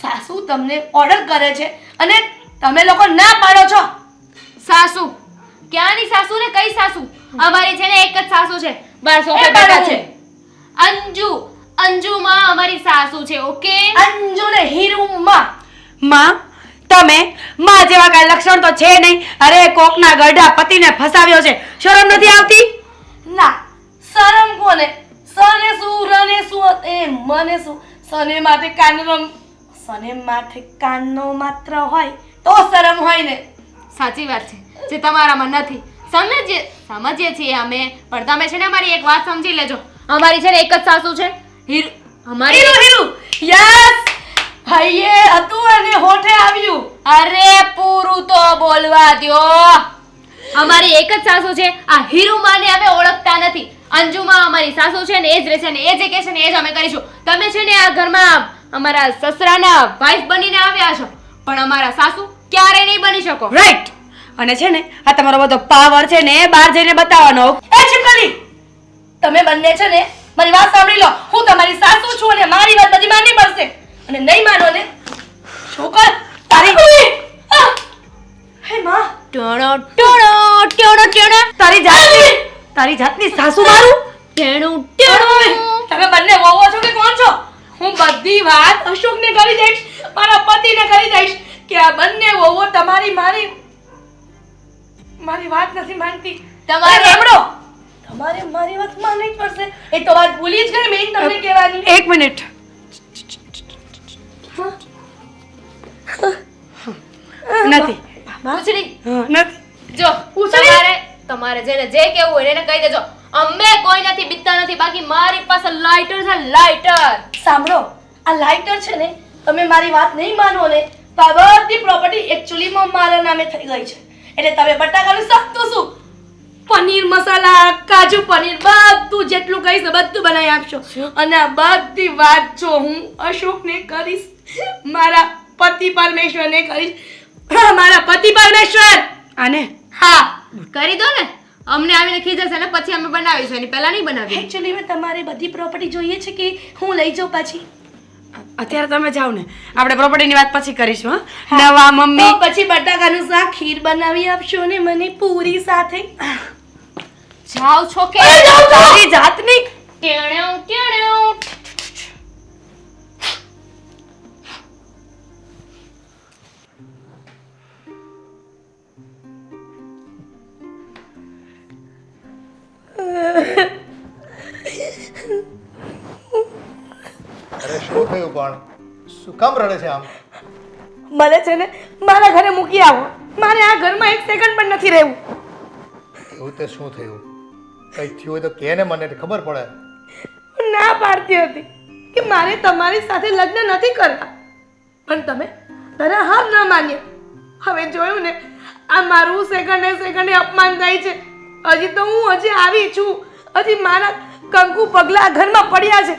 સાસુ તમને ઓર્ડર કરે છે અને તમે લોકો ના પાડો છો. સાસુ ક્યાંની સાસુ ને કઈ સાસુ? અમારી છે ને એક જ સાસુ છે, બાર સોફે એ બેઠા બાળક છે. અંજુ માં અમારી સાસુ છે. ઓકે, અંજુ ને હીરુમાં. માં, તમે માં જેવા કાંઈ લક્ષણ તો છે નહીં. અરે કોકના ગઢા પતિને ફસાવ્યો છે, શરમ નથી આવતી? ના, શરમ કોને? સને શું રને શું એ મને શું? સને માથે કાનનો માત્ર હોય તો શરમ હોય ને. સાચી વાત છે, જે તમારામાં નથી. સમજીએ છીએ અમે, પણ તમે છે ને અમારી એક વાત સમજી લેજો. અમારી છે ને એક જ સાસુ છે, અમારી. હીરુ યસ, હૈયે હતું અને હોઠે આવ્યું. અરે પૂરું તો બોલવા દ્યો. અમારી એક જ સાસુ છે. આ હીરુમાને અમે ઓળખતા નથી. અંજુમાં અમારી સાસુ છે ને એ જ રહેશે ને એ જે કહે છે ને એ જ અમે કરીશું. તમે છે ને આ ઘરમાં અમારા સસરાના વાઇફ બનીને આવ્યા છો, પણ અમારા સાસુ ક્યારે નહીં બની શકો. રાઈટ. અને છે ને આ તમારો બધો પાવર છે ને બહાર જઈને બતાવવાનો. એ ચીપકલી, તમે બંને છે ને મારી વાત સાંભળી લો. હું તમારી સાસુ છું અને મારી વાત બધી માનવી પડશે. અને નહીં માનો ને શું કર તારી. હે માં, ટણો ટણો ટણો ટણો તારી જાતની સાસુ મારું. ટેણું ટેણું. તમે બંને વહુઓ છો કે કોણ છો? હું બધી વાત અશોકને કરી દઈશ, મારા પતિને કરી દઈશ કે આ બંને વહુઓ મારી વાત નથી માનતી. તમારે રેમડો, તમારે મારી વાત માનવી જ પડશે. એ તો વાત ભૂલી જ ગઈ મેં તમને કહેવાની. 1 મિનિટ. નથી. પૂછડી નથી. જો તમારે જેને જે કહેવું હોય એને કહી દેજો. અમે કોઈ નથી બીતતા નથી. બાકી મારી પાસે લાઇટર છે, લાઇટર. સાંભળો, આ લાઇટર છે ને, તમે મારી વાત નહીં માનો ને તો આ બધી પ્રોપર્ટી એકચ્યુઅલીમાં મારા નામે થઈ ગઈ છે. એટલે તમે બટાકાનું શાક તો શું, પનીર મસાલા, કાજુ પનીર બધું જેટલું કહીશ ને બધું બનાવી આપશો. અને આ બધી વાત જો હું અશોકને કરીશ, મારા પતિ પરમેશ્વરને કરીશ. હા, મારા પતિ પરમેશ્વર. આને હા, કરી દો ને. અમને આવીને ખીજશે ને પછી અમે બનાવીશું, એની પહેલા નહીં બનાવી. એકચ્યુઅલી તમારે બધી પ્રોપર્ટી જોઈએ છે કે હું લઈ જાઉં પછી? અત્યારે તમે જાઓ ને, આપણે પ્રોપર્ટીની વાત પછી કરીશું. હા, નવા મમ્મી. તો પછી બટાકાનું શાક, ખીર બનાવી આપશો ને મને પૂરી સાથે. જાવ છો કે તારી જાતની. ટેણ્યો ટેણ્યો. શું થયું પણ શું કામ રડે છે આમ? મને છે ને મારા ઘરે મૂકી આવો. મારે આ ઘરમાં એક સેકન્ડ પણ નથી રહેવું. એવું તે શું થયું? કંઈ થયું હોય તો કે ને, મને ખબર પડે. હું ના પાડતી હતી કે મારે તમારી સાથે લગ્ન નથી કરવા, પણ તમે મારા હાર ના માન્યા. હવે જોયું ને, આ મારું સેકન્ડે અપમાન થાય છે. હજી તો હું આવી છું, હજી મારા કંકુ પગલા આ ઘરમાં પડ્યા છે,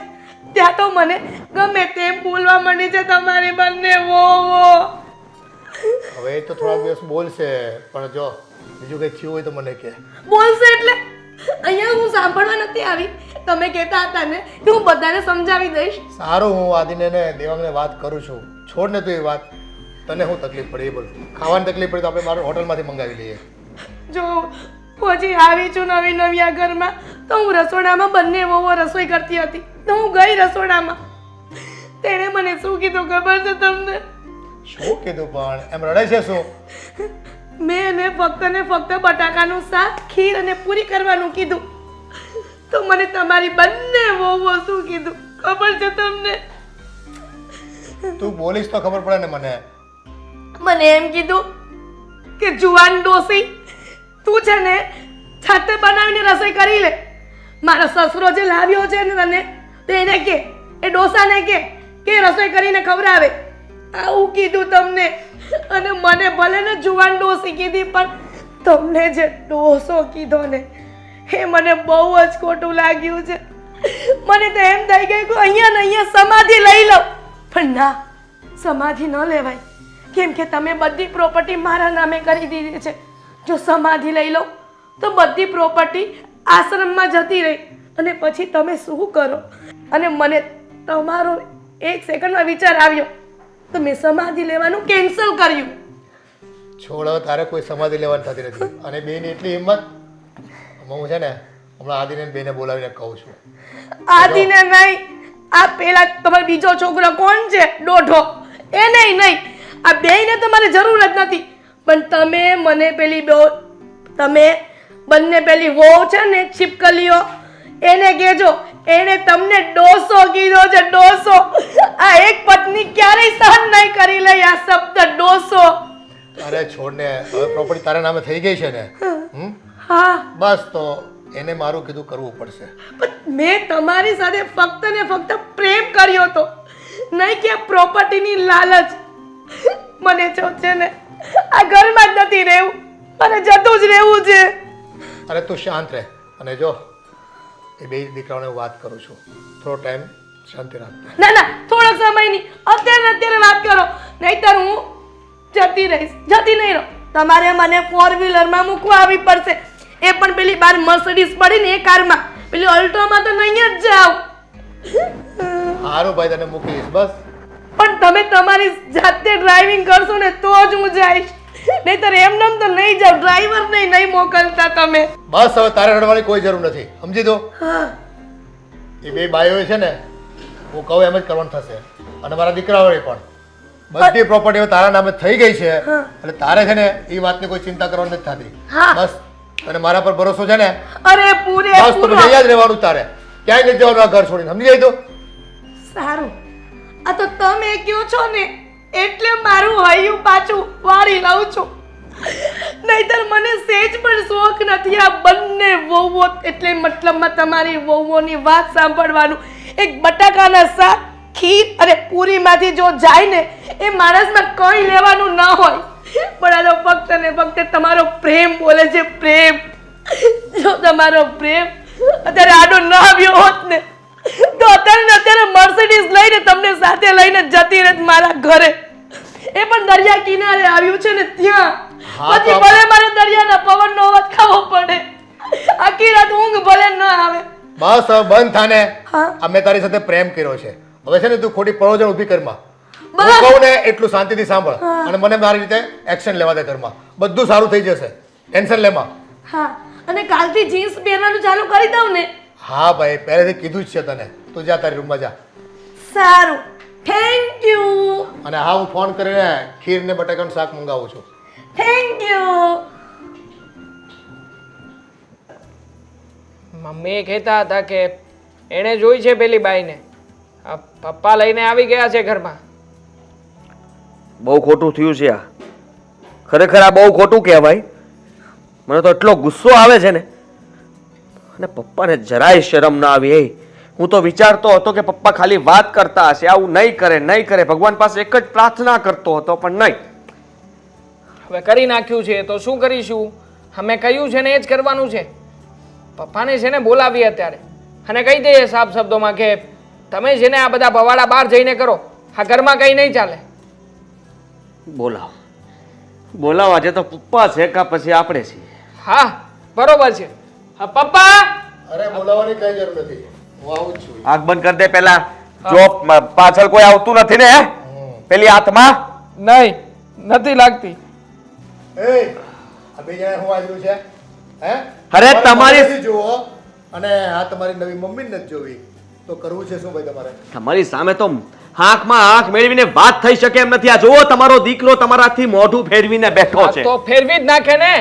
ત્યાં તો મને ગમે તેમ બોલવા માંડી છે તમારી બંને વહુઓ. હવે એ તો થોડા દિવસ બોલશે, પણ જો બીજું કંઈ થયું હોય તો મને કહે. બોલશે એટલે અહીંયા હું સાંભળવા નથી આવી. તમે કહેતા હતા ને કે હું બધાને સમજાવી દઈશ. સારું, હું આદિને ને દેવાંગને વાત કરું છું. છોડ ને તું એ વાત. તને શું તકલીફ પડે એ બોલ. ખાવાની તકલીફ પડે તો આપણે મારું હોટલમાંથી મંગાવી લઈએ. જો હું હજી આવી છું નવી આ ઘરમાં, તો હું રસોડામાં બંને વહુઓ રસોઈ કરતી હતી, તો હું ગઈ રસોડામાં. તેણે મને શું કીધું ખબર છે તમને? શું કીધું પણ? એમ રડે છે શું? મેં એને ફક્ત ને ફક્ત બટાકાનું શાક, ખીર અને પૂરી કરવાનું કીધું. તો મને તમારી બંને વહુઓ શું કીધું ખબર છે તમને? તું બોલીશ તો ખબર પડે ને મને. મને એમ કીધું કે જુવાન ડોસી, તું છે ને છાતે બનાવીને રસોઈ કરી લે. મારો સસરો જે લાવ્યો છે ને તને, તો એને કે, એ ડોસાને કે રસોઈ કરીને ખવડાવે. આવું કીધું તમને. અને મને ભલે ને જુવાન ડોસી કીધી, પણ તમને જે ડોસો કીધો ને, એ મને બહુ જ ખોટું લાગ્યું છે. મને તો એમ થઈ ગયું કે અહીંયા ને અહીંયા સમાધિ લઈ લઉં, પણ ના, સમાધિ ન લેવાય. કેમ કે તમે બધી પ્રોપર્ટી મારા નામે કરી દીધી છે. જો સમાધિ લઈ લો તો બધી પ્રોપર્ટી આશ્રમમાં જતી રહી, અને પછી તમે શું કરો? અને મને તમારો એક સેકન્ડમાં વિચાર આવ્યો, તો મેં સમાધિ લેવાનું કેન્સલ કર્યું. છોડ, હવે તારે કોઈ સમાધિ લેવાની થતી નથી. અને બેની એટલી હિંમત, હું છે ને હમણાં આદિને બેને બોલાવીને કહું છું. આદિને નહીં, આ પેલા તમારો બીજો છોકરો કોણ છે, દોઢો, એને નહીં. આ બેયને તમારે જરૂર જ નથી. પણ તમે મને તમે બંને પેલી વહુ છે ને છીપકલીઓ, એને કહેજો, એને તમને ડોસો કીધો છે, ડોસો. આ એક પત્ની ક્યારેય સહન નહીં કરી લે આ શબ્દ ડોસો. અરે છોડ ને, હવે પ્રોપર્ટી તારા નામે થઈ ગઈ છે ને. હા, બસ, તો એને મારું કીધું કરવું પડશે. પણ મેં તમારી સાથે ફક્ત ને ફક્ત પ્રેમ કર્યો હતો, નહીં કે પ્રોપર્ટીની લાલચ. મને જો છે ને આ ઘરમાં જ નથી રહેવું, મને જતું જ રહેવું છે. અરે તું શાંત રહે. અને જો એ બે દીકરાઓને હું વાત કરું છું, થોડો ટાઈમ શાંતિ રાખ. ના ના, થોડોક સમય નહીં, અત્યારે વાત કરો, નહીતર હું જતી રહીશ. જતી નહીં રહો. તમારે મને 4-વ્હીલરમાં મૂકવા આવી પડશે, એ પણ પેલી બાર મર્સિડીઝ પડી ને એ કારમાં. પેલી અલ્ટોમાં તો નહીં જ જાવ. સારું ભાઈ, તને મૂકીશ બસ. પણ તમે તમારી જાતે ડ્રાઇવિંગ કરશો ને તો જ હું જઈશ, નહીતર એમનેમ તો નહીં જાવ. ડ્રાઈવર નહીં મોકલતા તમે. બસ, હવે તારે રડવાની કોઈ જરૂર નથી, સમજી દો. હા, એ બે બાઈઓ છે ને, હું કહું એમ જ કરવાનું થશે. અને મારા દીકરાઓએ પણ બધી પ્રોપર્ટી તારા નામે થઈ ગઈ છે, એટલે તારે છે ને એ વાતની કોઈ ચિંતા કરવાની નથી થતી. હા. બસ, અને મારા પર ભરોસો છે ને, અરે બસ તો પૂરેપૂરો. જઈ જ રહેવાનું તારે. ક્યાંય નથી જવાનું આ ઘર છોડીને, સમજી જાય તો. સારું, આ તો તમે કહો છો ને એટલે મારું હૈયું પાછું વાળી લઉં છું. નહીતર મને સેજ પણ શોખ નથી આ બંને વહુઓ, એટલે મતલબમાં તમારી વહુઓની વાત સાંભળવાનું. એક બટાકાના શાક, ખીર અને પૂરીમાંથી જો જાય ને, એ માણસમાં કંઈ લેવાનું ન હોય. પણ આ તો ફક્ત ને ફક્ત તમારો પ્રેમ બોલે છે, પ્રેમ. જો તમારો પ્રેમ અત્યારે આડો ન આવ્યો હોત ને, તો અત્યારે મર્સિડીઝ લઈને તમને સાથે લઈને જતી રહેત મારા ઘરે. એ પણ દરિયા કિનારે આવ્યું છે ને ત્યાં. હા, તો પછી ભલે મારે દરિયાના પવનનો અવાજ ખાવો પડે, આખી રાત ઊંઘ ભલે ન આવે. બસ હવે બંધ થાને. હા. અમે તારી સાથે પ્રેમ કર્યો છે, હવે છે ને તું ખોટી પરોજણ ઊભી કરમાં. હું બસ. કહું ને એટલું શાંતિથી સાંભળ, અને મને મારી રીતે એક્શન લેવા દે ઘરમાં. બધું સારું થઈ જશે, ટેન્શન લેમાં. હા, અને કાલથી જીન્સ પહેરવાનું ચાલુ કરી દઉં ને? હા ભાઈ, પહેલેથી કીધું જ છે તને. તું જા તારી રૂમમાં જા. સારું, થેન્ક યુ. અને હા, હું ફોન કરીને ખીર ને બટાકાનું શાક મંગાવું છું. Thank you. મમ્મી કહેતા હતા કે એણે જોઈ છે પેલી બાઈને, આ પપ્પા લઈને આવી ગયા છે ઘરમાં. બહુ ખોટું થયું છે આ. ખરેખર આ બહુ ખોટું કહેવાય. મને તો એટલો ગુસ્સો આવે છે ને. અને પપ્પાને જરાય શરમ ના આવી. એ હું તો વિચારતો હતો કે પપ્પા ખાલી વાત કરતા હશે, આવું નહીં કરે નહીં કરે. ભગવાન પાસે એક જ પ્રાર્થના કરતો હતો, પણ નહીં. હવે કરી નાખ્યું છે તો શું કરીશું? અમે કહ્યું છે ને એ જ કરવાનું છે. પપ્પાને છે ને બોલાવી અત્યારે અને કહી દઈએ સાફ શબ્દોમાં કે તમે છે ને આ બધા ભવાડા બહાર જઈને કરો, આ ઘરમાં કંઈ નહીં ચાલે. બોલાવો બોલાવો. આજે તો પપ્પા છે કા પછી આપણે છીએ? હા બરોબર છે. હા પપ્પા. અરે બોલાવવાની કઈ જરૂર નથી, હું આવું જ છું. આંખ બંધ કરી દે પેલા. જો પાછળ કોઈ આવતું નથી ને પેલી હાથમાં? નહીં, નથી લાગતી. એ આ બે જણા હું આવ્યું છે હે? અરે તમારી નથી જુઓ અને આ તમારી નવી મમ્મી નથી જોવી તો કરવું છે શું ભાઈ તમારે? તમારી સામે તો આંખમાં આંખ મેળવીને વાત થઈ શકે એમ નથી. આ જુઓ તમારો દીકરો તમારાથી મોઢું ફેરવીને બેઠો આ છે. તો ફેરવી જ નાખે ને.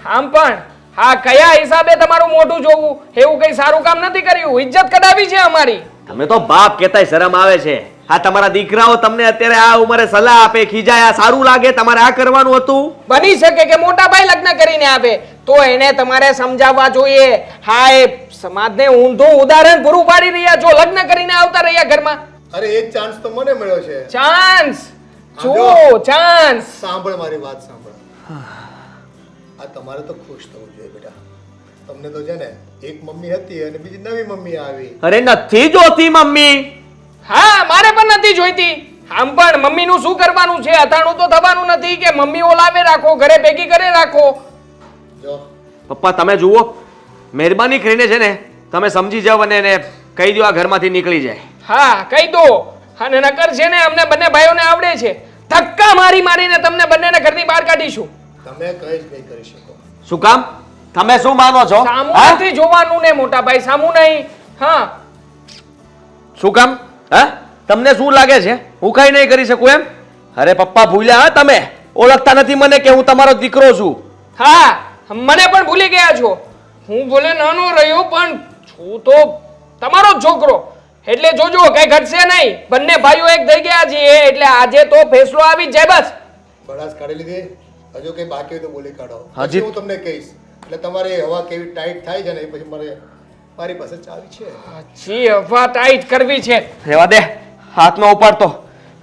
આમ પણ હા કયા હિસાબે તમારું મોઢું જોવું? એવું કઈ સારું કામ નથી કર્યું, ઇજ્જત કઢાવી છે અમારી. તમે તો બાપ કહેતાય શરમ આવે છે. આ તમારા દીકરાઓ તમને અત્યારે આ ઉંમરે સલાહ આપે, ખીજાય, આ સારું લાગે? તમારે આ કરવાનું હતું? બની શકે કે મોટા ભાઈ લગ્ન કરીને આવે તો એને તમારે સમજાવવા જોઈએ. હા એ સમાજને ઊંધું ઉદાહરણ પૂરું પાડી રહ્યા છો, લગ્ન કરીને આવતા રહ્યા ઘરમાં. અરે એક ચાન્સ તો મને મળ્યો છે. ચાન્સ જો. જો ચાન્સ. સાંભળ મારી વાત સાંભળ. આ તમારે તો ખુશ થવું જોઈએ બેટા. તમને તો છે ને એક મમ્મી હતી અને બીજી નવી મમ્મી આવી. અરે નથી જોતી મમ્મી. હા મારે પણ નથી જોઈતી. આમ પણ મમ્મીનું શું કરવાનું છે? અથાણું તો થવાનું નથી કે મમ્મી ઓલાવે રાખો, ઘરે ભેગી કરે રાખો. જો પપ્પા તમે જુઓ, મહેરબાની કરીને છે ને તમે સમજી જાઓ અને એને કહી દો આ ઘરમાંથી નીકળી જાય. હા કહી દો. અને નકર છે ને અમને બંને ભાઈઓને આવડે છે, ધક્કા મારી મારીને તમને બંનેને ઘરની બહાર કાઢીશું. તમે કઈ જ નહીં કરી શકો. શું કામ? તમે શું માનો છો? સામું હા? નથી જોવાનું ને મોટા ભાઈ, સામું નહીં. હા શું કામ? હા તમને શું લાગે છે હું કઈ નહીં કરી શકું એમ? અરે પપ્પા ભૂલ્યા હા તમે. ઓળખતા નથી મને કે હું તમારો દીકરો છું. હા મને પણ ભૂલી ગયા છો. હું ભલે નાનો રહ્યો પણ છું તો તમારો જ છોકરો. એટલે જોજો કઈ ઘટશે નહીં. બંને ભાઈઓ એક થઈ ગયા છીએ એટલે આજે તો ફેસલો આવી જ જાય. બસ બળાસ કાઢી લીધી. હજુ કઈ બાકી હોય તો બોલી કાઢો. હજી- પછી હું તમને કહીશ. એટલે તમારી હવા કેવી ટાઈટ થાય છે ને એ પછી મારી પાસે ચાવી છે. જી હવા ટાઈટ કરવી છે. રેવા દે, હાથ ન ઉપાડતો.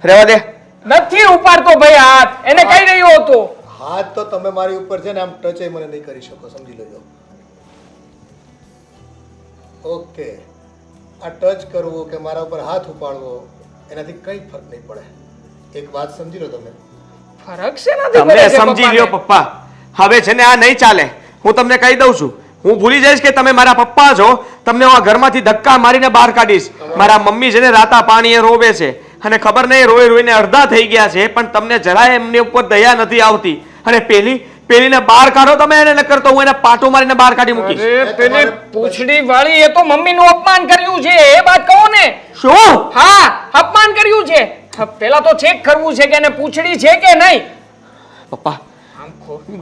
રેવા દે. નથી ઉપાડતો ભાઈ હાથ, એને કઈ રહ્યો હતો. હાથ તો તમે મારી ઉપર છે ને આમ ટચ મને નહીં કરી શકો, સમજી લેજો. ઓકે આ ટચ કરવું કે મારા ઉપર હાથ ઉપાડવો એનાથી કંઈ ફરક નહીં પડે. એક વાત સમજી લો તમે. ફરક છે નથી તમે પડે છે સમજી લ્યો પપ્પાને. પપ્પા. હવે છે ને આ નહીં ચાલે. હું તમને કહી દઉં છું, હું ભૂલી જઈશ કે તમે મારા પપ્પા છો. તમને હું આ ઘરમાંથી ધક્કા મારીને બહાર કાઢીશ. મારા મમ્મી છે ને રાતા પાણીએ રોવે છે અને ખબર નહીં રોઈ રોઈને અડધા થઈ ગયા છે, પણ તમને જરાય એમની ઉપર દયા નથી આવતી. અને પેલીને બહાર કાઢો તમે એને, નકર તો હું એને પાટો મારીને બહાર કાઢી મૂકીશ. અરે પેલી પૂંછડી વાળી એ તો મમ્મીનું અપમાન કર્યું છે એ વાત કહો ને. શું? હા અપમાન કર્યું છે. પેલા તો ચેક કરવું છે કે એને પૂંછડી છે કે નહીં. પપ્પા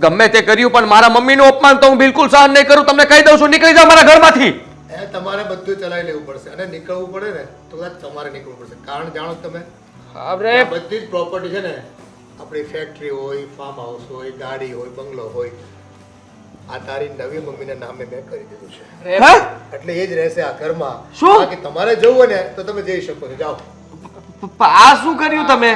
ગમે તે કર્યું પણ મારા મમ્મીનું અપમાન તો હું બિલકુલ સહન નહીં કરું. તમને કહી દઉં છું, નીકળી જાઓ મારા ઘરમાંથી. એ તમારે બધું ચલાવી લેવું પડશે અને નીકળવું પડે ને તો કદાચ તમારે નીકળવું પડશે. કારણ જાણો છો તમે? અરે આ બધી જ પ્રોપર્ટી છે ને આપણી ફેક્ટરી હોય, ફાર્મ હાઉસ હોય, ગાડી હોય, બંગલો હોય, આ તારી નવી મમ્મીના નામે મેં કરી દીધું છે. હે? એટલે એ જ રહેશે આ ઘરમાં. શું? બાકી તમારે જવું હોય ને તો તમે જઈ શકો છો, જાઓ. પપ્પા આ શું કર્યું તમે?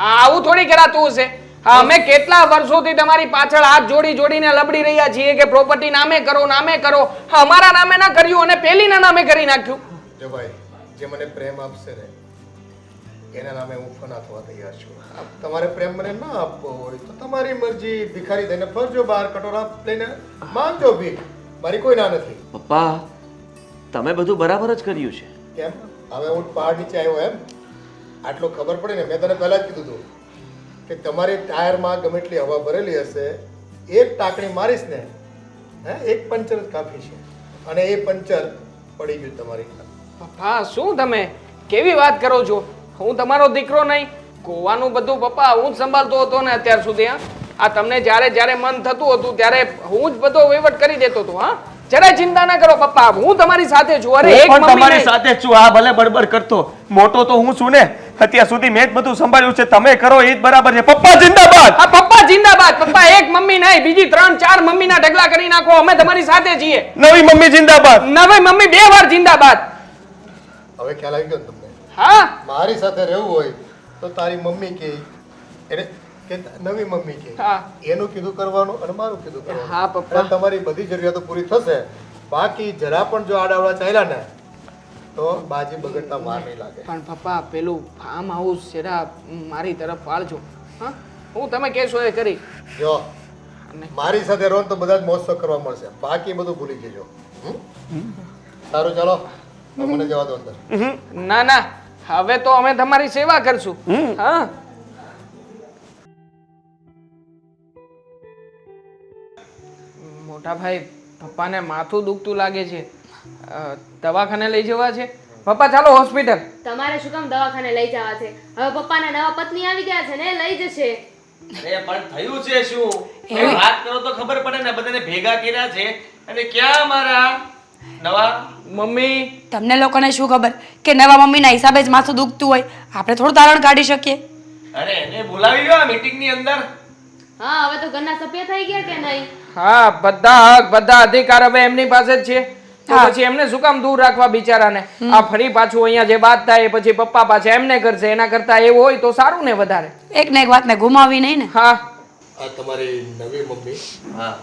આવું થોડી કરાતું હશે. હા અમે કેટલા વર્ષોથી તમારી પાછળ હાથ જોડી જોડીને લબડી રહ્યા છીએ કે પ્રોપર્ટી નામે કરો, નામે કરો. હા અમારા નામે ના કર્યું અને પેલીના નામે કરી નાખ્યું. જો ભાઈ જે મને પ્રેમ આપશે ને એના નામે હું ફના થવા તૈયાર છું. તમારે પ્રેમ મને ના આપવો હોય તો તમારી મરજી, ભિખારી થઈને ફરજો બહાર, કટોરા લઈને માંગજો ભીખ. મારી કોઈ ના નથી. પપ્પા તમે બધું બરાબર જ કર્યું છે. કેમ હવે હું પહાડ નીચે આવ્યો એમ? આટલો ખબર પડે ને, મેં તને પહેલા જ કીધું હતું કે તમારી ટાયરમાં ગમે એટલી હવા ભરેલી હશે, એક ટાંકણી મારીશ ને એક પંચર જ કાફી છે અને એ પંચર પડી ગયું તમારી. પપ્પા શું તમે કેવી વાત કરો છો? હું તમારો દીકરો નહીં? ગોવાનું બધું પપ્પા હું જ સંભાળતો હતો ને અત્યાર સુધી. હા આ તમને જ્યારે જ્યારે મન થતું હતું ત્યારે હું જ બધો વહીવટ કરી દેતો હતો. હા જરાય ચિંતા ના કરો પપ્પા, હું તમારી સાથે છું. અરે એક હું પણ મમ્મી તમારી નહીં. સાથે જ છું. આ ભલે બડબડ કરતો, મોટો તો હું છું ને. અત્યાર સુધી મેં જ બધું સંભાળ્યું છે, તમે કરો એ જ બરાબર છે. પપ્પા જિંદાબાદ. આ પપ્પા જિંદાબાદ. પપ્પા એક મમ્મી નહીં, બીજી 3-4 મમ્મીના ઢગલા કરી નાખો, અમે તમારી સાથે છીએ. નવી મમ્મી જિંદાબાદ. નવી મમ્મી 2 વાર જિંદાબાદ. હવે ખ્યાલ આવી ગયો ને તમને? હા મારી સાથે રહેવું હોય તો તારી મમ્મી કે એને કે નવી મમ્મી કે હા. એનું કીધું કરવાનું અને મારું કીધું કરવાનું. હા, પપ્પા. અને તમારી બધી જરૂરિયાતો પૂરી થશે. બાકી જરા પણ જો આડાવડા ચાલ્યા ને તો બાજી બગડતા વાર નહીં લાગે. પણ પપ્પા પેલું ફાર્મ હાઉસ જરા મારી તરફ વાળજો. હા હું તમે કહેશો એ કરી. જો મારી સાથે રહો ને તો બધા જ મોજશોખ કરવા મળશે. બાકી બધું ભૂલી જજો. સારું ચાલો હવે મને જવા દો અંદર. ના ના હવે તો અમે તમારી સેવા કરશું. હા મોટા ભાઈ પપ્પાને માથું દુખતું લાગે છે, દવાખાને લઈ જવા છે. પપ્પા ચાલો હોસ્પિટલ. તમારે શું કામ દવાખાને લઈ જવા છે? હવે પપ્પાના નવા પત્ની આવી ગયા છે ને, લઈ જશે. અરે પણ થયું છે શું? તમે વાત કરો તો ખબર પડે ને. બધાને ભેગા કર્યા છે અને ક્યાં મારા નવા મમ્મી તમને લોકોને શું ખબર કે નવા મમ્મીના હિસાબે જ માથું દુખતું હોય, આપણે થોડું તારણ કાઢી શકીએ? અરે એને બોલાવી લો મીટિંગ ની અંદર. હા હવે તો ઘરના સભ્ય થઈ ગયા કે નહીં? હા બધા હક બધા અધિકાર હવે એમની પાસે જ છે. તો પછી એમને શું કામ દૂર રાખવા બિચારાને? આ ફરી પાછું અહીંયા જે વાત થાય એ પછી પપ્પા પાછા એમને કરશે. એના કરતા એવું હોય તો સારું ને વધારે. એક ને એક વાતને ગુમાવી નહીં ને. હા આ તમારી નવી મમ્મી હા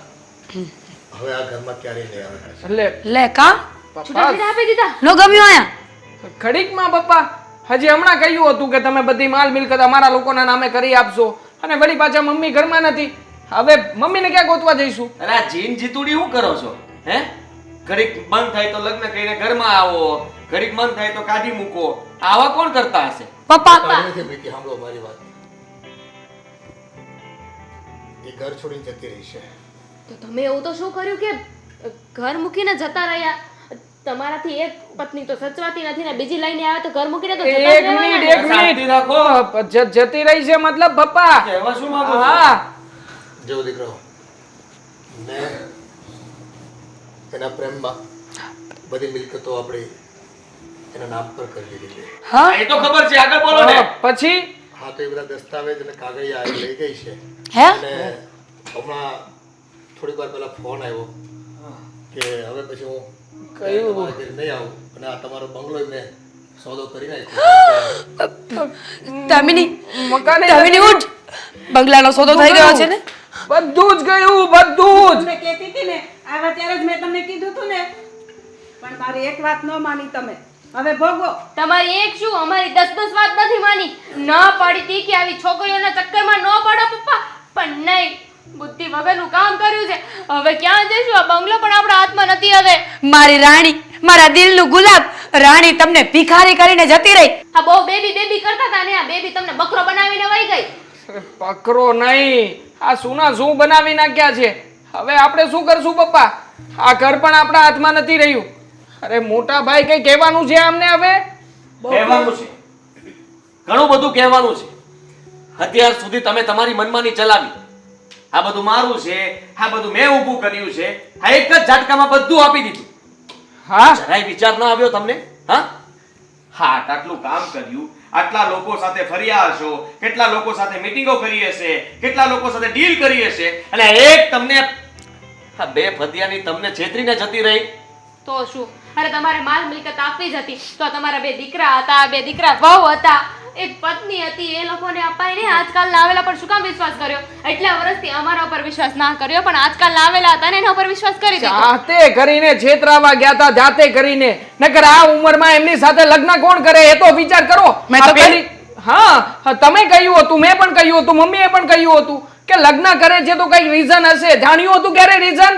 હવે આ ઘરમાં ક્યારેય નહીં આવે. એટલે લે કા પપ્પા આપી દીધા. નો ગમ્યું આયા? ઘડીકમાં પપ્પા હજી હમણાં કહ્યું હતું કે તમે બધી માલ મિલકત અમારા લોકોના નામે કરી આપશો, અને વળી પાછા મમ્મી ઘરમાં નથી. હવે મમ્મીને ક્યાં ગોતવા જઈશું? અરે આ જીન જીતુડી શું કરો છો? હે ઘડીક મન થાય તો લગ્ન કરીને ઘરમાં આવો, ઘડીક મન થાય તો કાઢી મૂકો. આવા કોણ કરતા હશે? પપ્પા કાઢી નથી પ્રીતિ, સાંભળો મારી વાત. એ ઘર છોડીને જતી રહી છે. તો તમે એવું તો શું કર્યું કે ઘર મૂકીને જતા રહ્યા? તમારાથી એક પત્ની તો સચવાતી નથી ને બીજી લઈને આવે તો ઘર મૂકીને તો જતા જ એક રહેવાના મિનિટ ને. એક મિનિટ રાખો. જતી રહી છે મતલબ પપ્પા? કહેવા શું માંગો છો? હા જો દીકરો, મેં એના પ્રેમમાં બધી મિલકતો આપણી એના નામ પર કરી લીધી છે. હા એ તો ખબર છે, આગળ બોલો ને. પછી હા તો એ બધા દસ્તાવેજ અને કાગળિયા એ લઈ ગઈ છે. હે અને હમણાં થોડીક વાર પહેલા ફોન આવ્યો કે હવે પછી હું તમારા ઘરે નહીં આવું અને આ તમારો બંગલો મેં સોદો કરી નાખ્યો. દામિની મકાને દામિની ઉઠ, બંગલાનો સોદો થઈ ગયો છે ને. બધું જ ગયું બધું જ. તમને કહેતી હતી ને આવ્યા ત્યારે જ મેં તમને કીધું હતું ને, પણ મારી એક વાત ન માની તમે. હવે ભોગવો. તમારી એક શું અમારી 10 વાત નથી માની. ન પડી હતી કે આવી છોકરીઓના ચક્કરમાં ન પડો પપ્પા, પણ નહીં, બુદ્ધિ વગરનું કામ કર્યું છે. હવે ક્યાં જઈશું? આ બંગલો પણ આપણા હાથમાં નથી હવે. મારી રાણી, મારા દિલનું ગુલાબ, રાણી તમને ભિખારી કરીને જતી રહી. આ બહુ બેબી બેબી કરતા હતા ને આ બેબી તમને બકરો બનાવીને વહી ગઈ. પકરો નહીં, આ સુના શું બનાવી નાખ્યા છે. હવે આપણે શું કરશું પપ્પા? આ ઘર પણ આપણા હાથમાં નથી રહ્યું. અરે મોટા ભાઈ કઈ કહેવાનું છે અમને? હવે કહેવાનું છે, ઘણું બધું કહેવાનું છે. અત્યાર સુધી તમે તમારી મનમાની ચલાવી. આ બધું મારું છે, આ બધું મેં ઊભું કર્યું છે. આ એક જ ઝાટકામાં બધું આપી દીધું. હા જરાય વિચાર ન આવ્યો તમને? હા હા આટલું કામ કર્યું, આટલા લોકો સાથે ફર્યા હશો, કેટલા લોકો સાથે મીટિંગો કરી હશે, કેટલા લોકો સાથે ડીલ કરી હશે, અને એક તમને આ બે ફદિયાની તમને છેતરીને જતી રહી. તો શું? અરે તમારે માલ મિલકત આપવી જ હતી તો તમારા 2 દીકરા હતા, 2 દીકરા વહુ હતા, એક પત્ની હતી, એ લોકોને અપાઈને આજકાલના આવેલા પર શું કામ વિશ્વાસ કર્યો? એટલા વર્ષથી અમારા ઉપર વિશ્વાસ ના કર્યો, પણ આજકાલના આવેલા હતા ને એના ઉપર વિશ્વાસ કરી દીધો. જાતે કરીને છેતરાવા ગયા હતા, જાતે કરીને. નકર આ ઉંમરમાં એમની સાથે લગ્ન કોણ કરે? એ તો વિચાર કરો. મેં તો આ પેલી હા તમે કહ્યું હતું, મેં પણ કહ્યું હતું, મમ્મીએ પણ કહ્યું હતું કે લગ્ન કરે છે તો કઈક રીઝન હશે. જાણ્યું હતું ક્યારે રીઝન?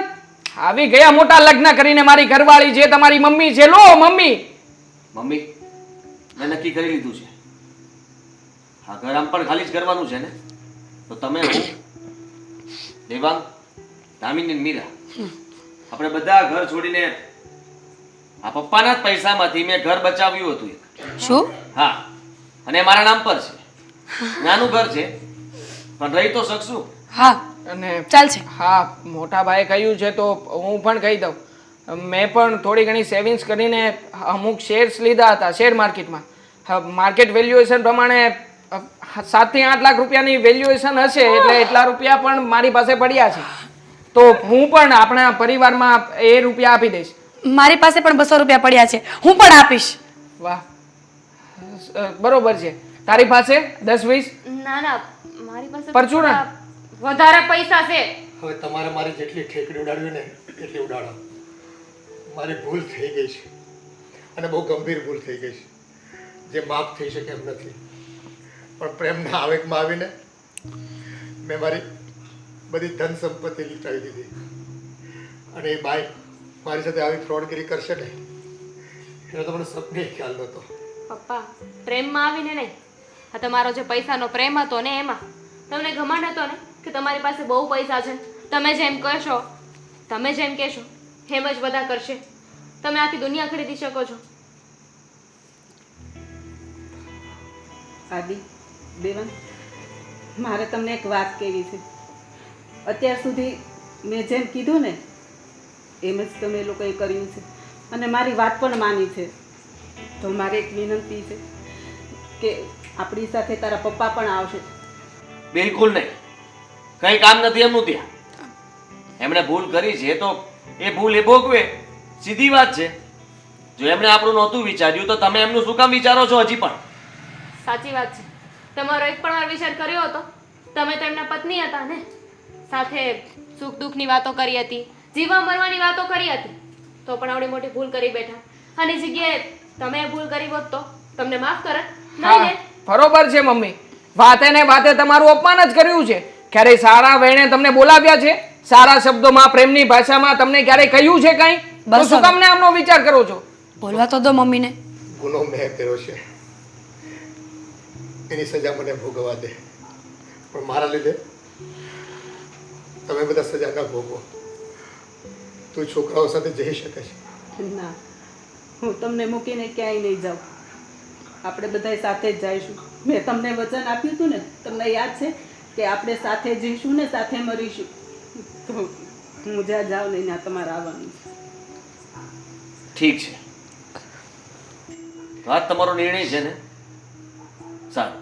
આવી ગયા મોટા લગ્ન કરીને. મારી ઘરવાળી છે, તમારી મમ્મી છે. લો મમ્મી મમ્મી મેં નક્કી કરી લીધું છે, આ ઘર આમ પણ ખાલી જ કરવાનું છે ને. તો તમે, હું, દેવાંગ, દામિની ને મીરા, આપણે બધા ઘર છોડીને આ પપ્પાના જ પૈસામાંથી મેં ઘર બચાવ્યું હતું એક. શું? હા, અને મારા નામ પર છે. નાનું ઘર છે પણ રહી તો શકશું. હા અને ચાલશે. હા મોટા ભાઈએ કહ્યું છે તો હું પણ કહી દઉં. મેં પણ થોડી ઘણી સેવિંગ્સ કરીને અમુક શેર્સ લીધા હતા શેર માર્કેટમાં. માર્કેટ વેલ્યુએશન પ્રમાણે 7 થી 8 લાખ રૂપિયાની વેલ્યુએશન હશે, એટલે એટલા રૂપિયા પણ મારી પાસે પડ્યા છે. તો હું પણ આપણા પરિવારમાં એ રૂપિયા આપી દઈશ. મારી પાસે પણ 200 રૂપિયા પડ્યા છે, હું પણ આપીશ. વાહ, બરોબર છે. તારી પાસે 10-20? ના ના, મારી પાસે પરચુરણ? વધારે પૈસા છે. હવે તમારે મારી જેટલી ઠેકડી ઉડાડવી ને એટલી ઉડાડો. મારી ભૂલ થઈ ગઈ છે અને બહુ ગંભીર ભૂલ થઈ ગઈ છે, જે માફ થઈ શકે એમ નથી. પણ પ્રેમના આવેગમાં આવીને મેં મારી બધી ધન સંપત્તિ લૂંટાવી દીધી. અને એ બાઈ મારી સાથે આવી ફ્રોડગીરી કરશે ને એનો તો મને સપને ખ્યાલ નહોતો. પપ્પા, પ્રેમમાં આવીને નહીં, આ તમારો જે પૈસાનો પ્રેમ હતો ને એમાં તમને ઘમંડ હતો ને કે તમારી પાસે બહુ પૈસા છે. તમે જેમ કહેશો, તમે જેમ કહેશો એમ જ બધા કરશે. તમે આખી દુનિયા ખરીદી શકો છો. આદિ, દેવન, મારે તમને એક વાત કહેવી છે. અત્યાર સુધી મેં જેમ કીધું ને એમ જ તમે લોકોએ કર્યું છે અને મારી વાત પણ માની છે. તો મારે એક વિનંતી છે કે આપણી સાથે તારા પપ્પા પણ આવશે. બિલકુલ નહીં, કંઈ કામ નથી એમનું ત્યાં. એમણે ભૂલ કરી છે તો એ ભૂલ એ ભોગવે, સીધી વાત છે. જો એમણે આપણું નહોતું વિચાર્યું તો તમે એમનું શું કામ વિચારો છો હજી પણ? સાચી વાત છે. તમારો એક પણ વાર વિચાર કર્યો હતો? તમે તો એમના પત્ની હતા ને, સાથે સુખ દુઃખની વાતો કરી હતી, જીવવા મરવાની વાતો કરી હતી, તો પણ આવડી મોટી ભૂલ કરી બેઠા. આની જગ્યાએ તમે ભૂલ કરી હોત તો તમને માફ કરત? નહીં ને? બરોબર છે મમ્મી, વાતે ને વાતે તમારું અપમાન જ કર્યું છે. ક્યારેય સારા વેણે તમને બોલાવ્યા છે? સારા શબ્દોમાં, પ્રેમની ભાષામાં તમને ક્યારેય કહ્યું છે કંઈ? તો શું કામ ને આમનો વિચાર કરો છો? બોલવા તો દો મમ્મીને. ગુનો મેં કર્યો છે, એની સજા મને ભોગવવા દે. પણ મારા લીધે તમે બધા સજા ના ભોગવો. તું છોકરાઓ સાથે જઈ શકે છે. ના, હું તમને મૂકીને ક્યાંય નહીં જાઉં. આપણે બધા સાથે જ જઈશું. મેં તમને વચન આપ્યું હતું ને, તમને યાદ છે કે આપણે સાથે જઈશું ને સાથે મરીશું. તો હું જ્યાં જાઉં નહીં ત્યાં તમારે આવવાનું છે. ઠીક છે, વાત તમારો નિર્ણય છે ને, સારું.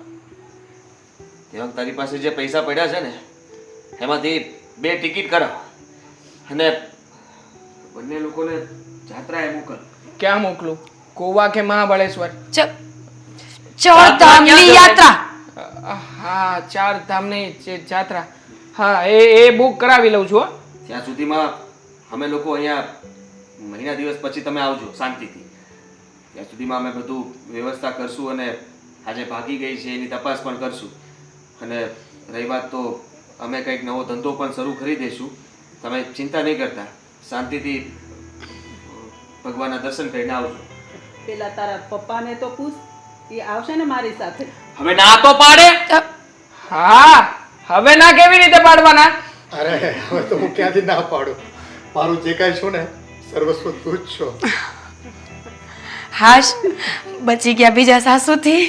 તેમાં તારી પાસે જે પૈસા પડ્યા છે ને એમાંથી 2 ટિકિટ કરાવ અને બંને લોકોને જાત્રાએ મોકલ. ક્યાં મોકલું? ગોવા કે મહાબળેશ્વર? ચારધામની યાત્રા. હા, 4 ધામની જે જાત્રા. હા, એ બુક કરાવી લઉં છું. ત્યાં સુધીમાં અમે લોકો અહીંયા મહિના દિવસ પછી તમે આવજો શાંતિથી. ત્યાં સુધીમાં અમે બધું વ્યવસ્થા કરશું અને આજે ભાગી ગઈ છે એની તપાસ પણ કરશું. અને રહી વાત તો અમે કંઈક નવો ધંધો પણ શરૂ કરી દઈશું. તમે ચિંતા નહીં કરતા, શાંતિથી ભગવાનના દર્શન કરીને આવજો. પેલા તારા પપ્પાને તો પૂછ, એ આવશે ને મારી સાથે. હવે ના તો પાડે? હા, હવે ના કેવી રીતે પાડવાના? અરે હવે તો હું ક્યાંથી ના પાડું. મારું જે કાંઈ છું ને સર્વસ્વ તું જ છો. હાશ, બચી ગયા બીજા સાસુથી.